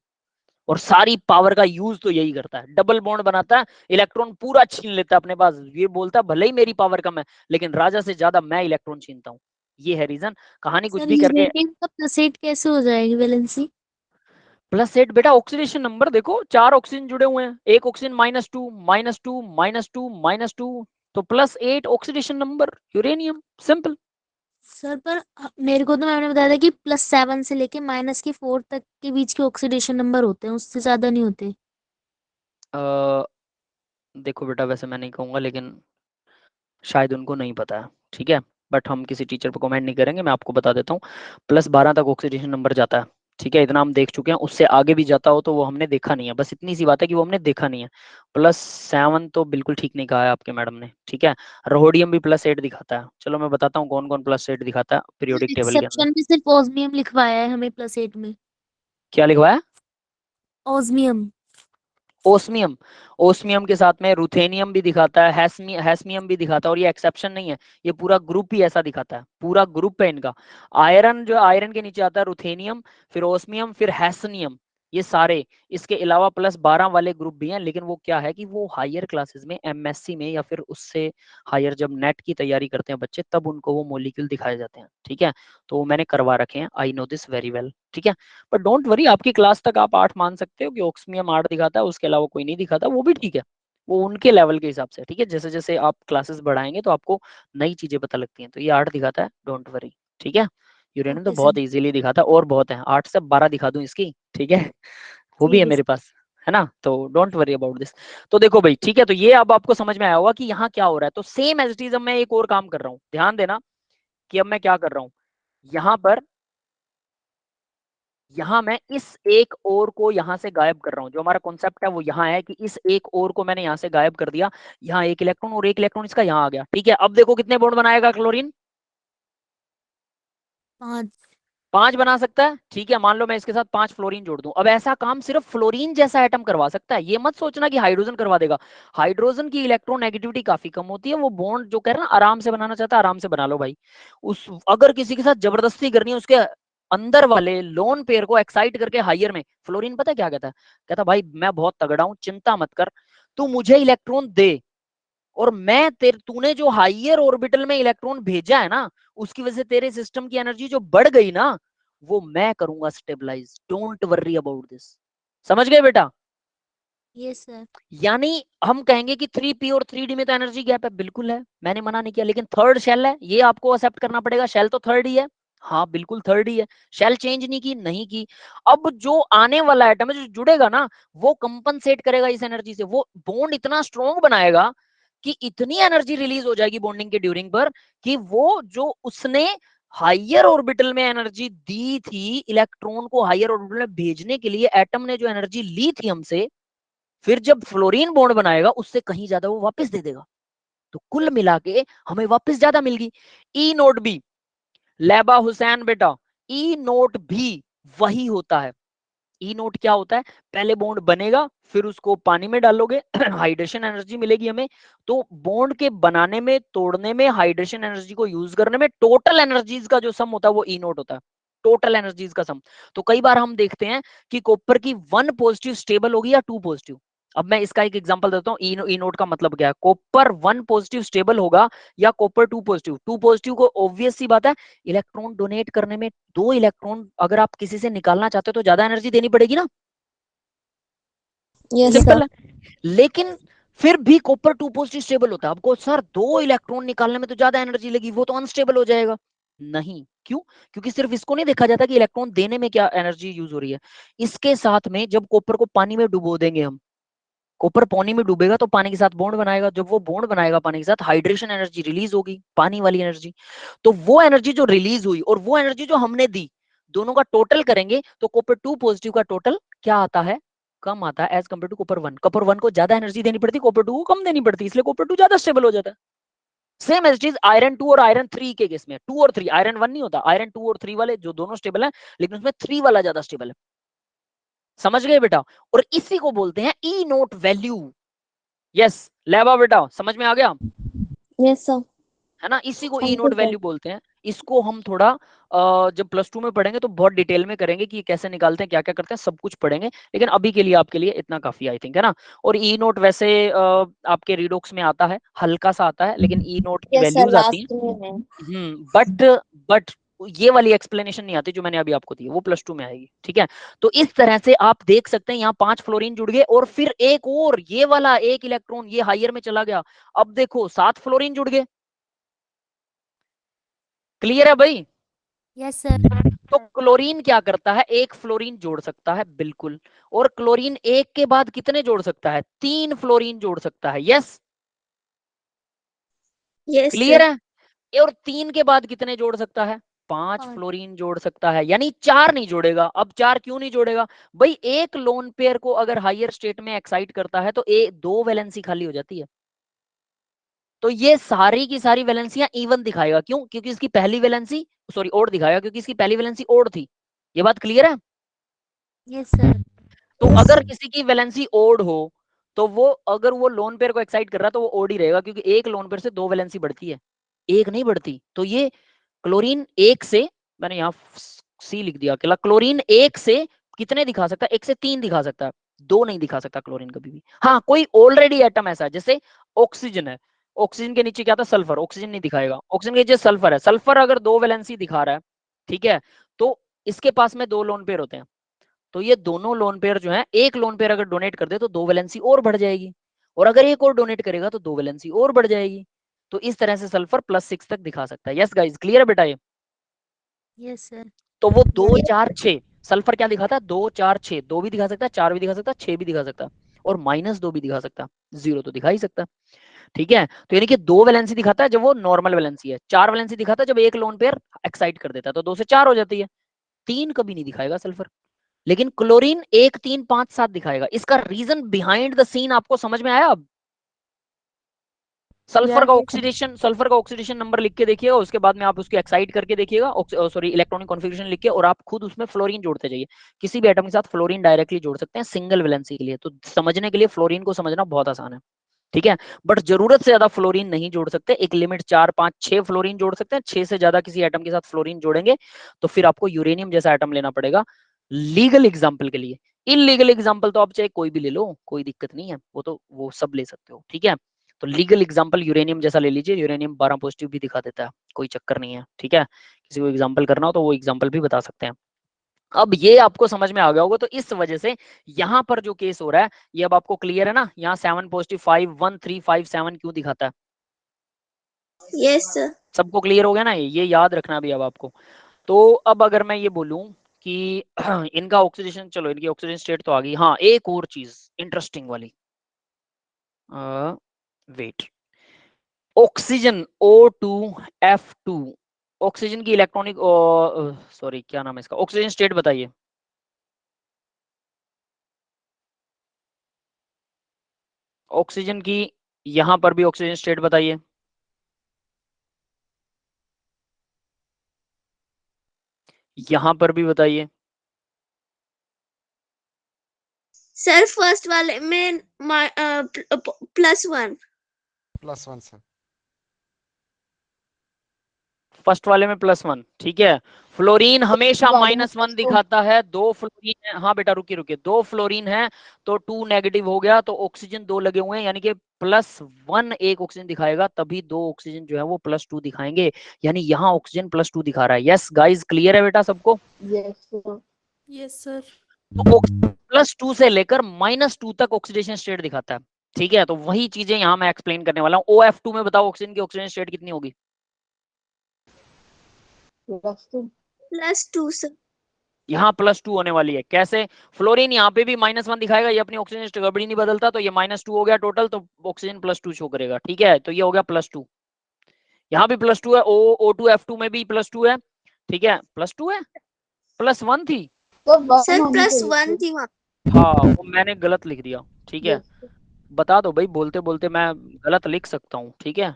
और सारी पावर का यूज तो यही करता है, डबल बॉन्ड बनाता है, इलेक्ट्रॉन पूरा छीन लेता है अपने पास। ये बोलता है भले ही मेरी पावर कम है, लेकिन राजा से ज्यादा मैं इलेक्ट्रॉन छीनता हूँ। ये है रीजन। कहानी कुछ सर भी करके। यूरेनियम का प्लस 8 कैसे हो जाएगी वैलेंसी? +8 बेटा, ऑक्सीडेशन नंबर देखो, 4 ऑक्सीजन जुड़े हुए हैं, एक ऑक्सीजन -2 -2 -2 -2, तो +8 oxidation number uranium, simple. Sir पर मेरे को तो मैम ने बताया था कि +7 से लेके -4 तक के बीच के ऑक्सीडेशन नंबर होते हैं, उससे ज्यादा नहीं होते। देखो बेटा, वैसे मैं नहीं कहूंगा, लेकिन शायद उनको नहीं पता है, ठीक है। बट हम किसी टीचर पर कमेंट नहीं करेंगे, मैं आपको बता देता हूँ। +12 तक ऑक्सीडेशन नंबर जाता है, ठीक है, इतना हम देख चुके हैं। उससे आगे भी जाता हो तो वो हमने देखा नहीं है, बस इतनी सी बात है कि वो हमने देखा नहीं है। +7 तो बिल्कुल ठीक नहीं कहा है आपके मैडम ने, ठीक है। रोडियम भी +8 दिखाता है। चलो मैं बताता हूँ कौन कौन +8 दिखाता है पीरियोडिक टेबल के अंदर। एक्सेप्शन में सिर्फ ऑस्मियम लिखवाया है हमें +8 में। क्या लिखवाया? ऑस्मियम। ओस्मियम, ओस्मियम के साथ में रुथेनियम भी दिखाता है, हैस्मियम भी दिखाता है। और ये एक्सेप्शन नहीं है, ये पूरा ग्रुप ही ऐसा दिखाता है, पूरा ग्रुप है इनका। आयरन, जो आयरन के नीचे आता है रुथेनियम, फिर ओस्मियम, फिर हैस्नियम, ये सारे। इसके अलावा +12 वाले ग्रुप भी हैं, लेकिन वो क्या है कि वो हायर क्लासेस में, एमएससी में, या फिर उससे हायर जब नेट की तैयारी करते हैं बच्चे, तब उनको वो मॉलिक्यूल दिखाए जाते हैं, ठीक है। तो मैंने करवा रखे हैं, I know this very well, ठीक है। पर डोंट वरी, आपकी क्लास तक आप 8 मान सकते हो कि ऑक्सीमियम 8 दिखाता है, उसके अलावा कोई नहीं दिखाता, वो भी ठीक है, वो उनके लेवल के हिसाब से, ठीक है। जैसे जैसे आप क्लासेस बढ़ाएंगे तो आपको नई चीजें पता लगती हैं। तो ये 8 दिखाता है, डोंट वरी, ठीक है। यूरेनियम तो ओके बहुत सर। इजीली दिखाता है, और बहुत है, 8 से 12 दिखा दूं इसकी, ठीक है, वो भी है ठीक है मेरे सर। पास, है ना। तो डोंट वरी अबाउट दिस। तो देखो भाई, ठीक है, तो ये अब आपको समझ में आया होगा कि यहाँ क्या हो रहा है। तो सेम एज इट इज, अब मैं एक और काम कर रहा हूँ, ध्यान देना कि अब मैं क्या कर रहा हूँ। यहाँ पर, यहाँ मैं इस एक और को यहाँ से गायब कर रहा हूँ। जो हमारा कॉन्सेप्ट है वो यहाँ है कि इस एक और को मैंने यहाँ से गायब कर दिया। यहाँ एक इलेक्ट्रॉन और एक इलेक्ट्रॉन इसका यहाँ आ गया, ठीक है। अब देखो कितने बॉन्ड बनाएगा क्लोरीन? 5। 5 बना सकता है, ठीक है। मान लो मैं इसके साथ 5 फ्लोरीन जोड़ दूं। अब ऐसा काम सिर्फ फ्लोरीन जैसा एटम करवा सकता है, ये मत सोचना कि हाइड्रोजन करवा देगा। हाइड्रोजन की इलेक्ट्रोनेगेटिविटी काफी कम होती है, वो बॉन्ड जो कह रहे हैं ना आराम से बनाना चाहता है आराम से बना लो भाई। उस अगर किसी के साथ जबरदस्ती करनी है, उसके अंदर वाले लोन पेयर को एक्साइट करके हाइयर में, फ्लोरीन पता है क्या कहता है, कहता भाई मैं बहुत तगड़ा हूं, चिंता मत कर, तू मुझे इलेक्ट्रॉन दे, और मैं तूने जो हाइयर ऑर्बिटल में इलेक्ट्रॉन भेजा है ना, उसकी वजह से तेरे सिस्टम की एनर्जी जो बढ़ गई ना, वो मैं करूंगा स्टेबलाइज, डोंट वर्री अबाउट दिस। समझ गए बेटा? Yes sir. यानी हम कहेंगे कि 3p और 3d में तो एनर्जी गैप है, बिल्कुल है, मैंने मना नहीं किया, लेकिन थर्ड शेल है, ये आपको एक्सेप्ट करना पड़ेगा, शेल तो थर्ड ही है, हाँ बिल्कुल थर्ड ही है, शेल चेंज नहीं की, नहीं की। अब जो आने वाला एटम है जो जुड़ेगा ना, वो कंपनसेट करेगा इस एनर्जी से, वो बॉन्ड इतना स्ट्रॉन्ग बनाएगा कि इतनी एनर्जी रिलीज हो जाएगी बॉन्डिंग के ड्यूरिंग पर, कि वो जो उसने हाइयर ऑर्बिटल में एनर्जी दी थी, इलेक्ट्रॉन को हाइयर ऑर्बिटल में भेजने के लिए एटम ने जो एनर्जी ली थी हमसे, फिर जब फ्लोरीन बॉन्ड बनाएगा उससे कहीं ज्यादा वो वापस दे देगा, तो कुल मिला के हमें वापस ज्यादा मिल गई। ई नोट बी, लेबा हुसैन बेटा, ई नोट भी वही होता है। ई नोट क्या होता है, पहले बॉन्ड बनेगा, फिर उसको पानी में डालोगे हाइड्रेशन एनर्जी मिलेगी हमें, तो बॉन्ड के बनाने में, तोड़ने में, हाइड्रेशन एनर्जी को यूज करने में, टोटल एनर्जीज का जो सम होता है वो ई नोट होता है, टोटल एनर्जीज का सम। तो कई बार हम देखते हैं कि कॉपर की 1 पॉजिटिव स्टेबल होगी या 2 पॉजिटिव। अब मैं इसका एक एग्जांपल देता हूँ, ई नोट का मतलब क्या है, कॉपर 1 पॉजिटिव स्टेबल होगा या कॉपर 2 पॉजिटिव। 2 पॉजिटिव को ऑब्वियस सी बात है, इलेक्ट्रॉन डोनेट करने में, 2 इलेक्ट्रॉन अगर आप किसी से निकालना चाहते हो तो ज्यादा एनर्जी देनी पड़ेगी ना, यस सिंपल सर। है। लेकिन फिर भी कॉपर 2 पॉजिटिव स्टेबल होता है। आपको सर 2 इलेक्ट्रॉन निकालने में तो ज्यादा एनर्जी लगी, वो तो अनस्टेबल हो जाएगा। नहीं, क्यों? क्योंकि सिर्फ इसको नहीं देखा जाता कि इलेक्ट्रॉन देने में क्या एनर्जी यूज हो रही है, इसके साथ में जब कॉपर को पानी में डुबो देंगे हम, कॉपर पानी में डूबेगा तो पानी के साथ बॉन्ड बनाएगा, जब वो बॉन्ड बनाएगा पानी के साथ, हाइड्रेशन एनर्जी रिलीज होगी, पानी वाली एनर्जी। तो वो एनर्जी जो रिलीज हुई और वो एनर्जी जो हमने दी, दोनों का टोटल करेंगे तो कॉपर 2 पॉजिटिव का टोटल क्या आता है, कम आता है as compare to copper 1। Copper 1 को ज्यादा एनर्जी देनी पड़ती, कॉपर 2 को कम देनी पड़ती, इसलिए कॉपर 2 ज्यादा स्टेबल हो जाता है। सेम एज चीज आयरन 2 और आयरन 3 के केस में, 2 और 3, आयरन 1 नहीं होता, आयरन 2 और 3 वाले जो दोनों स्टेबल है, लेकिन उसमें 3 वाला ज्यादा स्टेबल है। समझ गए बेटा? और इसी को बोलते हैं ई नोट वैल्यू। यस लेबा बेटा, समझ में आ गया? Yes sir. है ना, इसी को E thank you note sir. Value बोलते हैं। इसको हम थोड़ा जब प्लस 2 में पढ़ेंगे तो बहुत डिटेल में करेंगे कि कैसे निकालते हैं, क्या क्या करते हैं, सब कुछ पढ़ेंगे, लेकिन अभी के लिए आपके लिए इतना काफी आई थिंक, है ना। और ई नोट वैसे आपके रीडॉक्स में आता है, हल्का सा आता है, लेकिन ई नोट की यस सर, वैल्यूज आती लास्ट में है। हैं। बट ये वाली एक्सप्लेनेशन नहीं आती जो मैंने अभी आपको दी, वो प्लस 2 में आएगी, ठीक है। तो इस तरह से आप देख सकते हैं यहाँ 5 फ्लोरीन जुड़ गए, और फिर एक और ये वाला एक इलेक्ट्रॉन ये हाइयर में चला गया, अब देखो 7 फ्लोरीन जुड़ गए। क्लियर है भाई? Yes sir. तो क्लोरीन क्या करता है, एक फ्लोरीन जोड़ सकता है, बिल्कुल। और क्लोरीन एक के बाद कितने जोड़ सकता है, 3 फ्लोरीन जोड़ सकता है। Yes yes clear sir. है। और 3 के बाद कितने जोड़ सकता है, 5 5। फ्लोरीन जोड़ सकता है, यानी 4 नहीं जोड़ेगा। अब 4 क्यों नहीं जोड़ेगा भाई, एक लोन पेयर को अगर हायर स्टेट में एक्साइट करता है तो 2 वैलेंसी खाली हो जाती है, तो ये सारी की सारी वैलेंसियां इवन दिखाएगा। क्यों? क्योंकि इसकी पहली वैलेंसी, सॉरी ओड दिखाएगा, क्योंकि इसकी पहली वैलेंसी ओड थी। ये बात क्लियर है? Yes sir. तो यस अगर सर। किसी की वैलेंसी ओड हो, तो वो अगर वो लोन पेयर को एक्साइट कर रहा है तो वो ओड ही रहेगा, क्योंकि एक लोन पेयर से 2 वैलेंसी बढ़ती है, एक नहीं बढ़ती। तो ये क्लोरीन एक से, मैंने यहाँ सी लिख दिया अकेला, क्लोरीन एक से कितने दिखा सकता है, 1 से 3 दिखा सकता है, 2 नहीं दिखा सकता क्लोरीन कभी भी। हाँ कोई ऑलरेडी एटम ऐसा है, जैसे ऑक्सीजन है, ऑक्सीजन के नीचे क्या था, सल्फर, ऑक्सीजन नहीं दिखाएगा। ऑक्सीजन के नीचे सल्फर है, सल्फर अगर 2 वैलेंसी दिखा रहा है, ठीक है, तो इसके पास में 2 लोन पेयर होते हैं, तो ये दोनों लोन पेयर जो है, एक लोन पेयर अगर डोनेट कर दे तो 2 वैलेंसी और बढ़ जाएगी, और अगर एक और डोनेट करेगा तो 2 वैलेंसी और बढ़ जाएगी। तो इस तरह से सल्फर +6 तक दिखा सकता है। यस गाइस क्लियर है बेटा ये? Yes sir. तो वो 2 Yes, 4 6 सल्फर क्या दिखाता है, 2 4 6, 2 भी दिखा सकता है, 4 भी दिखा सकता है, 6 भी दिखा सकता है, और -2 भी दिखा सकता है, 0 तो दिखा ही सकता है, ठीक है। तो यानी कि 2 वैलेंसी दिखाता है जब वो नॉर्मल वैलेंसी है, 4 वैलेंसी दिखाता है जब एक लोन पेयर एक्साइट कर देता है, तो 2 से 4 हो जाती है। 3 कभी नहीं दिखाएगा सल्फर, लेकिन क्लोरीन 1 3 5 7 दिखाएगा। इसका रीजन बिहाइंड द सीन आपको समझ में आया अब? सल्फर Yes, का yes. ऑक्सीडेशन नंबर लिख के देखिएगा, उसके बाद में आप उसको एक्साइट करके देखिएगा, सॉरी इलेक्ट्रॉनिक कॉन्फ़िगरेशन लिख के, और आप खुद उसमें फ्लोरीन जोड़ते जाइए। किसी भी एटम के साथ फ्लोरीन डायरेक्टली जोड़ सकते हैं सिंगल वैलेंसी के लिए। तो समझने के लिए फ्लोरीन को समझना बहुत आसान है, ठीक है। बट जरूरत से ज्यादा फ्लोरीन नहीं जोड़ सकते, एक लिमिट 4 5 6 फ्लोरीन जोड़ सकते हैं। 6 से ज्यादा किसी एटम के साथ फ्लोरीन जोड़ेंगे तो फिर आपको यूरेनियम जैसा एटम लेना पड़ेगा लीगल एग्जाम्पल के लिए। इलीगल एग्जाम्पल तो आप चाहे कोई भी ले लो, कोई दिक्कत नहीं है, वो सब ले सकते हो, ठीक है। तो लीगल एग्जाम्पल यूरेनियम जैसा ले लीजिए, यूरेनियम 12 पॉजिटिव भी दिखा देता है, कोई चक्कर नहीं है, ठीक है। किसी को एग्जाम्पल करना हो तो वो एग्जाम्पल भी बता सकते हैं। अब ये आपको समझ में आ गया होगा। तो इस वजह से यहाँ पर जो केस हो रहा है ये अब आपको क्लियर है ना। यहाँ 7 पॉजिटिव 5 1 3 5 7 क्यों दिखाता है, यस सर। सबको क्लियर हो गया ना। ये याद रखना भी अब आपको। तो अब अगर मैं ये बोलूं कि इनका ऑक्सीडेशन, चलो इनकी ऑक्सीजन स्टेट तो आ गई। हाँ एक और चीज इंटरेस्टिंग वाली, वेट, ऑक्सीजन O2F2, ऑक्सीजन की इलेक्ट्रॉनिक, सॉरी क्या नाम है इसका, ऑक्सीजन स्टेट बताइए। ऑक्सीजन की यहां पर भी ऑक्सीजन स्टेट बताइए। यहां पर भी बताइए। सर फर्स्ट वाले में +1। +1 सर। फर्स्ट वाले में +1, ठीक है। फ्लोरीन हमेशा वाले में -1 +2। दिखाता है। 2 फ्लोरीन है, हाँ बेटा रुकिए रुकिए, 2 फ्लोरीन है तो 2 नेगेटिव हो गया, तो ऑक्सीजन 2 लगे हुए हैं, यानी कि +1 एक ऑक्सीजन दिखाएगा, तभी 2 ऑक्सीजन जो है वो +2 दिखाएंगे। यानी यहाँ ऑक्सीजन +2 दिखा रहा है। यस गाइस, क्लियर है बेटा सबको? Yes, sir. Yes sir. तो +2 से लेकर -2 तक ऑक्सीडेशन स्टेट दिखाता है, ठीक है। तो वही चीजें यहाँ मैं एक्सप्लेन करने वाला हूँ। OF2 में बताओ ऑक्सीजन की ऑक्सीजन स्टेट कितनी होगी? +2। +2 सर। यहाँ +2 होने वाली है। कैसे? फ्लोरीन यहाँ पे भी -1 दिखाएगा, ये अपनी ऑक्सीजन स्टेट कभी नहीं बदलता, तो ये -2 हो गया टोटल, तो ऑक्सीजन +2 शो करेगा, ठीक है। तो ये हो गया +2। यहाँ भी +2 है, O2F2 में भी +2 है, ठीक है। +2 है, +1 थी। तो 1 सर होनी चाहिए +1 थी। थी वहाँ। हाँ वो मैंने गलत लिख दिया, ठीक है। Yes, sir. बता दो भाई, बोलते बोलते मैं गलत लिख सकता हूँ, ठीक है।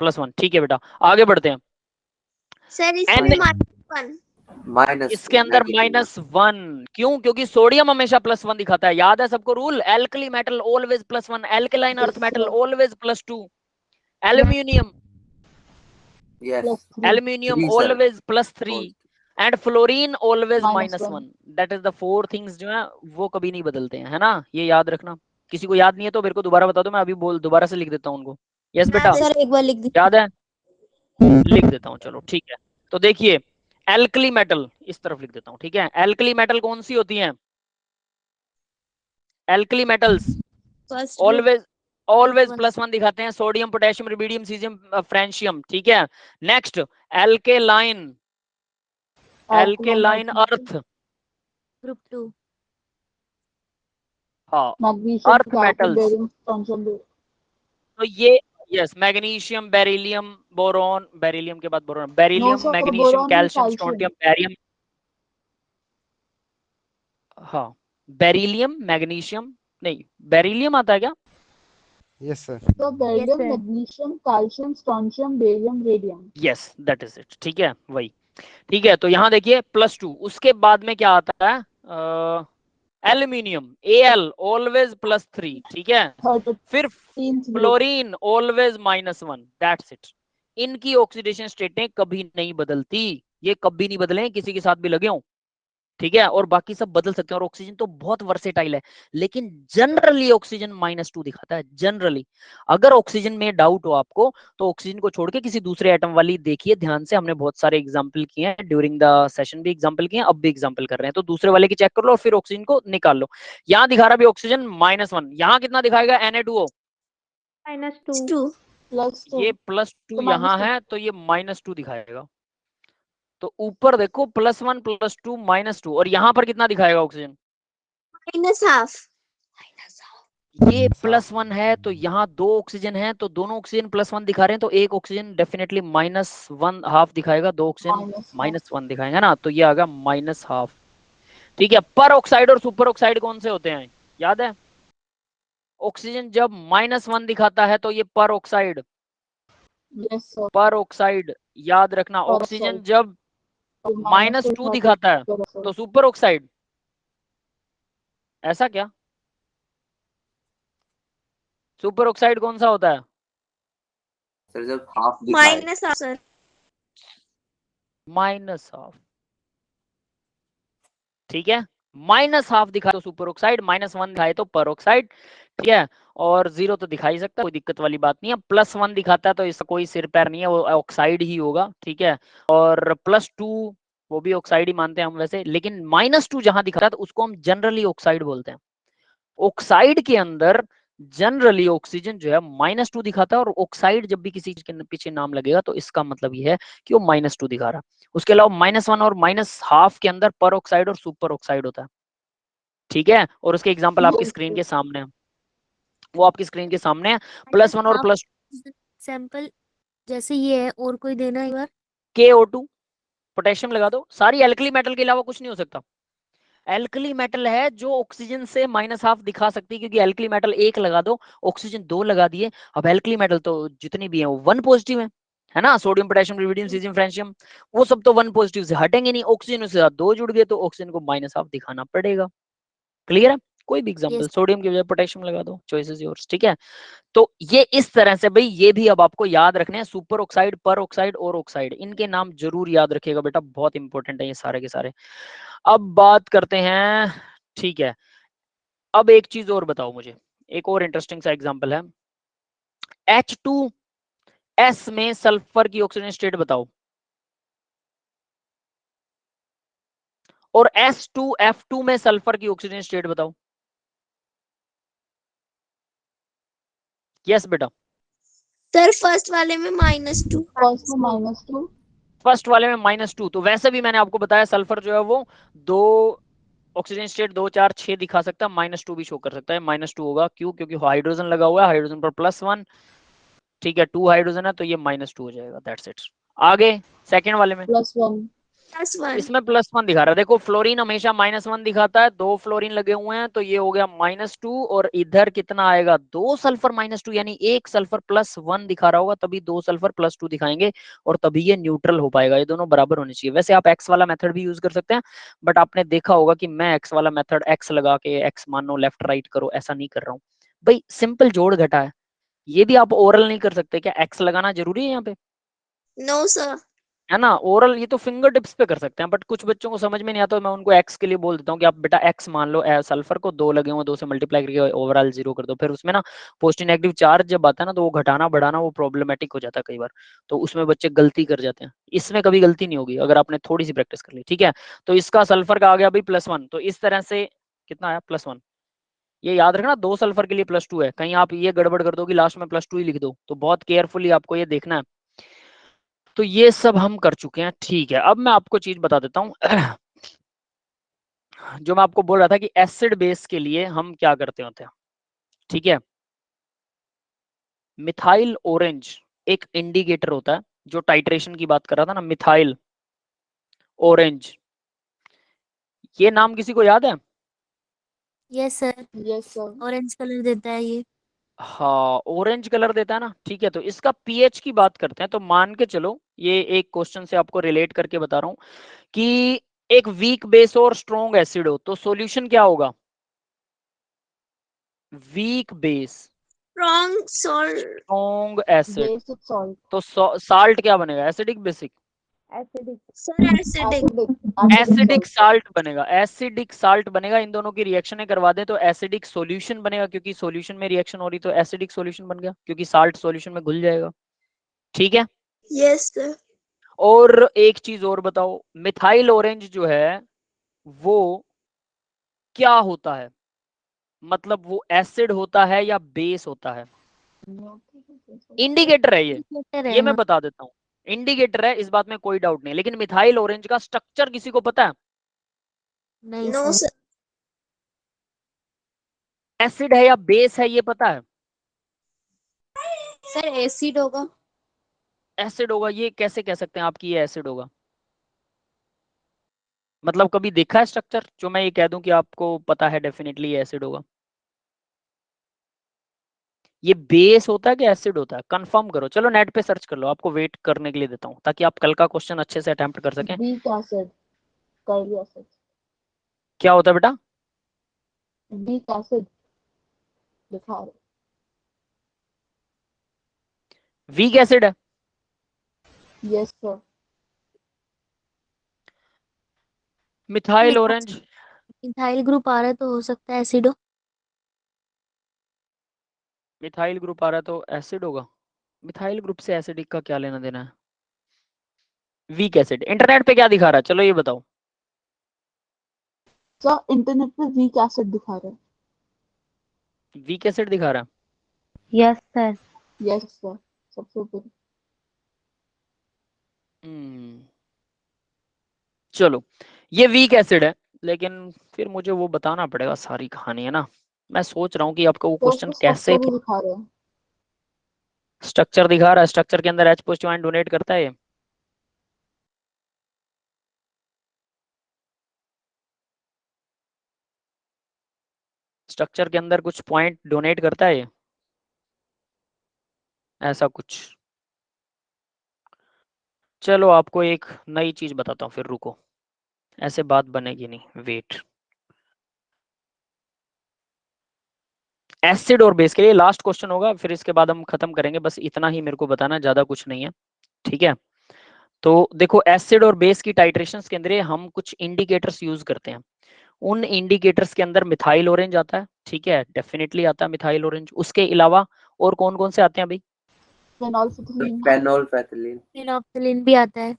+1, ठीक है बेटा, आगे बढ़ते हैं। सर इसमें -1। इसके अंदर -1 क्यों? क्योंकि सोडियम हमेशा +1 दिखाता है। याद है सबको rule? Alkali metal always +1, alkaline earth Yes, metal sir. Always +2, aluminium +3 aluminium always +3 and fluorine always -1। -1। That is the 4 things जो है वो कभी नहीं बदलते हैं, है ना। ये याद रखना। किसी को याद नहीं है तो मेरे को दोबारा बता दो, मैं अभी दोबारा से लिख देता हूँ उनको। यस बेटा, सर एक बार लिख दीजिए। याद है? लिख देता हूँ, चलो ठीक है। तो देखिए एल्कली मेटल इस तरफ लिख देता हूँ, ठीक है। एल्कली मेटल कौन सी होती हैं? Alkali metals first always always +1। +1 दिखाते हैं। Sodium, potassium, rubidium, caesium, francium, ठीक है। Next alkaline, alkaline earth, group 2। हाँ magnesium, earth calcium, metals. Barium, strontium. तो ये yes, magnesium, beryllium, boron, beryllium के बाद boron, no beryllium, sir, magnesium, boron and calcium, calcium. Strontium, barium, हाँ beryllium, magnesium, नहीं beryllium आता है क्या? Yes sir. तो beryllium, sir. Magnesium, calcium, strontium, barium, radium. Yes that is it, ठीक है वही, ठीक है। तो यहाँ देखिए +2, उसके बाद में क्या आता है? एल्यूमिनियम, Al ऑलवेज +3, ठीक है। फिर 13th group. Fluorine always -1, that's it. इनकी ऑक्सीडेशन स्टेटें कभी नहीं बदलती, ये कभी नहीं बदले, किसी के साथ भी लगे हों, ठीक है। और बाकी सब बदल सकते हैं, और ऑक्सीजन तो बहुत वर्सेटाइल है, लेकिन जनरली ऑक्सीजन -2 दिखाता है जनरली। अगर ऑक्सीजन में डाउट हो आपको तो ऑक्सीजन को छोड़ के किसी दूसरे एटम वाली देखिए ध्यान से। हमने बहुत सारे एग्जांपल किए हैं ड्यूरिंग द सेशन, भी एग्जांपल किए हैं, अब भी एग्जांपल कर रहे हैं। तो दूसरे वाले की चेक कर लो और फिर ऑक्सीजन को निकाल लो। यहाँ दिखा रहा भी ऑक्सीजन -1, यहाँ कितना दिखाएगा? Na2O, +2। +2 ये +2 तो यहाँ -2। है तो ये -2 दिखाएगा। तो ऊपर देखो +1 +2 -2, और यहाँ पर कितना दिखाएगा ऑक्सीजन? -1/2। ये +1 है तो यहाँ 2 ऑक्सीजन है, तो दोनों ऑक्सीजन +1 दिखा रहे हैं, तो एक ऑक्सीजन डेफिनेटली -1/2 दिखाएगा, 2 ऑक्सीजन -1 दिखाएगा ना, तो ये आ गया -1/2, ठीक है। पर ऑक्साइड और सुपर ऑक्साइड कौन से होते हैं, याद है? ऑक्सीजन जब -1 दिखाता है तो ये पर ऑक्साइड, यस सर। पर ऑक्साइड याद रखना। पर ऑक्सीजन ऑक्साइड। जब -2 दिखाता है तो सुपर ऑक्साइड। ऐसा क्या? सुपर ऑक्साइड कौन सा होता है? सर जब हाफ दिखाए। Minus sir. -1/2। ठीक है, -1/2 दिखाए तो सुपर ऑक्साइड, -1 दिखाए तो पर ऑक्साइड। ठीक है, और 0 तो दिखा ही सकता है, कोई दिक्कत वाली बात नहीं है। +1 दिखाता है तो इसका कोई सिर पैर नहीं है, वो ऑक्साइड ही होगा। ठीक है, और +2 वो भी ऑक्साइड ही मानते हैं हम वैसे, लेकिन -2 जहां दिखाता है तो उसको हम जनरली ऑक्साइड बोलते हैं। ऑक्साइड के अंदर जनरली ऑक्सीजन जो है -2 दिखाता है, और ऑक्साइड जब भी किसी चीज के पीछे नाम लगेगा तो इसका मतलब ये है कि वो -2 दिखा रहा है। उसके अलावा -1 और -1/2 के अंदर पर ऑक्साइड और सुपर ऑक्साइड होता है। ठीक है, और उसके एग्जाम्पल आपकी स्क्रीन के सामने है, वो आपकी स्क्रीन के सामने है। +1 और सैंपल जैसे ये है, और कोई देना एक बार। KO2 पोटेशियम लगा दो। सारी एल्कली मेटल के अलावा कुछ नहीं हो सकता। एल्कली मेटल है जो ऑक्सीजन से -1/2 दिखा सकती है, क्योंकि एल्कली मेटल 1 लगा दो, ऑक्सीजन 2 लगा दिए। अब एल्कली मेटल तो जितनी भी है वो 1 पॉजिटिव है ना, sodium potassium rubidium caesium francium, वो सब तो 1 पॉजिटिव से हटेंगे नहीं। ऑक्सीजन उसके साथ 2 जुड़ गए तो ऑक्सीजन को -1/2 दिखाना पड़ेगा। क्लियर है? कोई भी एग्जांपल, यस। सोडियम की बजाय पोटेशियम लगा दो, चॉइस इज योर्स। ठीक है, तो ये इस तरह से भाई, ये भी अब आपको याद रखने हैं। सुपर ऑक्साइड, पर ऑक्साइड और ऑक्साइड, इनके नाम जरूर याद रखिएगा बेटा, बहुत इंपॉर्टेंट है ये सारे के सारे। अब बात करते हैं, ठीक है, अब एक चीज और बताओ मुझे, एक और इंटरेस्टिंग सा एग्जांपल है। H2S में सल्फर की ऑक्सीजन स्टेट बताओ, और S2F2 में सल्फर की ऑक्सीजन स्टेट बताओ। यस बेटा, सर फर्स्ट वाले में -2। फर्स्ट में -2। फर्स्ट वाले में -2, तो वैसे भी मैंने आपको बताया सल्फर जो है वो 2 ऑक्सीजन स्टेट 2 4 6 दिखा सकता है, -2 भी शो कर सकता है। -2 होगा, क्यों? क्योंकि हाइड्रोजन लगा हुआ है, हाइड्रोजन पर +1। ठीक है, 2 हाइड्रोजन है तो ये -2 हो जाएगा, दैट्स इट। आगे सेकंड वाले में, +1। +1। इसमें +1 दिखा रहा है। देखो फ्लोरीन हमेशा -1 दिखाता है, 2 फ्लोरीन लगे हुए हैं तो ये हो गया -2, और इधर कितना आएगा? 2 सल्फर -2, यानी एक सल्फर +1 दिखा रहा होगा, तभी 2 सल्फर +2 दिखाएंगे, और तभी ये न्यूट्रल हो पाएगा। ये दोनों बराबर होने चाहिए। वैसे आप एक्स वाला मेथड भी यूज कर सकते हैं, बट आपने देखा होगा कि मैं एक्स वाला मेथड, एक्स लगा के एक्स मानो लेफ्ट राइट करो, ऐसा नहीं कर रहा हूँ भाई। सिंपल जोड़ घटा है, ये भी आप ओरल नहीं कर सकते क्या? एक्स लगाना जरूरी है यहाँ पे? No sir. है ना, ओरल ये तो फिंगर टिप्स पे कर सकते हैं, बट कुछ बच्चों को समझ में नहीं आता, तो मैं उनको एक्स के लिए बोल देता हूँ कि आप बेटा एक्स मान लो, सल्फर को 2 लगे हुए, 2 से मल्टीप्लाई करके ओवरऑल 0 कर दो। फिर उसमें ना पॉजिटिव नेगेटिव चार्ज जब आता है ना, तो वो घटाना बढ़ाना वो प्रॉब्लमेटिक हो जाता है कई बार, तो उसमें बच्चे गलती कर जाते हैं। इसमें कभी गलती नहीं होगी अगर आपने थोड़ी सी प्रैक्टिस कर ली। ठीक है, तो इसका सल्फर का आ गया भाई +1, तो इस तरह से कितना आया? +1। ये याद रखना, 2 सल्फर के लिए +2 है, कहीं आप ये गड़बड़ कर दो कि लास्ट में +2 ही लिख दो, तो बहुत केयरफुली आपको ये देखना है। तो ये सब हम कर चुके हैं। ठीक है, अब मैं आपको चीज बता देता हूँ जो मैं आपको बोल रहा था कि एसिड बेस के लिए हम क्या करते होते हैं। ठीक है, मिथाइल ऑरेंज एक इंडिकेटर होता है, जो टाइट्रेशन की बात कर रहा था ना, मिथाइल ऑरेंज, ये नाम किसी को याद है? Yes sir, yes sir. Orange colour देता है ये। हाँ, ऑरेंज कलर देता है ना। ठीक है, तो इसका पीएच की बात करते हैं, तो मान के चलो, ये एक क्वेश्चन से आपको रिलेट करके बता रहा हूं कि एक वीक बेस और स्ट्रॉन्ग एसिड हो, तो सॉल्यूशन क्या होगा? Weak base, strong salt. Strong acid, basic salt. तो साल्ट क्या बनेगा? Acidic basic? Acidic. Sir acidic. Acidic salt बनेगा, एसिडिक साल्ट बनेगा। इन दोनों की रिएक्शन करवा दें तो एसिडिक सॉल्यूशन बनेगा, क्योंकि सॉल्यूशन में रिएक्शन हो रही तो एसिडिक सॉल्यूशन बन गया, क्योंकि साल्ट सॉल्यूशन में घुल जाएगा। ठीक है, यस सर। और एक चीज और बताओ, मिथाइल ऑरेंज जो है वो क्या होता है? मतलब वो एसिड होता है या बेस होता है? इंडिकेटर है इंडिकेटर ये है, मैं हाँ। बता देता हूँ, इंडिकेटर है, इस बात में कोई डाउट नहीं। लेकिन मिथाइल ऑरेंज का स्ट्रक्चर किसी को पता है? नहीं नो सर। सर। एसिड है या बेस है ये पता है? सर एसिड होगा। एसिड होगा, ये कैसे कह सकते हैं आप कि ये एसिड होगा? मतलब कभी देखा है स्ट्रक्चर जो मैं ये कह दूं कि आपको पता है डेफिनेटली ये एसिड होगा? ये बेस होता है कि एसिड होता है, कंफर्म करो। चलो नेट पे सर्च कर लो, आपको वेट करने के लिए देता हूँ ताकि आप कल का क्वेश्चन अच्छे से अटेम्प्ट कर सकें। वीक एसिड कर लिया सर। क्या होता है बेटा? वीक एसिड दिखा रहे। वीक एसिड है। Yes sir. Methyl orange. Methyl group आ रहा है तो हो सकता है एसिड हो। मिथाइल ग्रुप आ रहा है तो एसिड होगा। मिथाइल ग्रुप से एसिडिक का क्या लेना देना है? वीक एसिड इंटरनेट पे क्या दिखा रहा है, चलो ये बताओ। सर इंटरनेट पे वीक एसिड दिखा रहे हैं। वीक एसिड दिखा रहा है। Yes sir. यस सर, सबसे ऊपर। चलो ये वीक एसिड है, लेकिन फिर मुझे वो बताना पड़ेगा सारी कहानी, है ना। मैं सोच रहा हूँ कि आपका वो तो क्वेश्चन उसको कैसे स्ट्रक्चर भी दिखा रहे हैं। स्ट्रक्चर दिखा रहा है, स्ट्रक्चर के अंदर H पॉजिटिव आयन डोनेट करता है ये। स्ट्रक्चर के अंदर कुछ पॉइंट डोनेट करता है ये, ऐसा कुछ। चलो आपको एक नई चीज बताता हूँ, फिर रुको, ऐसे बात बनेगी नहीं, वेट। एसिड और बेस के लिए लास्ट क्वेश्चन होगा, फिर इसके बाद हम खत्म करेंगे। बस इतना ही मेरे को बताना, ज्यादा कुछ नहीं है, ठीक है। तो देखो एसिड और बेस की टाइट्रेशंस के अंदर हम कुछ इंडिकेटर्स यूज करते हैं। उन इंडिकेटर्स के अंदर मिथाइल ऑरेंज आता है, ठीक है, डेफिनेटली आता है मिथाइल ऑरेंज। उसके अलावा और कौन कौन से आते हैं भाई? फेनोल्फिथिलीन। फेनोल्फेथिलीन। फिनोप्सिलिन भी आता है।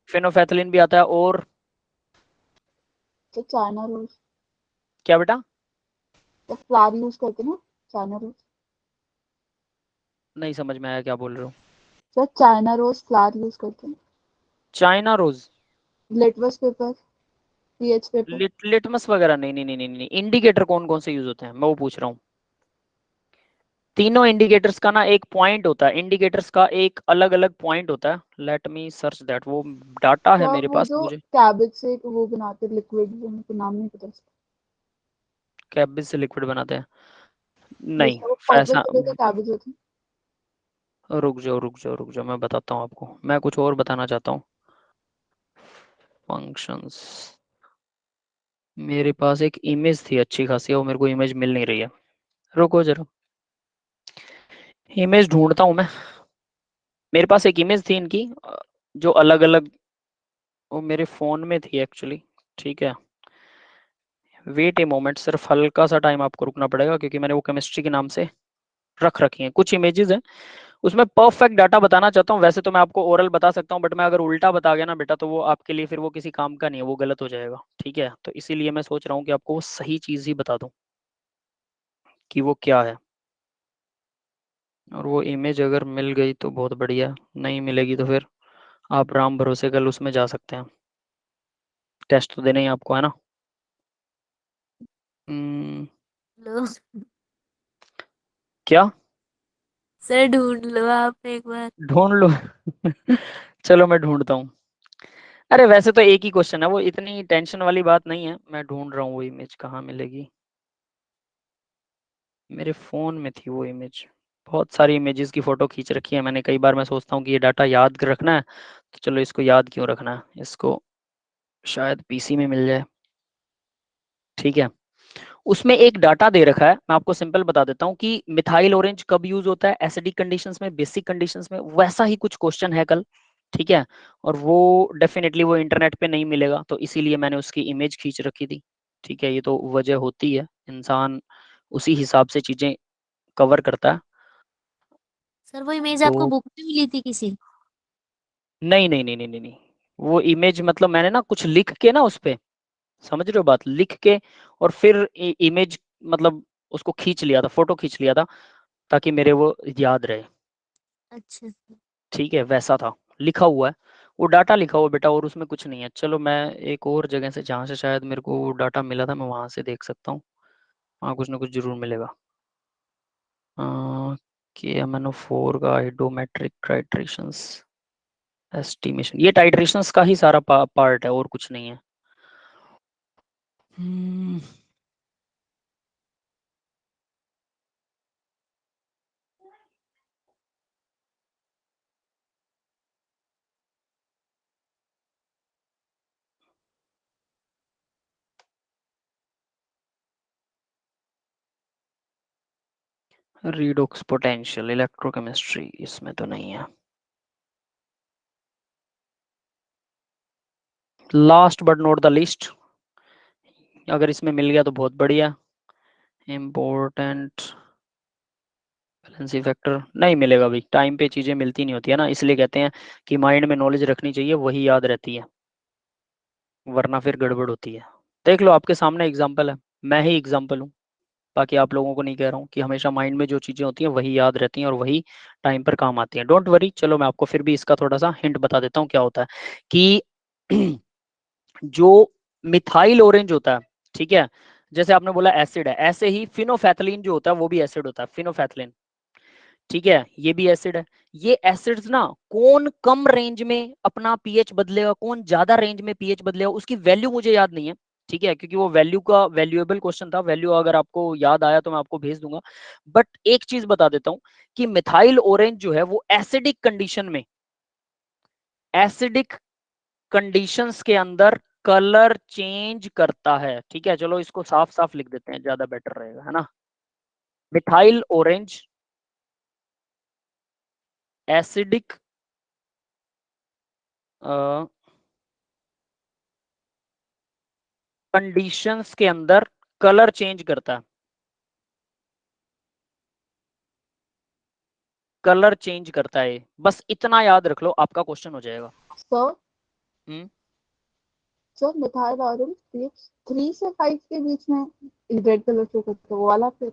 फेनोफेथलिन भी आता है, और तो चाइना रोज। क्या बेटा? तो फ्लावर यूज करते हैं ना, चाइना रोज। नहीं समझ में आया क्या बोल रहे हो। Sir China rose flower use करते हैं। China rose, litmus paper, pH paper. Litmus वगैरह नहीं, नहीं नहीं नहीं नहीं। इंडिकेटर कौन कौन से यूज होते हैं मैं वो पूछ रहा हूँ। तीनों इंडिकेटर्स का ना एक पॉइंट होता है, इंडिकेटर्स का एक अलग अलग पॉइंट होता है। लेट मी सर्च दैट, वो डाटा है सर मेरे वो पास जो मुझे। कैबेज से एक वो बनाते लिक्विड, जो मेरे को नाम नहीं पता उसका। कैबिज से लिक्विड बनाते हैं? यस नहीं सर, वो पर्पल ऐसा। कलर का कैबेज होता है। रुक जाओ रुक जाओ रुक जाओ, मैं बताता हूँ आपको, मैं कुछ और बताना चाहता हूँ। फंक्शंस, मेरे पास एक इमेज थी अच्छी खासी, वो मेरे को इमेज मिल नहीं रही है, रुको जरा, इमेज ढूंढता हूँ मैं। मेरे पास एक इमेज थी इनकी, जो अलग अलग, वो मेरे फोन में थी एक्चुअली, ठीक है। वेट ए मोमेंट, सिर्फ हल्का सा टाइम आपको रुकना पड़ेगा, क्योंकि मैंने वो केमिस्ट्री के नाम से रख रखी हैं कुछ इमेजेस हैं। उसमें परफेक्ट डाटा बताना चाहता हूँ। वैसे तो मैं आपको ओरल बता सकता हूँ, बट मैं अगर उल्टा बता गया ना बेटा, तो वो आपके लिए फिर वो किसी काम का नहीं है, वो गलत हो जाएगा, ठीक है। तो इसीलिए मैं सोच रहा हूँ कि आपको वो सही चीज ही बता दूं कि वो क्या है। और वो इमेज अगर मिल गई तो बहुत बढ़िया, नहीं मिलेगी तो फिर आप राम भरोसे कल उसमें जा सकते हैं। टेस्ट तो देना ही आपको, है ना। लो क्या? सर, ढूंढ लो आप एक बार। ढूंढ लो चलो मैं ढूंढता हूँ। अरे वैसे तो एक ही क्वेश्चन है, वो इतनी टेंशन वाली बात नहीं है। मैं ढूंढ रहा हूँ वो इमेज, कहाँ मिलेगी। मेरे फोन में थी वो इमेज, बहुत सारी इमेजेस की फोटो खींच रखी है मैंने। कई बार मैं सोचता हूँ कि ये डाटा याद कर रखना है, तो चलो इसको याद क्यों रखना है, इसको शायद पीसी में मिल जाए, ठीक है। उसमें एक डाटा दे रखा है, मैं आपको सिंपल बता देता हूँ कि मिथाइल ऑरेंज कब यूज होता है, एसिडिक कंडीशंस में, बेसिक कंडीशंस में। वैसा ही कुछ क्वेश्चन है कल, ठीक है। और वो डेफिनेटली वो इंटरनेट पे नहीं मिलेगा, तो इसीलिए मैंने उसकी इमेज खींच रखी थी, ठीक है। ये तो वजह होती है, इंसान उसी हिसाब से चीजें कवर करता है। सर वो इमेज तो आपको बुक में मिली थी किसी? नहीं नहीं नहीं नहीं नहीं नहीं, वो इमेज मतलब मैंने ना कुछ लिख के ना उस पे, समझ रहे हो बात, लिख के और फिर इमेज मतलब उसको खींच लिया था, फोटो खींच लिया था, ताकि मेरे वो याद रहे, अच्छा। ठीक है। वैसा था, लिखा हुआ है, वो डाटा लिखा हुआ बेटा, और उसमें कुछ नहीं है। चलो मैं एक और जगह से, जहाँ से शायद मेरे को वो डाटा मिला था, मैं वहां से देख सकता हूँ। हाँ कुछ ना कुछ जरूर मिलेगा। के MnO4 का हाइड्रोमेट्रिक टाइट्रेशंस एस्टिमेशन, ये टाइट्रेशंस का ही सारा पार्ट है, और कुछ नहीं है। रिडॉक्स पोटेंशियल इलेक्ट्रोकेमिस्ट्री इसमें तो नहीं है। Last but not the list, अगर इसमें मिल गया तो बहुत बढ़िया। इम्पोर्टेंट बैलेंसी फैक्टर नहीं मिलेगा भाई, टाइम पे चीजें मिलती नहीं होती है ना, इसलिए कहते हैं कि माइंड में नॉलेज रखनी चाहिए, वही याद रहती है, वरना फिर गड़बड़ होती है। देख लो आपके सामने एग्जाम्पल है, मैं ही एग्जाम्पल हूँ, बाकी आप लोगों को नहीं कह रहा हूँ कि हमेशा माइंड में जो चीजें होती हैं वही याद रहती हैं और वही टाइम पर काम आती हैं। डोंट वरी, चलो मैं आपको फिर भी इसका थोड़ा सा हिंट बता देता हूँ क्या होता है कि जो मिथाइल ऑरेंज होता है, ठीक है, जैसे आपने बोला एसिड है, ऐसे ही फिनोफैथलीन जो होता है वो भी एसिड होता है, फिनोफैथलीन, ठीक है, ये भी एसिड है। ये एसिड्स ना कौन कम रेंज में अपना पीएच बदलेगा, कौन ज्यादा रेंज में पीएच बदलेगा, उसकी वैल्यू मुझे याद नहीं है, ठीक है, क्योंकि वो वैल्यू का वैल्यूएबल क्वेश्चन था, वैल्यू अगर आपको याद आया तो मैं आपको भेज दूंगा। बट एक चीज बता देता हूं कि मिथाइल ऑरेंज जो है वो एसिडिक कंडीशन में, एसिडिक कंडीशंस के अंदर कलर चेंज करता है, ठीक है, चलो इसको साफ साफ लिख देते हैं, ज्यादा बेटर रहेगा, है ना। मिथाइल ऑरेंज एसिडिक कंडीशंस के अंदर कलर चेंज करता है, कलर चेंज करता है, बस इतना याद रख लो, आपका क्वेश्चन हो जाएगा। सर हम्म सर मिथाइल ऑरेंज पीएच 3 से 5 के बीच में रेड कलर शो करता है, वो वाला फिर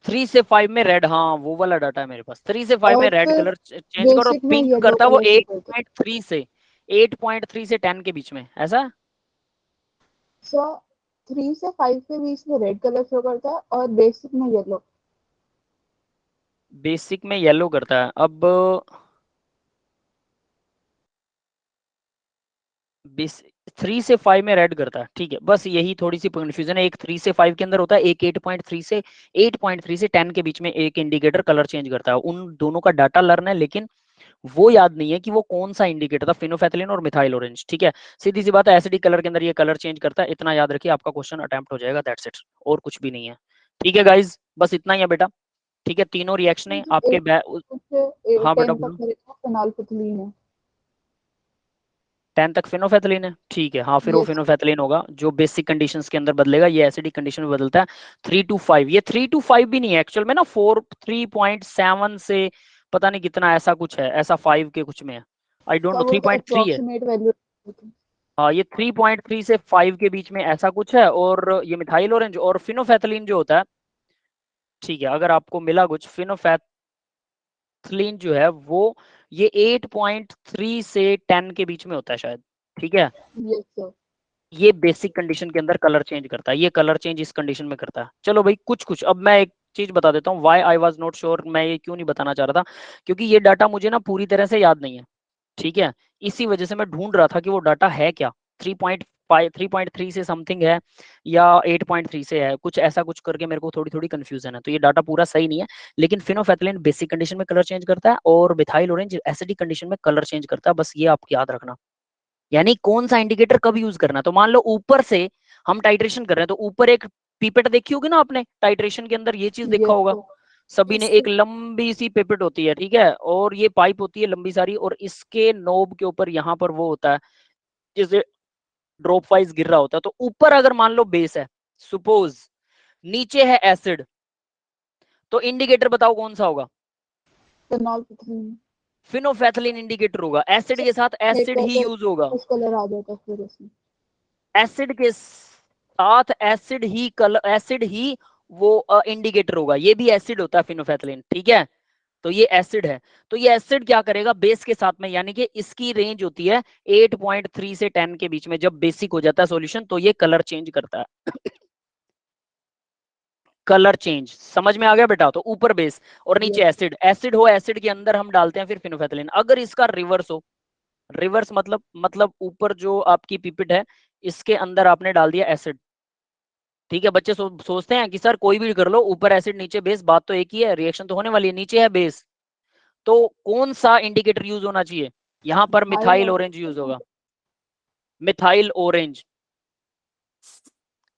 3 से 5 में रेड, हाँ वो वाला डाटा है मेरे पास। 3 से 5 में और रेड फिर कलर चेंज करो, बेसिक में पिंक येलो करता है वो कलर शो करता है। 8.3 से 10 के बीच में, ऐसा। सर 3 से 5 के बीच में रेड कलर शो करता है और बेसिक में येलो। बेसिक में येलो करता है। अब 3 से 5 में रेड करता है, ठीक है, बस यही थोड़ी सी कंफ्यूजन है। एक 3 से 5 के अंदर होता है, एक 8.3 से 10 के बीच में एक इंडिकेटर कलर चेंज करता है। उन दोनों का डाटा लर्न है, लेकिन वो याद नहीं है कि वो कौन सा इंडिकेटर था, फिनोफैथलीन और मिथाइल ऑरेंज, ठीक है। सीधी सी बात है, एसिडिक कलर के अंदर ये कलर चेंज करता है, इतना याद रखिए, आपका क्वेश्चन अटेम्प्ट हो जाएगा, दैट्स इट, और कुछ भी नहीं है। ठीक है गाइज, बस इतना ही है बेटा, ठीक है, तीनों रिएक्शन है आपके हाँ बेटा 10 तक बोलो। मेरे पास फेनोल्फिथलीन है। 10 तक फिनोफैथलीन है, ठीक है, हाँ फिर वो यस फिनोफैथलीन होगा जो बेसिक कंडीशंस के अंदर बदलेगा, ये एसिडिक कंडीशन में बदलता है। 3 to 5, ये 3 to 5 भी नहीं है एक्चुअल में ना, 3.7 से पता नहीं कितना ऐसा कुछ है, ऐसा 5 के कुछ में है, आई डोंट सर, नो, वो तो 3.3 है। Approximate value. हाँ ये 3.3 से 5 के बीच में ऐसा कुछ है। और ये मिथाइल ऑरेंज और फिनोफैथलीन जो होता है, ठीक है, अगर आपको मिला कुछ, फिनोफैथलीन जो है वो ये 8.3 से 10 के बीच में होता है शायद, ठीक है। Yes sir. ये बेसिक कंडीशन के अंदर कलर चेंज करता है, ये कलर चेंज इस कंडीशन में करता है। चलो भाई कुछ कुछ, अब मैं एक चीज बता देता हूँ, why I was not sure, मैं ये क्यों नहीं बताना चाह रहा था, क्योंकि ये डाटा मुझे ना पूरी तरह से याद नहीं है, ठीक है, इसी वजह से मैं ढूंढ रहा था कि वो डाटा है क्या, 3.3 से समथिंग है या 8.3 से है, कुछ ऐसा कुछ करके मेरे को थोड़ी थोड़ी कंफ्यूजन है, तो ये डाटा पूरा सही नहीं है। लेकिन फिनोफैथलीन बेसिक कंडीशन में कलर चेंज करता है और मिथाइल ऑरेंज एसिडिक कंडीशन में कलर चेंज करता है, बस ये आप याद रखना। यानी कौन सा इंडिकेटर कब यूज करना है, तो मान लो ऊपर से हम टाइट्रेशन कर रहे हैं, तो ऊपर एक पीपेट देखी होगी ना आपने, टाइट्रेशन के अंदर ये चीज देखा यस होगा सर। सभी ने, एक लंबी सी पिपेट होती है, ठीक है, और ये पाइप होती है लंबी सारी, और इसके नोब के ऊपर यहाँ पर वो होता है जिसे ड्रॉप वाइज गिर रहा होता है। तो ऊपर अगर मान लो बेस है सपोज, नीचे है एसिड, तो इंडिकेटर बताओ कौन सा होगा, फेनोल्फिथलीन। फिनोफैथलीन इंडिकेटर होगा, एसिड के साथ एसिड ही यूज होगा, उस कलर आ जाता है फिर उसमें। एसिड के साथ एसिड ही वो इंडिकेटर होगा, ये भी एसिड होता है फिनोफैथलीन, ठीक है, तो ये एसिड है। तो ये एसिड क्या करेगा बेस के साथ में, यानी कि इसकी रेंज होती है 8.3 से 10 के बीच में, जब बेसिक हो जाता है सॉल्यूशन तो ये कलर चेंज करता है कलर चेंज समझ में आ गया बेटा, तो ऊपर बेस और नीचे यस एसिड, एसिड हो, एसिड के अंदर हम डालते हैं फिर फिनोफैथलीन। अगर इसका रिवर्स हो, रिवर्स मतलब ऊपर जो आपकी पिपेट है इसके अंदर आपने डाल दिया एसिड, ठीक है, बच्चे सोचते हैं कि सर कोई भी कर लो, ऊपर एसिड नीचे बेस, बात तो एक ही है, रिएक्शन तो होने वाली है, नीचे है बेस, तो कौन सा इंडिकेटर यूज होना चाहिए, यहां पर मिथाइल ऑरेंज यूज होगा, मिथाइल ऑरेंज।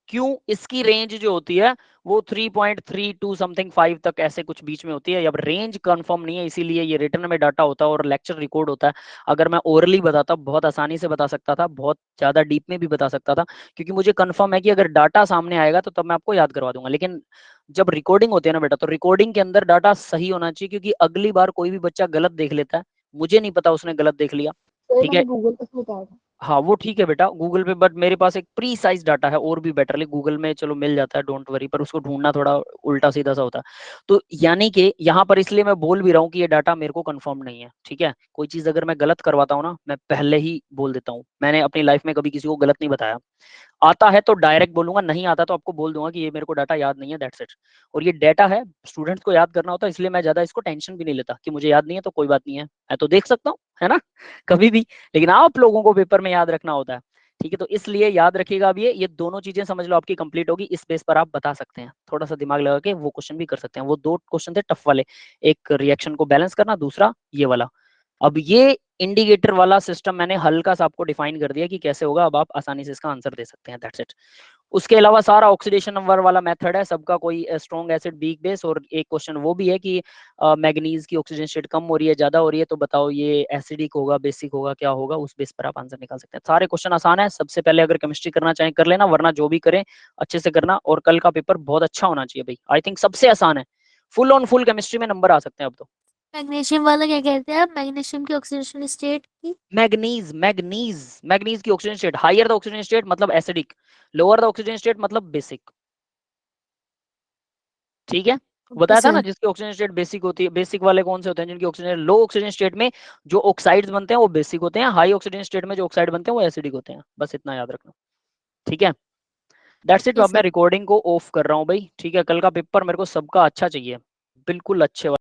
क्यों, इसकी रेंज जो होती है वो 3.32 समथिंग 5 तक ऐसे कुछ बीच में होती है। अब रेंज कंफर्म नहीं है, इसीलिए ये रिटर्न में डाटा होता है और लेक्चर रिकॉर्ड होता है। अगर मैं ओरली बताता बहुत आसानी से बता सकता था, बहुत ज्यादा डीप में भी बता सकता था, क्योंकि मुझे कंफर्म है कि अगर डाटा सामने आएगा तो तब मैं आपको याद करवा दूंगा। लेकिन जब रिकॉर्डिंग होती है ना बेटा, तो रिकॉर्डिंग के अंदर डाटा सही होना चाहिए, क्योंकि अगली बार कोई भी बच्चा गलत देख लेता है, मुझे नहीं पता उसने गलत देख लिया, सर ठीक है। मैंने गूगल पे से बताया था। हाँ वो ठीक है बेटा गूगल पे, बट मेरे पास एक प्री साइज डाटा है और भी बेटरली गूगल में चलो मिल जाता है, डोंट वरी, पर उसको ढूंढना थोड़ा उल्टा सीधा सा होता है। तो यानी कि यहाँ पर इसलिए मैं बोल भी रहा हूँ कि ये डाटा मेरे को कंफर्म नहीं है, ठीक है। कोई चीज अगर मैं गलत करवाता हूँ ना, मैं पहले ही बोल देता हूँ, मैंने अपनी लाइफ में कभी किसी को गलत नहीं बताया। आता है तो डायरेक्ट बोलूंगा, नहीं आता तो आपको बोल दूंगा कि ये मेरे को डाटा याद नहीं है, दैट्स इट। और ये डाटा है, स्टूडेंट्स को याद करना होता है, इसलिए मैं ज्यादा इसको टेंशन भी नहीं लेता कि मुझे याद नहीं है तो कोई बात नहीं है, मैं तो देख सकता हूँ, है ना, कभी भी। लेकिन आप लोगों को पेपर में याद रखना होता है, ठीक है। तो इसलिए याद रखिएगा। अब ये दोनों चीजें समझ लो आपकी कंप्लीट होगी, इस बेस पर आप बता सकते हैं, थोड़ा सा दिमाग लगा के वो क्वेश्चन भी कर सकते हैं। वो 2 क्वेश्चन थे टफ वाले, एक रिएक्शन को बैलेंस करना, दूसरा ये वाला। अब ये इंडिकेटर वाला सिस्टम मैंने हल्का सा आपको डिफाइन कर दिया कि कैसे होगा, अब आप आसानी से इसका आंसर दे सकते हैं, दैट्स इट। उसके अलावा सारा ऑक्सीडेशन नंबर वाला मेथड है, सबका कोई स्ट्रॉन्ग एसिड वीक बेस, और एक क्वेश्चन वो भी है कि मैग्नीज की ऑक्सीजन स्टेट कम हो रही है, ज्यादा हो रही है, तो बताओ ये एसिडिक होगा, बेसिक होगा, क्या होगा, उस बेस पर आप आंसर निकाल सकते हैं। सारे क्वेश्चन आसान है। सबसे पहले अगर केमिस्ट्री करना चाहें कर लेना, वरना जो भी करें अच्छे से करना, और कल का पेपर बहुत अच्छा होना चाहिए भाई, आई थिंक सबसे आसान है, फुल ऑन फुल केमिस्ट्री में नंबर आ सकते हैं अब तो। मैग्नीशियम वाला क्या कहते हैं आप? मैग्नीशियम की ऑक्सीडेशन स्टेट की? मैग्नीज की oxygen state, higher the oxygen state मतलब acidic, lower the oxygen state मतलब बेसिक, ठीक है। बताया था ना, जिसकी ऑक्सीजन स्टेट बेसिक होती है, बेसिक वाले कौन से होते हैं, जिनकी ऑक्सीजन लो ऑक्सीजन स्टेट में जो ऑक्साइड्स बनते हैं वो बेसिक होते हैं, हाई ऑक्सीजन स्टेट में जो ऑक्साइड बनते हैं वो एसिडिक होते हैं, बस इतना याद रखना, ठीक है। That's it. अब मैं रिकॉर्डिंग को ऑफ कर रहा हूँ भाई, ठीक है। कल का पेपर मेरे को सबका अच्छा चाहिए, बिल्कुल अच्छे वाला।